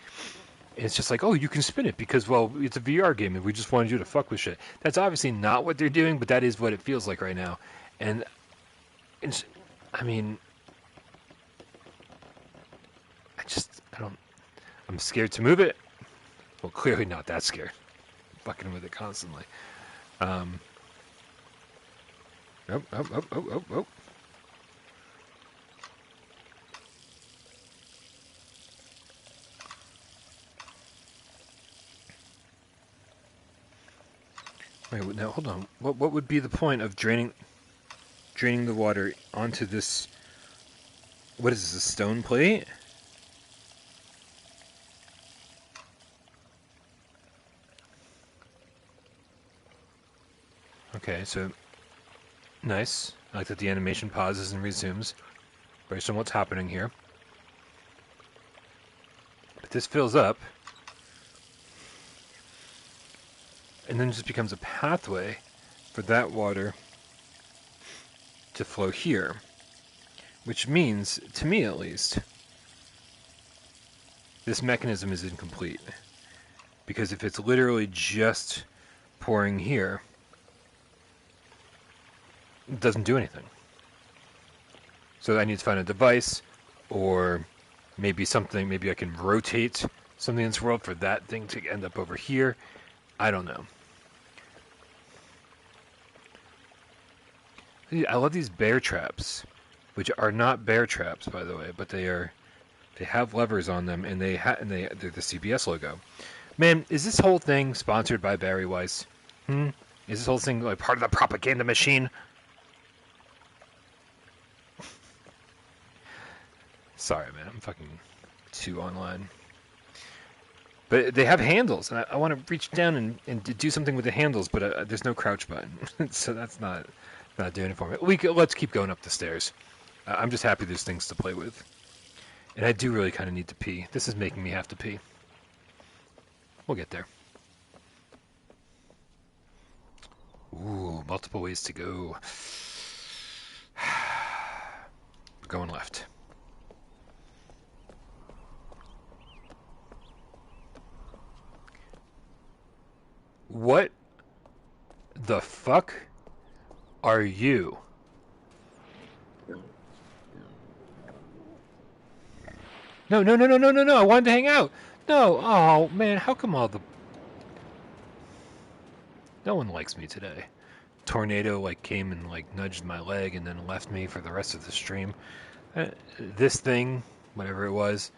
It's just like, oh, you can spin it because, well, it's a VR game and we just wanted you to fuck with shit. That's obviously not what they're doing, but that is what it feels like right now. And it's, I mean, I'm scared to move it. Well, clearly not that scared. I'm fucking with it constantly. Oh. Wait, now hold on. What would be the point of draining the water onto this? What is this? A stone plate? Okay, so nice. I like that the animation pauses and resumes based on what's happening here. But this fills up, and then just becomes a pathway for that water to flow here, which means, to me at least, this mechanism is incomplete. Because if it's literally just pouring here, it doesn't do anything. So I need to find a device, or maybe I can rotate something in this world for that thing to end up over here. I don't know. I love these bear traps, which are not bear traps, by the way, but they have levers on them, and they're the CBS logo. Man, is this whole thing sponsored by Barry Weiss? Is this whole thing like part of the propaganda machine? Sorry, man, I'm fucking too online. But they have handles, and I want to reach down and do something with the handles, but there's no crouch button, so that's not doing it for me. Let's keep going up the stairs. I'm just happy there's things to play with. And I do really kind of need to pee. This is making me have to pee. We'll get there. Ooh, multiple ways to go. We're going left. What the fuck are you? No, I wanted to hang out. No, oh man, how come no one likes me today. Tornado came and nudged my leg and then left me for the rest of the stream. This thing, whatever it was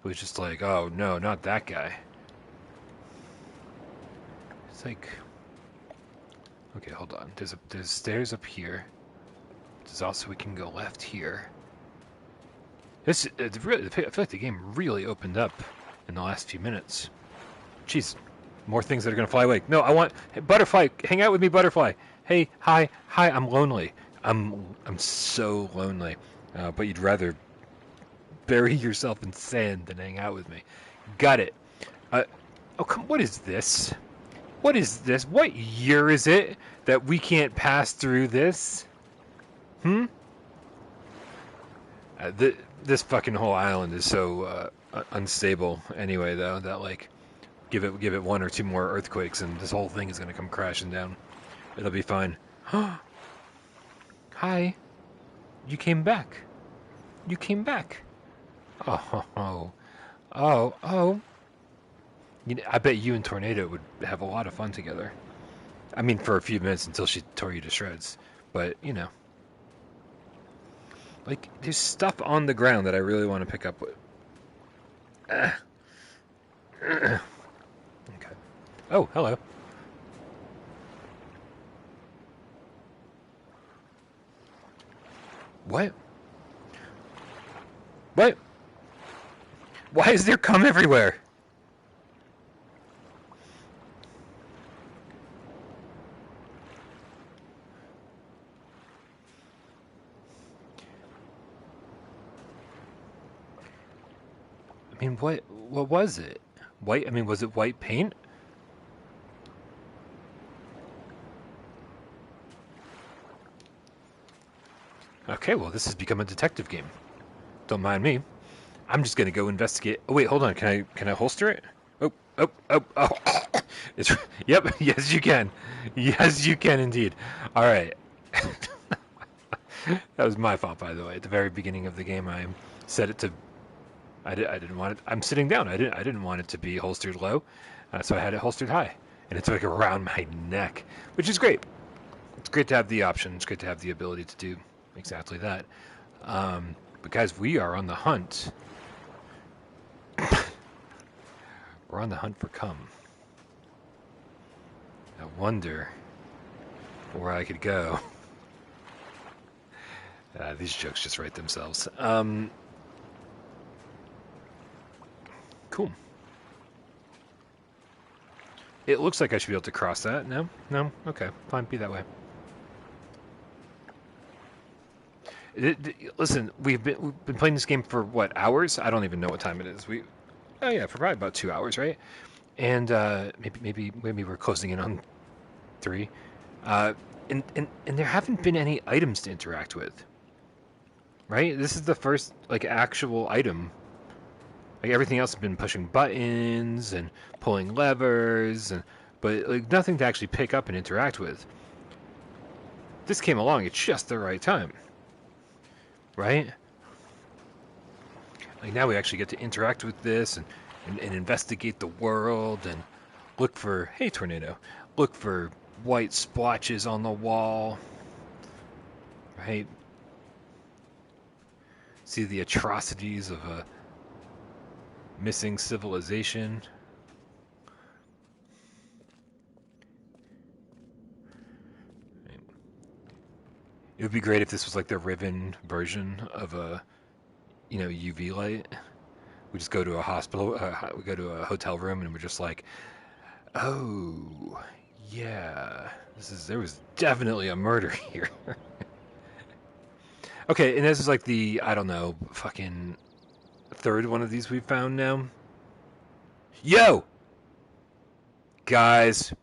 just like, oh no, not that guy. It's like, okay, hold on. There's stairs up here. There's also, we can go left here. I feel like the game really opened up in the last few minutes. Jeez, more things that are gonna fly away. No, I want, hey, Butterfly, hang out with me, Butterfly. Hey, hi, I'm lonely. I'm so lonely. But you'd rather bury yourself in sand than hang out with me. Got it. Oh, come, what is this? What is this? What year is it that we can't pass through this? This fucking whole island is so unstable anyway, though, that give it one or two more earthquakes and this whole thing is gonna come crashing down. It'll be fine. Hi. You came back. You came back. Oh. I bet you and Tornado would have a lot of fun together. I mean, for a few minutes until she tore you to shreds. But, there's stuff on the ground that I really want to pick up with. Okay. Oh, hello. What? What? Why is there cum everywhere? I mean, what was it? White? I mean, was it white paint? Okay, well, this has become a detective game. Don't mind me. I'm just gonna go investigate. Oh wait, hold on. Can I holster it? Oh. It's yep. Yes, you can. Yes, you can indeed. All right. That was my fault, by the way. At the very beginning of the game, I set it to. I didn't want it. I'm sitting down. I didn't want it to be holstered low, so I had it holstered high, and it's like around my neck, which is great. It's great to have the option. It's great to have the ability to do exactly that. But guys, we are on the hunt. We're on the hunt for cum. I wonder where I could go. These jokes just write themselves. Cool. It looks like I should be able to cross that. No? No? Okay. Fine. Be that way. Listen, we've been playing this game for, what, hours? I don't even know what time it is. Oh yeah, for probably about 2 hours, right? And maybe we're closing in on 3. And there haven't been any items to interact with. Right? This is the first, like, actual item. Like, everything else has been pushing buttons and pulling levers, but like nothing to actually pick up and interact with. This came along at just the right time. Right? Like, now we actually get to interact with this and investigate the world and look for, hey, tornado, look for white splotches on the wall. Right? See the atrocities of a missing civilization. It would be great if this was like the Riven version of a, UV light. We just go to a hospital, we go to a hotel room, and we're just like, oh, yeah, there was definitely a murder here. Okay, and this is like the, I don't know, fucking third one of these we've found now. Yo! Guys.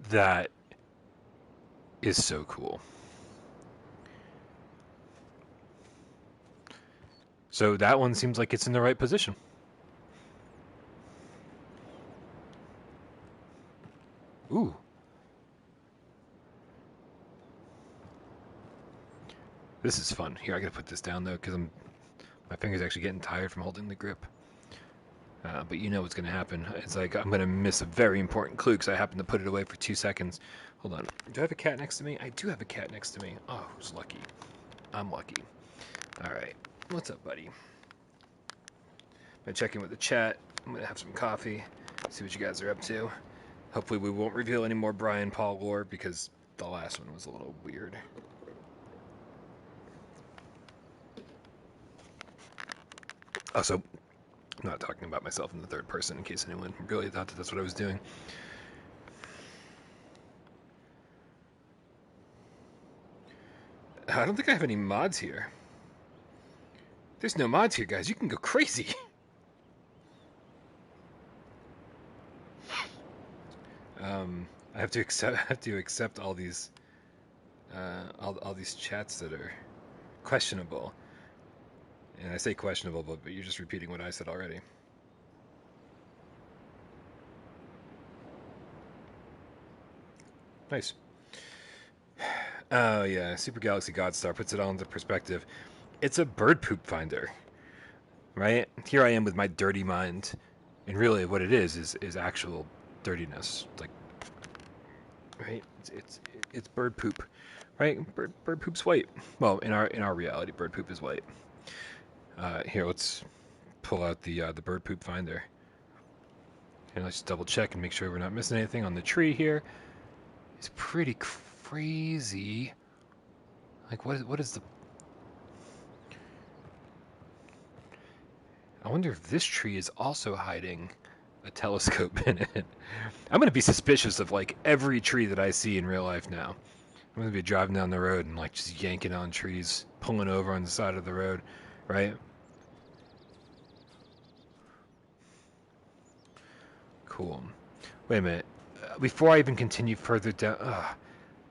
That is so cool. So that one seems like it's in the right position. Ooh. This is fun. Here, I gotta put this down though, because my finger's actually getting tired from holding the grip. But you know what's gonna happen. It's like I'm gonna miss a very important clue because I happened to put it away for 2 seconds. Hold on. Do I have a cat next to me? I do have a cat next to me. Oh, who's lucky? I'm lucky. All right. What's up, buddy? I'm gonna check in with the chat. I'm gonna have some coffee. See what you guys are up to. Hopefully we won't reveal any more Brian Paul lore because the last one was a little weird. Also, I'm not talking about myself in the third person in case anyone really thought that that's what I was doing. I don't think I have any mods here. There's no mods here, guys. You can go crazy. I have to accept all these all these chats that are questionable. And I say questionable, but you're just repeating what I said already. Nice. Oh yeah, Super Galaxy Godstar puts it all into perspective. It's a bird poop finder, right? Here I am with my dirty mind, and really what it is actual dirtiness. Like, right? It's bird poop, right? Bird poop's white. Well, in our reality, bird poop is white. Here, let's pull out the bird poop finder. And let's double check and make sure we're not missing anything on the tree here. It's pretty crazy. Like, what is the... I wonder if this tree is also hiding a telescope in it. I'm going to be suspicious of, like, every tree that I see in real life now. I'm going to be driving down the road and, like, just yanking on trees, pulling over on the side of the road, right? Cool. Wait a minute. before I even continue further down,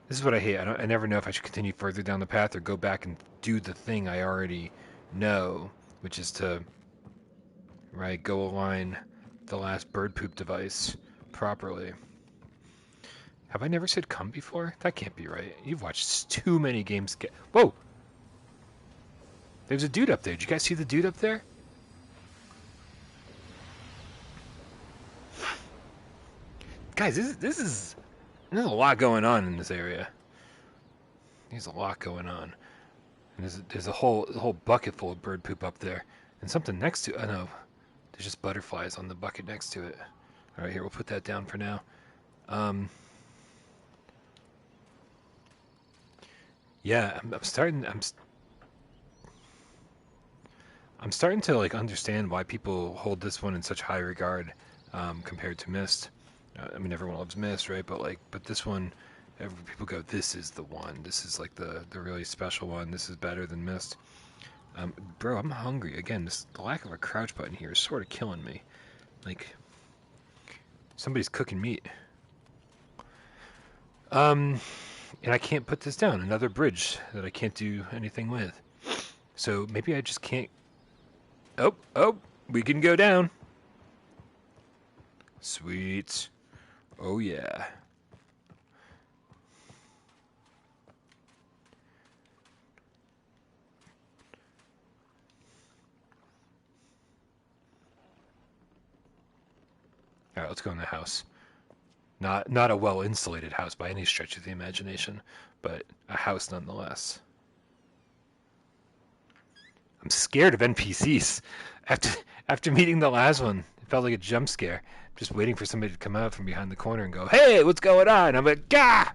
this is what I hate. I never know if I should continue further down the path or go back and do the thing I already know, which is to, right, go align the last bird poop device properly. Have I never said come before? That can't be right. You've watched too many games. Whoa! There's a dude up there. Did you guys see the dude up there? Guys, there's a lot going on in this area. There's a lot going on. And there's a whole bucket full of bird poop up there. And something next to it. Oh no. There's just butterflies on the bucket next to it. Alright, here, we'll put that down for now. Yeah, I'm starting to like understand why people hold this one in such high regard compared to Myst. I mean, everyone loves Myst, right? But this one, people go, this is the one. This is like the really special one. This is better than Myst. Bro, I'm hungry. Again, the lack of a crouch button here is sort of killing me. Like, somebody's cooking meat. And I can't put this down. Another bridge that I can't do anything with. So maybe I just can't. Oh, we can go down. Sweet. Oh yeah. All right, let's go in the house. Not a well-insulated house by any stretch of the imagination, but a house nonetheless. I'm scared of NPCs. After meeting the last one, it felt like a jump scare. Just waiting for somebody to come out from behind the corner and go, "Hey, what's going on?" I'm like, "Gah!"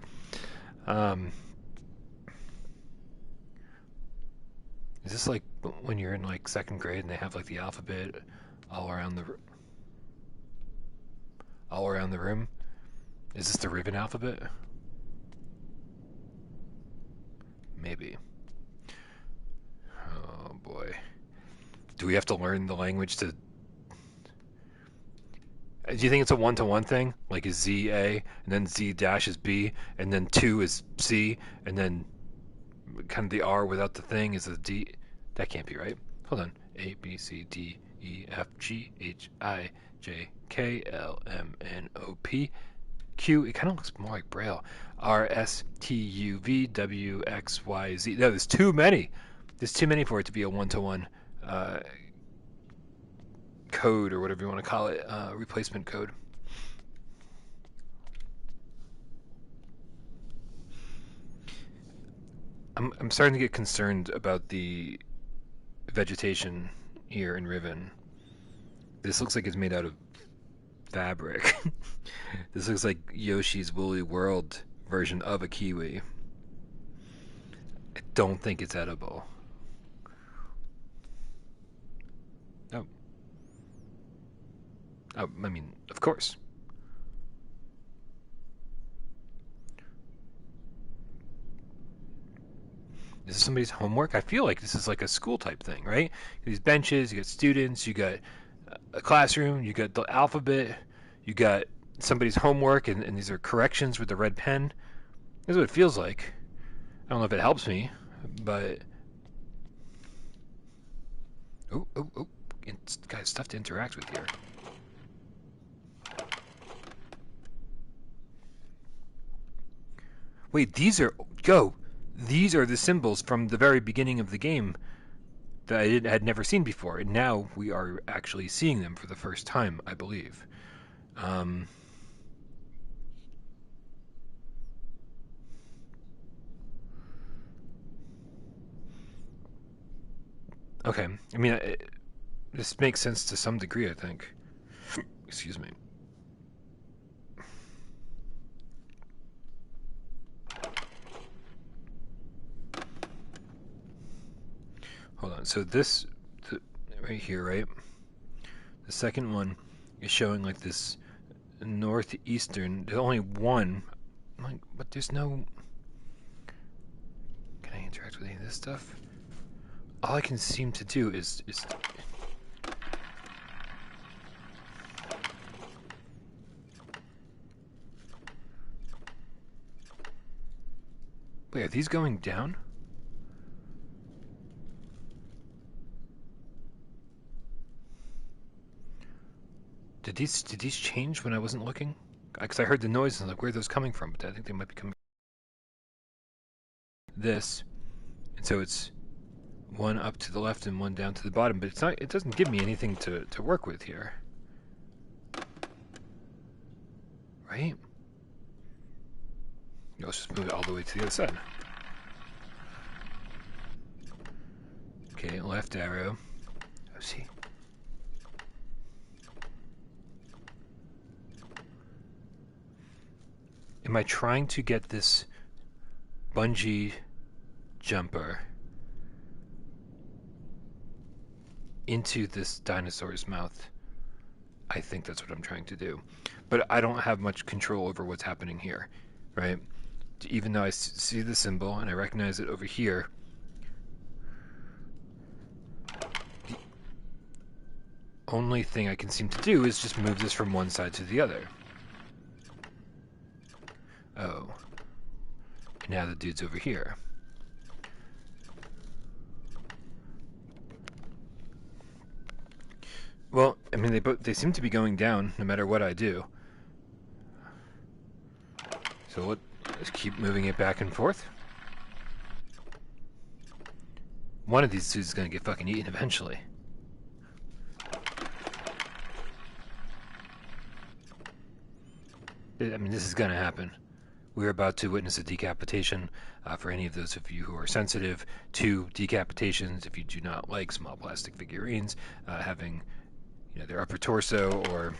Is this like when you're in like second grade and they have like the alphabet all around the room? Is this the Riven alphabet? Maybe. Oh boy. Do we have to learn the language to... Do you think it's a one-to-one thing? Like is Z A, and then Z dash is B, and then 2 is C, and then kind of the R without the thing is a D? That can't be right. Hold on. A, B, C, D, E, F, G, H, I, J, K, L, M, N, O, P, Q. It kind of looks more like Braille. R, S, T, U, V, W, X, Y, Z. No, there's too many. There's too many for it to be a one-to-one code or whatever you want to call it, replacement code. I'm starting to get concerned about the vegetation here in Riven. This looks like it's made out of fabric. This looks like Yoshi's Woolly World version of a kiwi. I don't think it's edible. Oh, I mean, of course. Is this somebody's homework? I feel like this is like a school type thing, right? These benches, you got students, you got a classroom, you got the alphabet, you got somebody's homework, and these are corrections with the red pen. This is what it feels like. I don't know if it helps me, but... Oh. It's got stuff to interact with here. Wait, these are the symbols from the very beginning of the game that I had never seen before, and now we are actually seeing them for the first time, I believe. Okay, I mean, this makes sense to some degree, I think. Excuse me. Hold on. So this, right here, right? The second one is showing like this northeastern. There's only one, like, but there's no. Can I interact with any of this stuff? All I can seem to do is. Wait, are these going down? Did these change when I wasn't looking? Because I heard the noise and I was like, where are those coming from? But I think they might be coming from this. And so it's one up to the left and one down to the bottom, but it's not. It doesn't give me anything to work with here, right? Let's just move it all the way to the other side. Okay, left arrow. Oh, see. Am I trying to get this bungee jumper into this dinosaur's mouth? I think that's what I'm trying to do. But I don't have much control over what's happening here, right? Even though I see the symbol and I recognize it over here, the only thing I can seem to do is just move this from one side to the other. Oh. Now the dude's over here. Well, I mean, they seem to be going down no matter what I do. So let's keep moving it back and forth. One of these dudes is gonna get fucking eaten eventually. I mean, this is gonna happen. We're about to witness a decapitation. For any of those of you who are sensitive to decapitations, if you do not like small plastic figurines having their upper torso or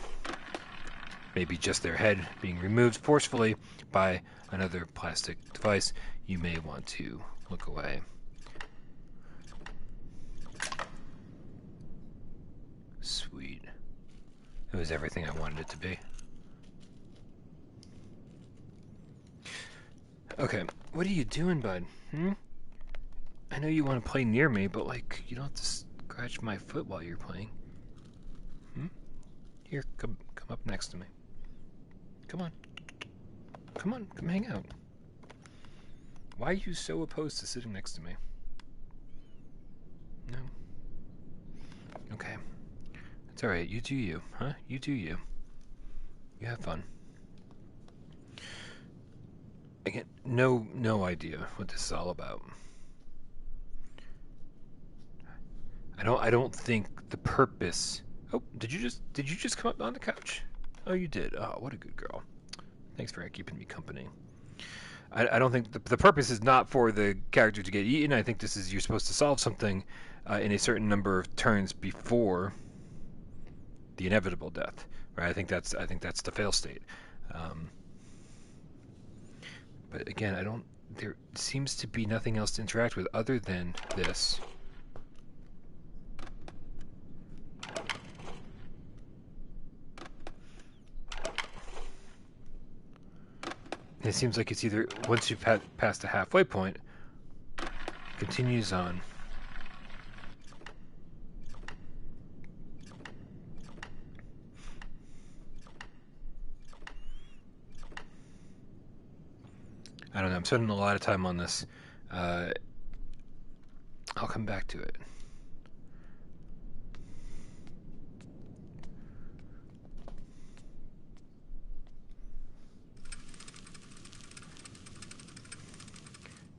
maybe just their head being removed forcefully by another plastic device, you may want to look away. Sweet. It was everything I wanted it to be. Okay, what are you doing, bud? I know you want to play near me, but like, you don't have to scratch my foot while you're playing. Here, come up next to me. Come on. Come on, come hang out. Why are you so opposed to sitting next to me? No? Okay. It's alright, you do you, huh? You do you. You have fun. Again, no idea what this is all about. I don't think the purpose. Oh, did you just come up on the couch? Oh, you did. Oh, what a good girl. Thanks for keeping me company. I don't think the purpose is not for the character to get eaten. I think this is you're supposed to solve something in a certain number of turns before the inevitable death. Right? I think that's the fail state. But again, there seems to be nothing else to interact with other than this. It seems like it's either, once you've passed the halfway point, continues on. I don't know, I'm spending a lot of time on this. I'll come back to it.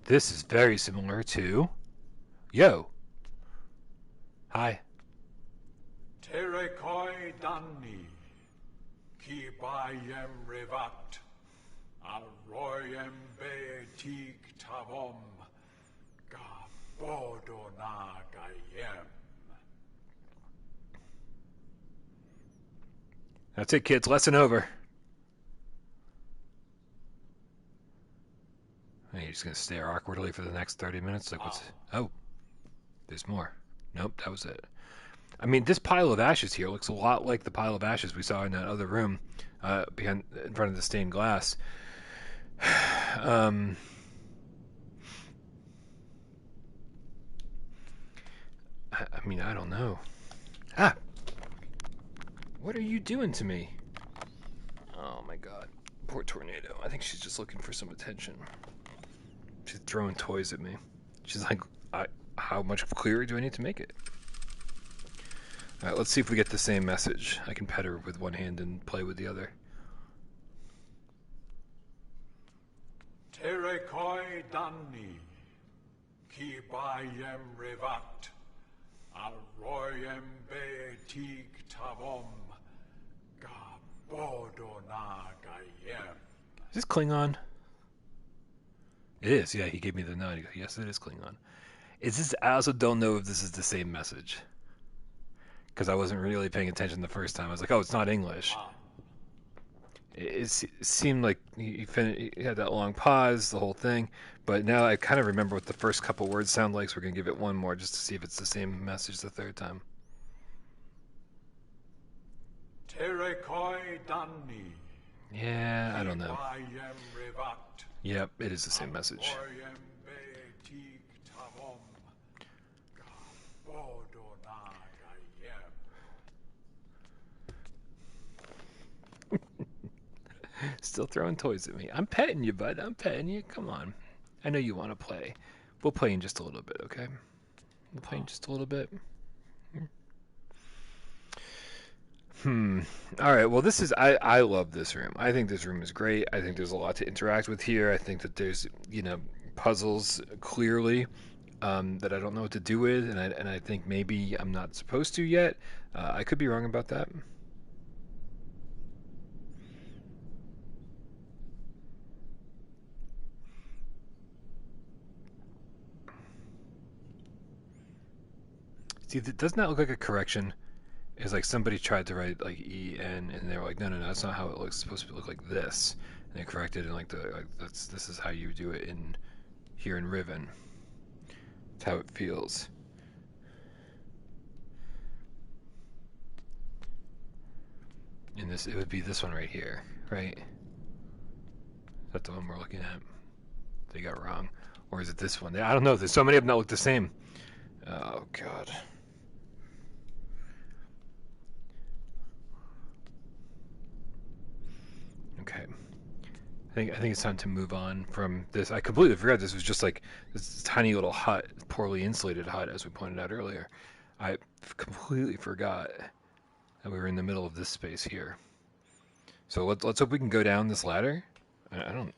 This is very similar to... Yo! Hi. Terekoi danni, ki bayem revat, arroyem betik tavom, gabodona gayem. That's it, kids. Lesson over. Are you just going to stare awkwardly for the next 30 minutes? Like, what's... Oh, there's more. Nope, that was it. I mean, this pile of ashes here looks a lot like the pile of ashes we saw in that other room in front of the stained glass. I mean, I don't know. Ah! What are you doing to me? Oh my god. Poor Tornado. I think she's just looking for some attention. She's throwing toys at me. She's like, how much clearer do I need to make it? Alright, let's see if we get the same message. I can pet her with one hand and play with the other. Terekoi Danni, Ki Bayem Revat, Arroyem Betik Tavom, Gabodona Gayem. Is this Klingon? It is, yeah, he gave me the nod. He goes, yes, it is Klingon. Is this, I also don't know if this is the same message. Because I wasn't really paying attention the first time. I was like, oh, it's not English. It seemed like he had that long pause, the whole thing. But now I kind of remember what the first couple words sound like, so we're going to give it one more just to see if it's the same message the third time. Terekoi Danni. Yeah, I don't know. Yep, it is the same message. Still throwing toys at me. I'm petting you, bud. I'm petting you. Come on. I know you want to play. We'll play in just a little bit, okay? We'll play in just a little bit. All right. Well, this is I love this room. I think this room is great. I think there's a lot to interact with here. I think that there's puzzles clearly that I don't know what to do with, and I think maybe I'm not supposed to yet. I could be wrong about that. See, doesn't that look like a correction? It's like somebody tried to write like EN, and they were like, no, that's not how it looks. It's supposed to look like this. And they corrected it, and this is how you do it here in Riven. It's how it feels. And it would be this one right here, right? Is that the one we're looking at? They got wrong, or is it this one? I don't know. There's so many of them that look the same. Oh God. Okay. I think it's time to move on from this. I completely forgot this was just like this tiny little hut, poorly insulated hut, as we pointed out earlier. I completely forgot that we were in the middle of this space here. So let's hope we can go down this ladder. I don't.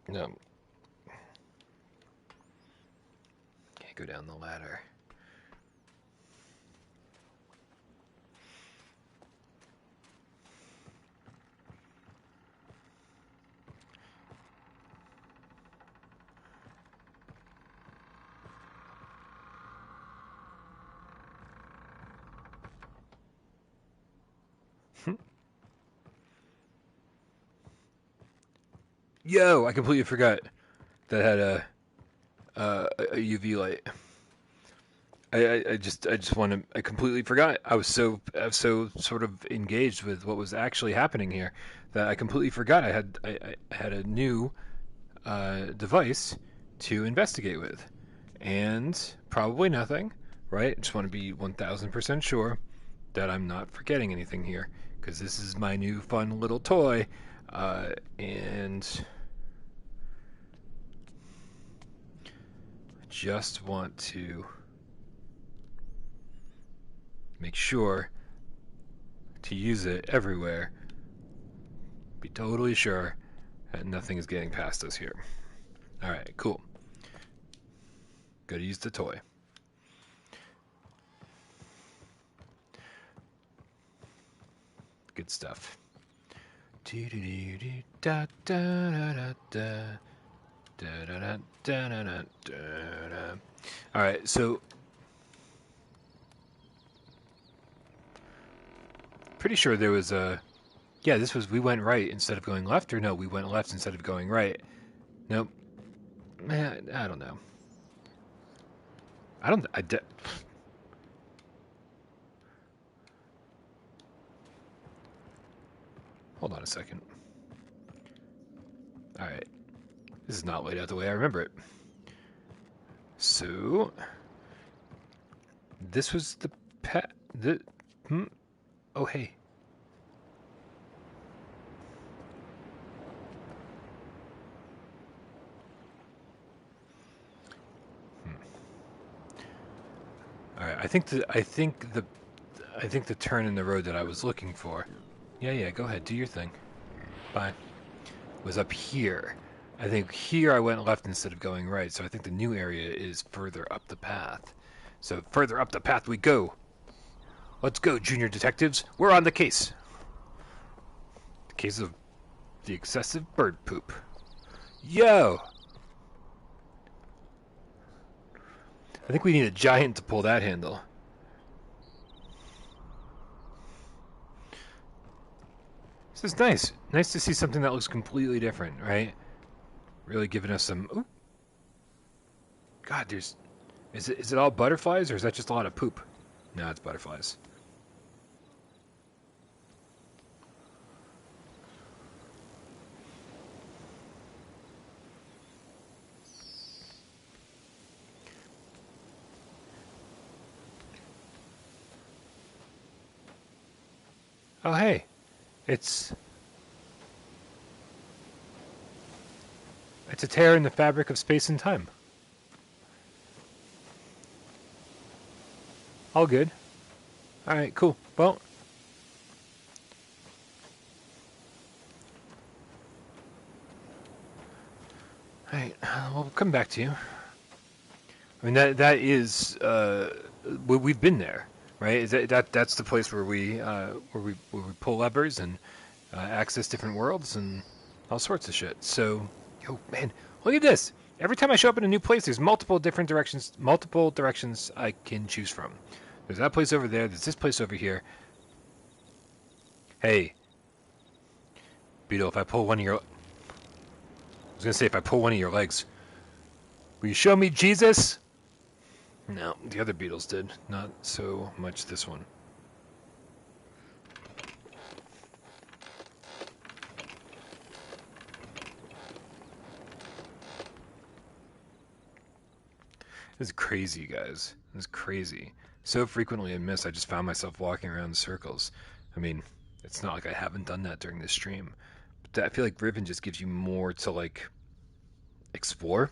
No. Can't go down the ladder. Yo, I completely forgot that had a UV light. I just want to. I completely forgot. I was so sort of engaged with what was actually happening here that I completely forgot I had a new device to investigate with, and probably nothing. Right? I just want to be 1000% sure that I'm not forgetting anything here, because this is my new fun little toy, and I just want to make sure to use it everywhere. Be totally sure that nothing is getting past us here. Alright, cool. Gotta use the toy. Good stuff. Alright, so pretty sure there was a... Yeah, this was... We went right instead of going left, or no, we went left instead of going right. Nope. Man, I don't know. Hold on a second. Alright. This is not laid out the way I remember it. So... This was the pet... Oh, hey. I think the turn in the road that I was looking for. Yeah, go ahead, do your thing. Bye. Was up here. I think here I went left instead of going right, so I think the new area is further up the path. So further up the path we go. Let's go, junior detectives. We're on the case. The case of the excessive bird poop. Yo! I think we need a giant to pull that handle. This is nice. Nice to see something that looks completely different, right? Really giving us some... Ooh. God, there's... Is it all butterflies, or is that just a lot of poop? No, it's butterflies. Oh, hey. It's a tear in the fabric of space and time. All good. Alright, cool. Well... Alright, we'll come back to you. I mean, that is... we've been there, right? Is that's the place where we pull levers and access different worlds and all sorts of shit. So, yo, man, look at this! Every time I show up in a new place, there's multiple directions I can choose from. There's that place over there, there's this place over here. Hey, Beetle, if I pull one of your... I was gonna say, if I pull one of your legs, will you show me Jesus? No, the other beetles did. Not so much this one. This is crazy, guys. This is crazy. So frequently in Myst, I just found myself walking around in circles. I mean, it's not like I haven't done that during this stream. But I feel like Riven just gives you more to, like, explore.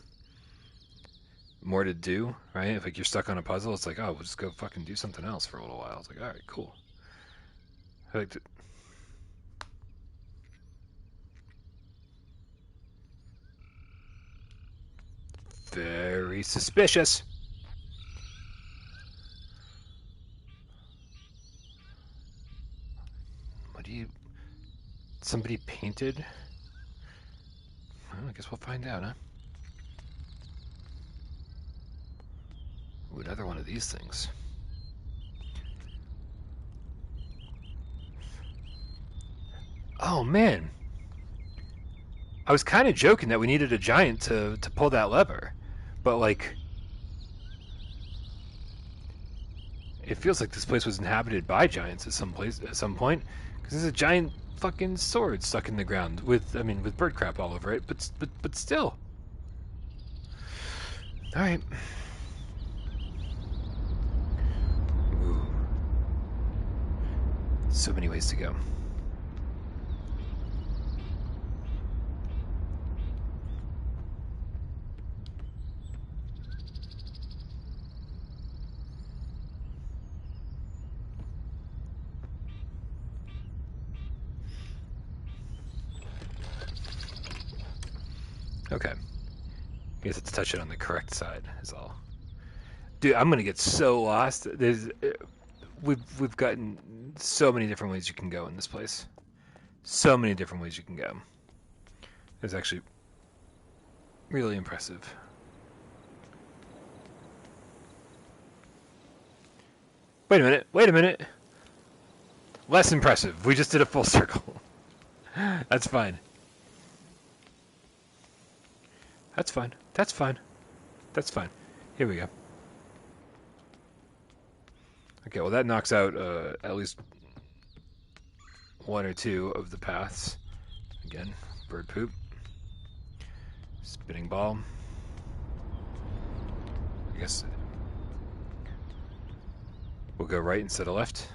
More to do, right? If like you're stuck on a puzzle, it's like, oh, we'll just go fucking do something else for a little while. It's like, all right, cool. I like to... Very suspicious. What do you... Somebody painted? Well, I guess we'll find out, huh? Ooh, another one of these things. Oh, man. I was kind of joking that we needed a giant to pull that lever. But, like... It feels like this place was inhabited by giants at some point. Because there's a giant fucking sword stuck in the ground with bird crap all over it. But still. Alright. Ooh. So many ways to go. Okay. I guess it's touch it on the correct side is all. Dude, I'm gonna get so lost. We've gotten so many different ways you can go in this place. So many different ways you can go. It's actually really impressive. Wait a minute. Less impressive. We just did a full circle. That's fine. That's fine. Here we go. Okay, well that knocks out at least one or two of the paths. Again, bird poop. Spinning ball. I guess we'll go right instead of left.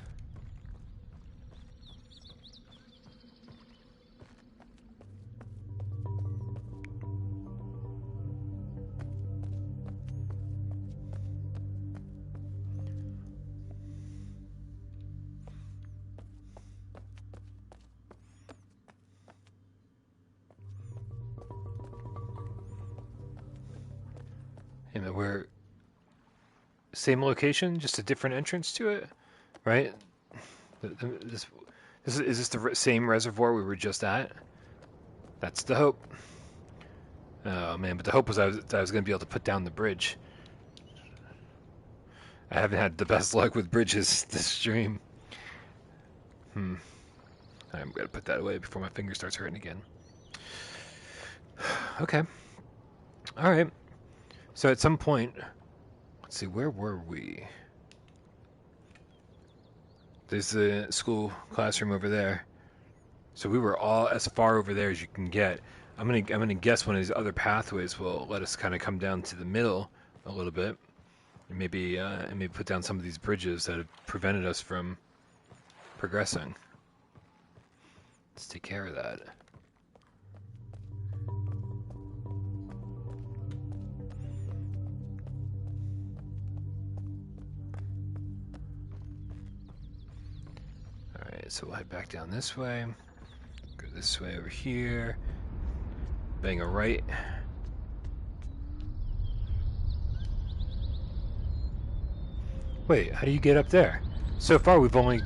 And we're same location, just a different entrance to it, right? Is this the same reservoir we were just at? That's the hope. Oh man, but the hope was I was going to be able to put down the bridge. I haven't had the best luck with bridges this stream. I'm going to put that away before my finger starts hurting again. Okay. All right. So at some point, let's see, where were we? There's the school classroom over there. So we were all as far over there as you can get. I'm gonna guess one of these other pathways will let us kind of come down to the middle a little bit, and maybe put down some of these bridges that have prevented us from progressing. Let's take care of that. Alright, so we'll head back down this way. Go this way over here. Bang a right. Wait, how do you get up there? So far we've only...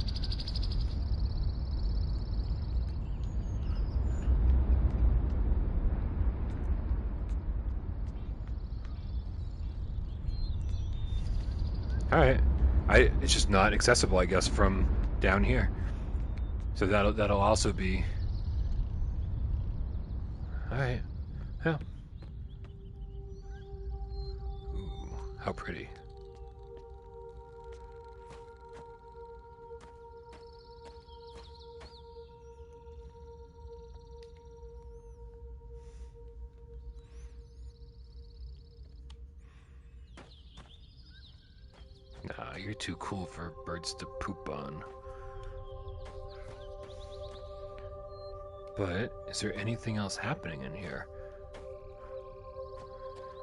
Alright. It's just not accessible, I guess, from down here. So that'll also be... Alright. Yeah. Ooh, how pretty. Nah, you're too cool for birds to poop on. But, is there anything else happening in here?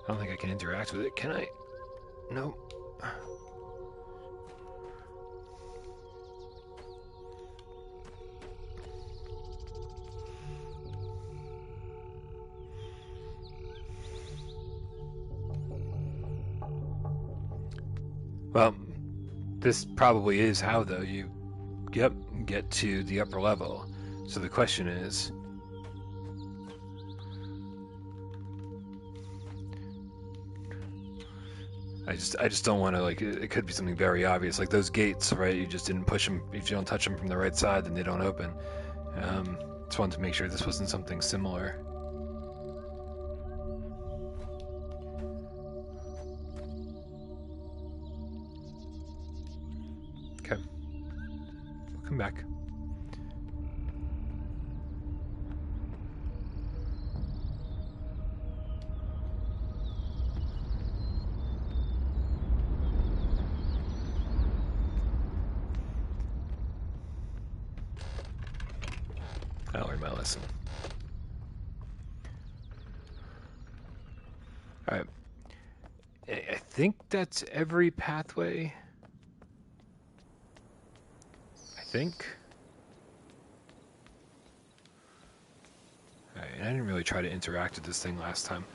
I don't think I can interact with it, can I? Nope. Well, this probably is how, though, you get to the upper level. So the question is... I just don't want to, like, it could be something very obvious, like those gates, right? You just didn't push them. If you don't touch them from the right side, then they don't open. Just wanted to make sure this wasn't something similar. Okay. We'll come back. I learned my lesson. Alright. I think that's every pathway. I think. Alright, and I didn't really try to interact with this thing last time.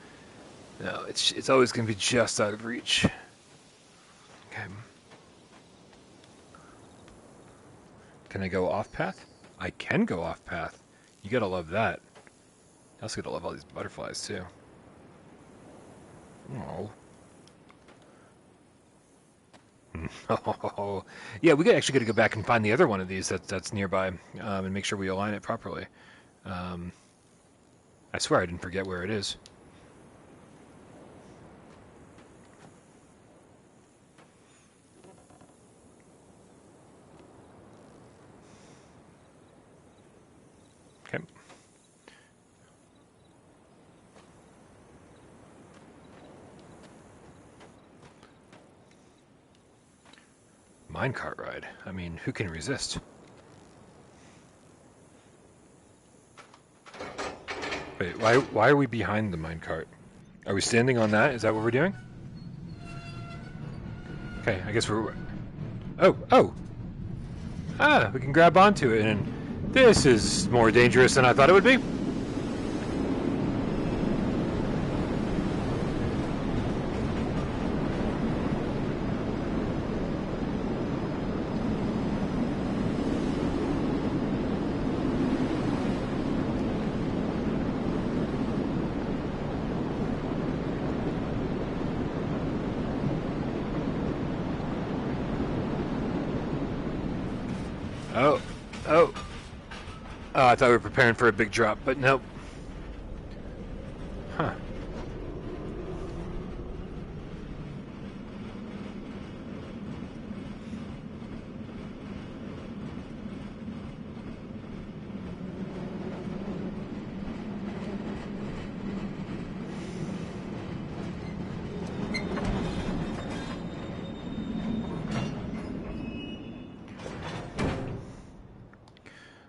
No, it's always going to be just out of reach. Okay. Can I go off path? I can go off path. You gotta love that. I also gotta love all these butterflies too. Oh. Oh. Yeah, we actually gotta go back and find the other one of these that's nearby, and make sure we align it properly. I swear I didn't forget where it is. Okay. Minecart ride. I mean, who can resist? Wait, why are we behind the minecart? Are we standing on that? Is that what we're doing? Okay, I guess we're... Oh! Ah, we can grab onto it, and this is more dangerous than I thought it would be. Oh, oh. Oh, I thought we were preparing for a big drop, but nope. Huh.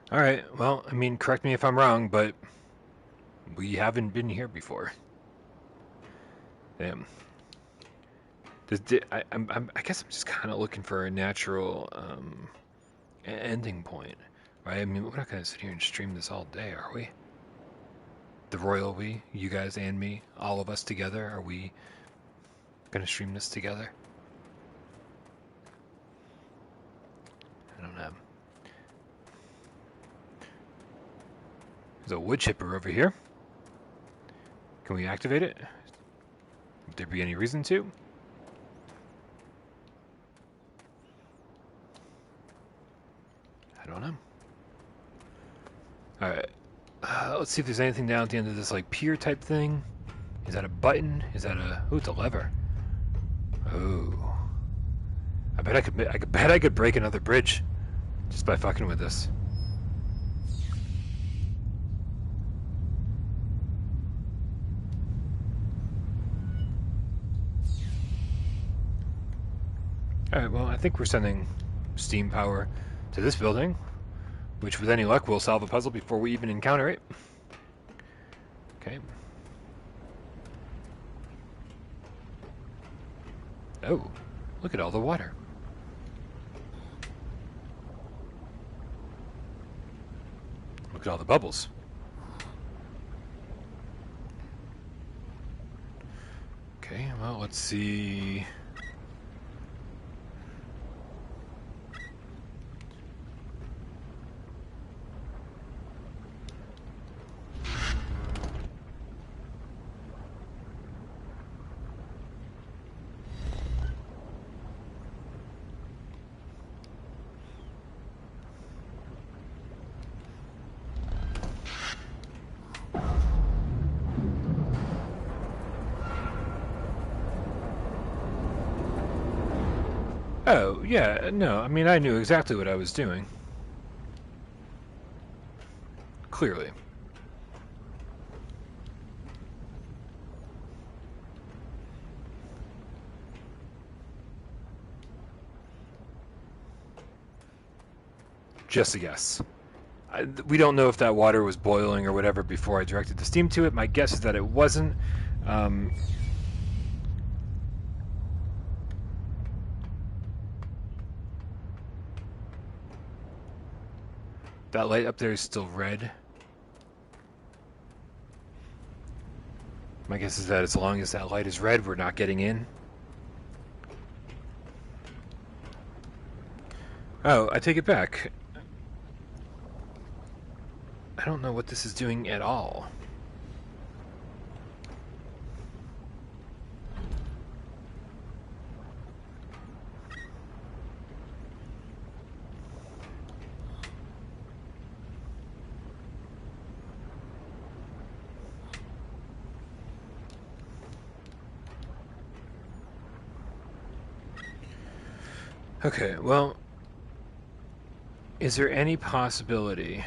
All right. Well, I mean, correct me if I'm wrong, but we haven't been here before. Damn. I guess I'm just kind of looking for a natural ending point, right? I mean, we're not going to sit here and stream this all day, are we? The royal we, you guys and me, all of us together, are we going to stream this together? I don't know. There's a wood chipper over here. Can we activate it? Would there be any reason to? I don't know. Alright. Let's see if there's anything down at the end of this, like, pier type thing. Is that a button? Is that a... Ooh, it's a lever. Ooh. I bet I could break another bridge just by fucking with this. Alright, well, I think we're sending steam power to this building, which with any luck will solve a puzzle before we even encounter it. Okay. Oh, look at all the water. Look at all the bubbles. Okay, well, let's see. Oh, yeah, no, I mean, I knew exactly what I was doing. Clearly. Just a guess. We don't know if that water was boiling or whatever before I directed the steam to it. My guess is that it wasn't. That light up there is still red. My guess is that as long as that light is red, we're not getting in. Oh, I take it back. I don't know what this is doing at all. Okay, well, is there any possibility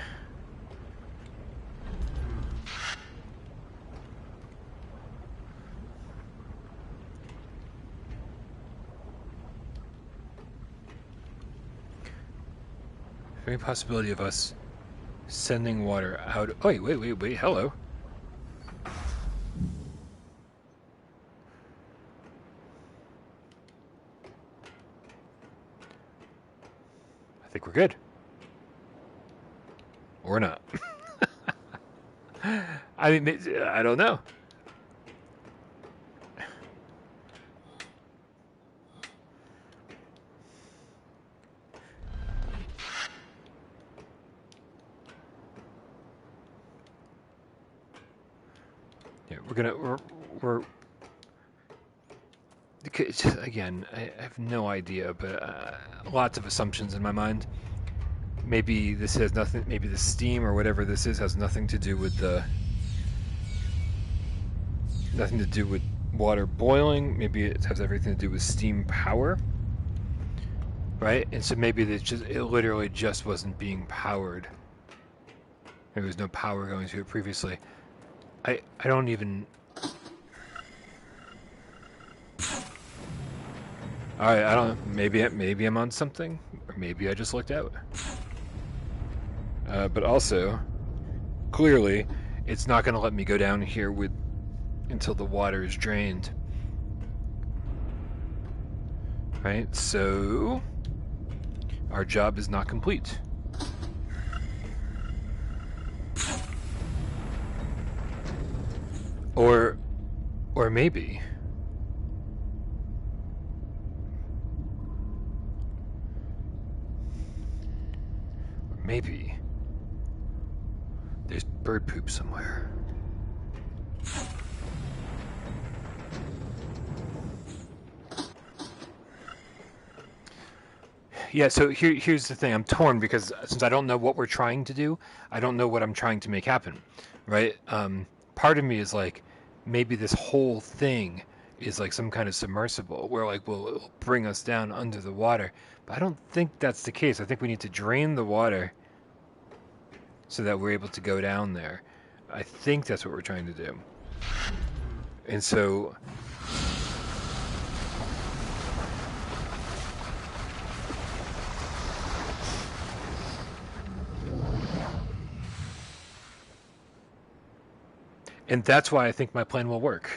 of us sending water out? Oh, wait, hello. I think we're good. Or not. I mean, I don't know. Yeah, we're again, I have no idea, but lots of assumptions in my mind. maybe this has nothing. Maybe the steam or whatever this is has nothing to do with water boiling. Maybe it has everything to do with steam power, right? And so maybe it literally just wasn't being powered. There was no power going to it previously. I don't even. All right, I don't. Maybe I'm on something, or maybe I just looked out. But also, clearly, it's not going to let me go down here until the water is drained. Right, so our job is not complete. Or maybe. Maybe there's bird poop somewhere. Yeah, so here's the thing. I'm torn because since I don't know what we're trying to do, I don't know what I'm trying to make happen, right? Part of me is like, maybe this whole thing is like some kind of submersible where like it'll bring us down under the water. But I don't think that's the case. I think we need to drain the water so that we're able to go down there. I think that's what we're trying to do. And so... And that's why I think my plan will work.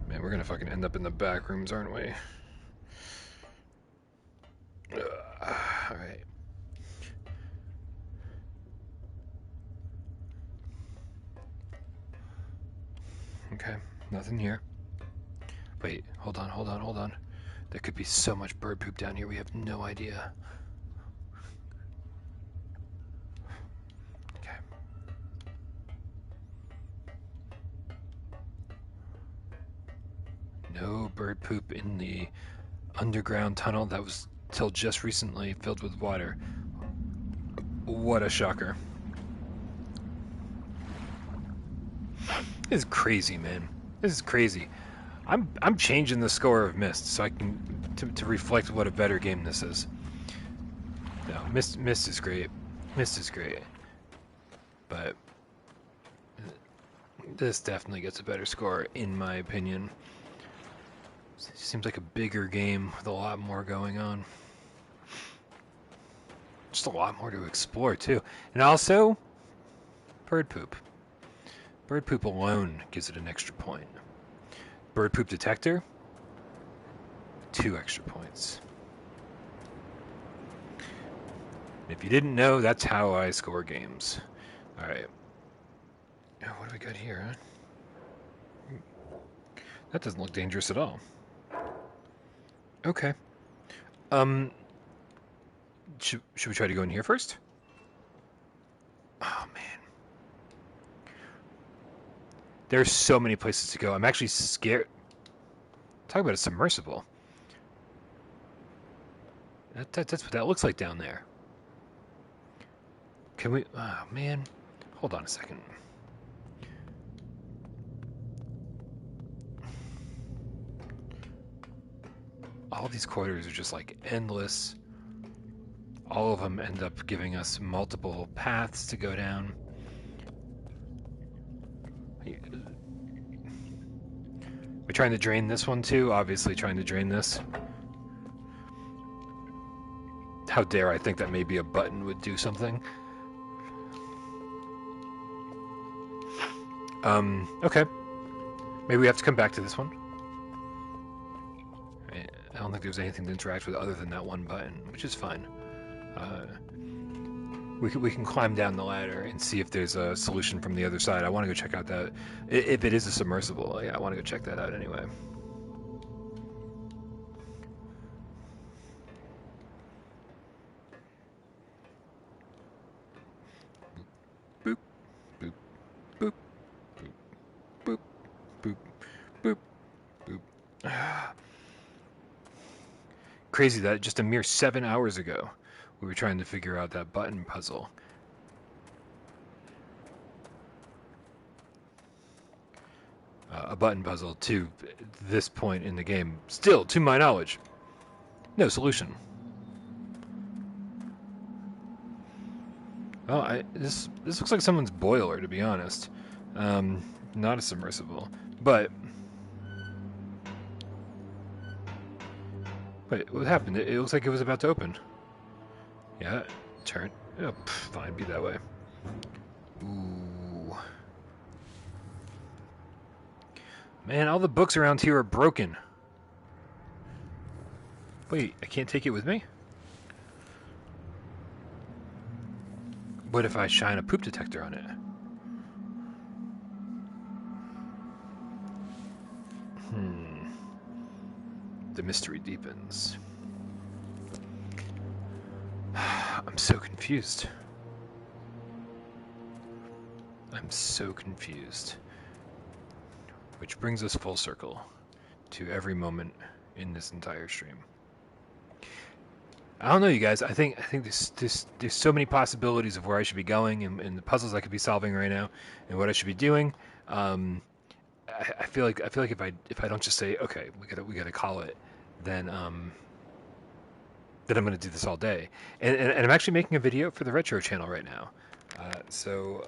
Man, we're gonna fucking end up in the back rooms, aren't we? Alright. Okay, nothing here. Wait, hold on. There could be so much bird poop down here, we have no idea. Okay. No bird poop in the underground tunnel that was till just recently filled with water. What a shocker. This is crazy, man. This is crazy. I'm changing the score of Myst so I can to reflect what a better game this is. No, Myst is great. Myst is great. But this definitely gets a better score in my opinion. Seems like a bigger game with a lot more going on. Just a lot more to explore too. And also bird poop. Bird poop alone gives it an extra point. Bird poop detector, 2 extra points. If you didn't know, that's how I score games. Alright. Oh, what do we got here, huh? That doesn't look dangerous at all. Okay. Should we try to go in here first? Oh, man. There's so many places to go. I'm actually scared. Talk about a submersible. That's what that looks like down there. Can we... Oh, man. Hold on a second. All these corridors are just like endless. All of them end up giving us multiple paths to go down. We're trying to drain this one too, obviously trying to drain this. How dare I think that maybe a button would do something. Okay. Maybe we have to come back to this one. I don't think there's anything to interact with other than that one button, which is fine. We can climb down the ladder and see if there's a solution from the other side. I want to go check out that. If it is a submersible, yeah, I want to go check that out anyway. Crazy that just a mere 7 hours ago we were trying to figure out that button puzzle. A button puzzle to this point in the game, still, to my knowledge, no solution. Oh, this looks like someone's boiler, to be honest. Not a submersible, but wait, what happened? It looks like it was about to open. Yeah, turn. Oh, fine, be that way. Ooh, man, all the books around here are broken. Wait, I can't take it with me? What if I shine a poop detector on it? The mystery deepens. I'm so confused. I'm so confused. Which brings us full circle to every moment in this entire stream. I don't know, you guys. I think there's so many possibilities of where I should be going and the puzzles I could be solving right now and what I should be doing. I feel like if I don't just say, okay, we gotta call it, then I'm gonna do this all day. And I'm actually making a video for the retro channel right now. So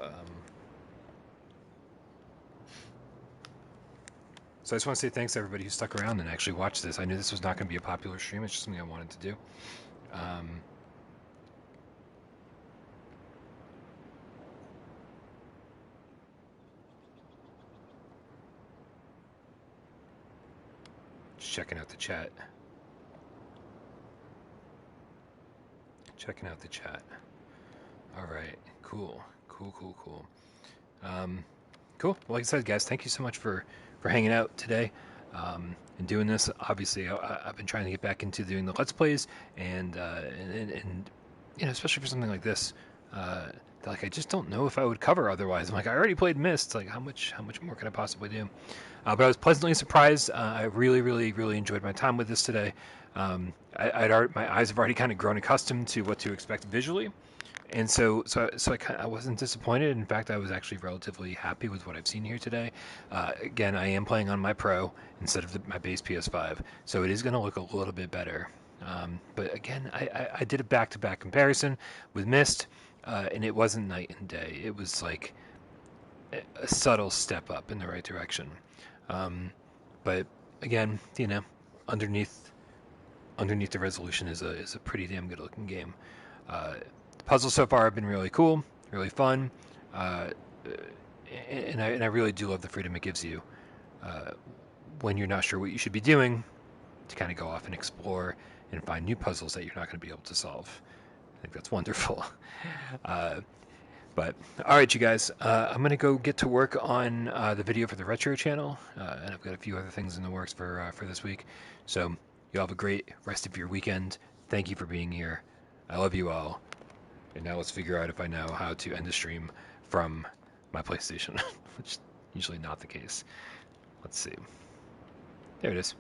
I just want to say thanks to everybody who stuck around and actually watched this. I knew this was not going to be a popular stream. It's just something I wanted to do. Just checking out the chat. Checking out the chat. All right. Cool. Cool. Cool. Well, like I said, guys, thank you so much for hanging out today and doing this. Obviously, I've been trying to get back into doing the Let's Plays, and you know, especially for something like this, like I just don't know if I would cover otherwise. I'm like, I already played Myst. Like, how much more can I possibly do? But I was pleasantly surprised. I really enjoyed my time with this today. My eyes have already kind of grown accustomed to what to expect visually. And so I wasn't disappointed. In fact, I was actually relatively happy with what I've seen here today. Again, I am playing on my Pro instead of my base PS5, so it is going to look a little bit better. But again, I did a back-to-back comparison with Myst, and it wasn't night and day. It was like a subtle step up in the right direction. But again, you know, underneath the resolution is a pretty damn good-looking game. Puzzles so far have been really cool, really fun, and I really do love the freedom it gives you when you're not sure what you should be doing to kind of go off and explore and find new puzzles that you're not going to be able to solve. I think that's wonderful. But all right, you guys, I'm going to go get to work on the video for the retro channel, and I've got a few other things in the works for this week. So you all have a great rest of your weekend. Thank you for being here. I love you all. And now let's figure out if I know how to end the stream from my PlayStation, which is usually not the case. Let's see. There it is.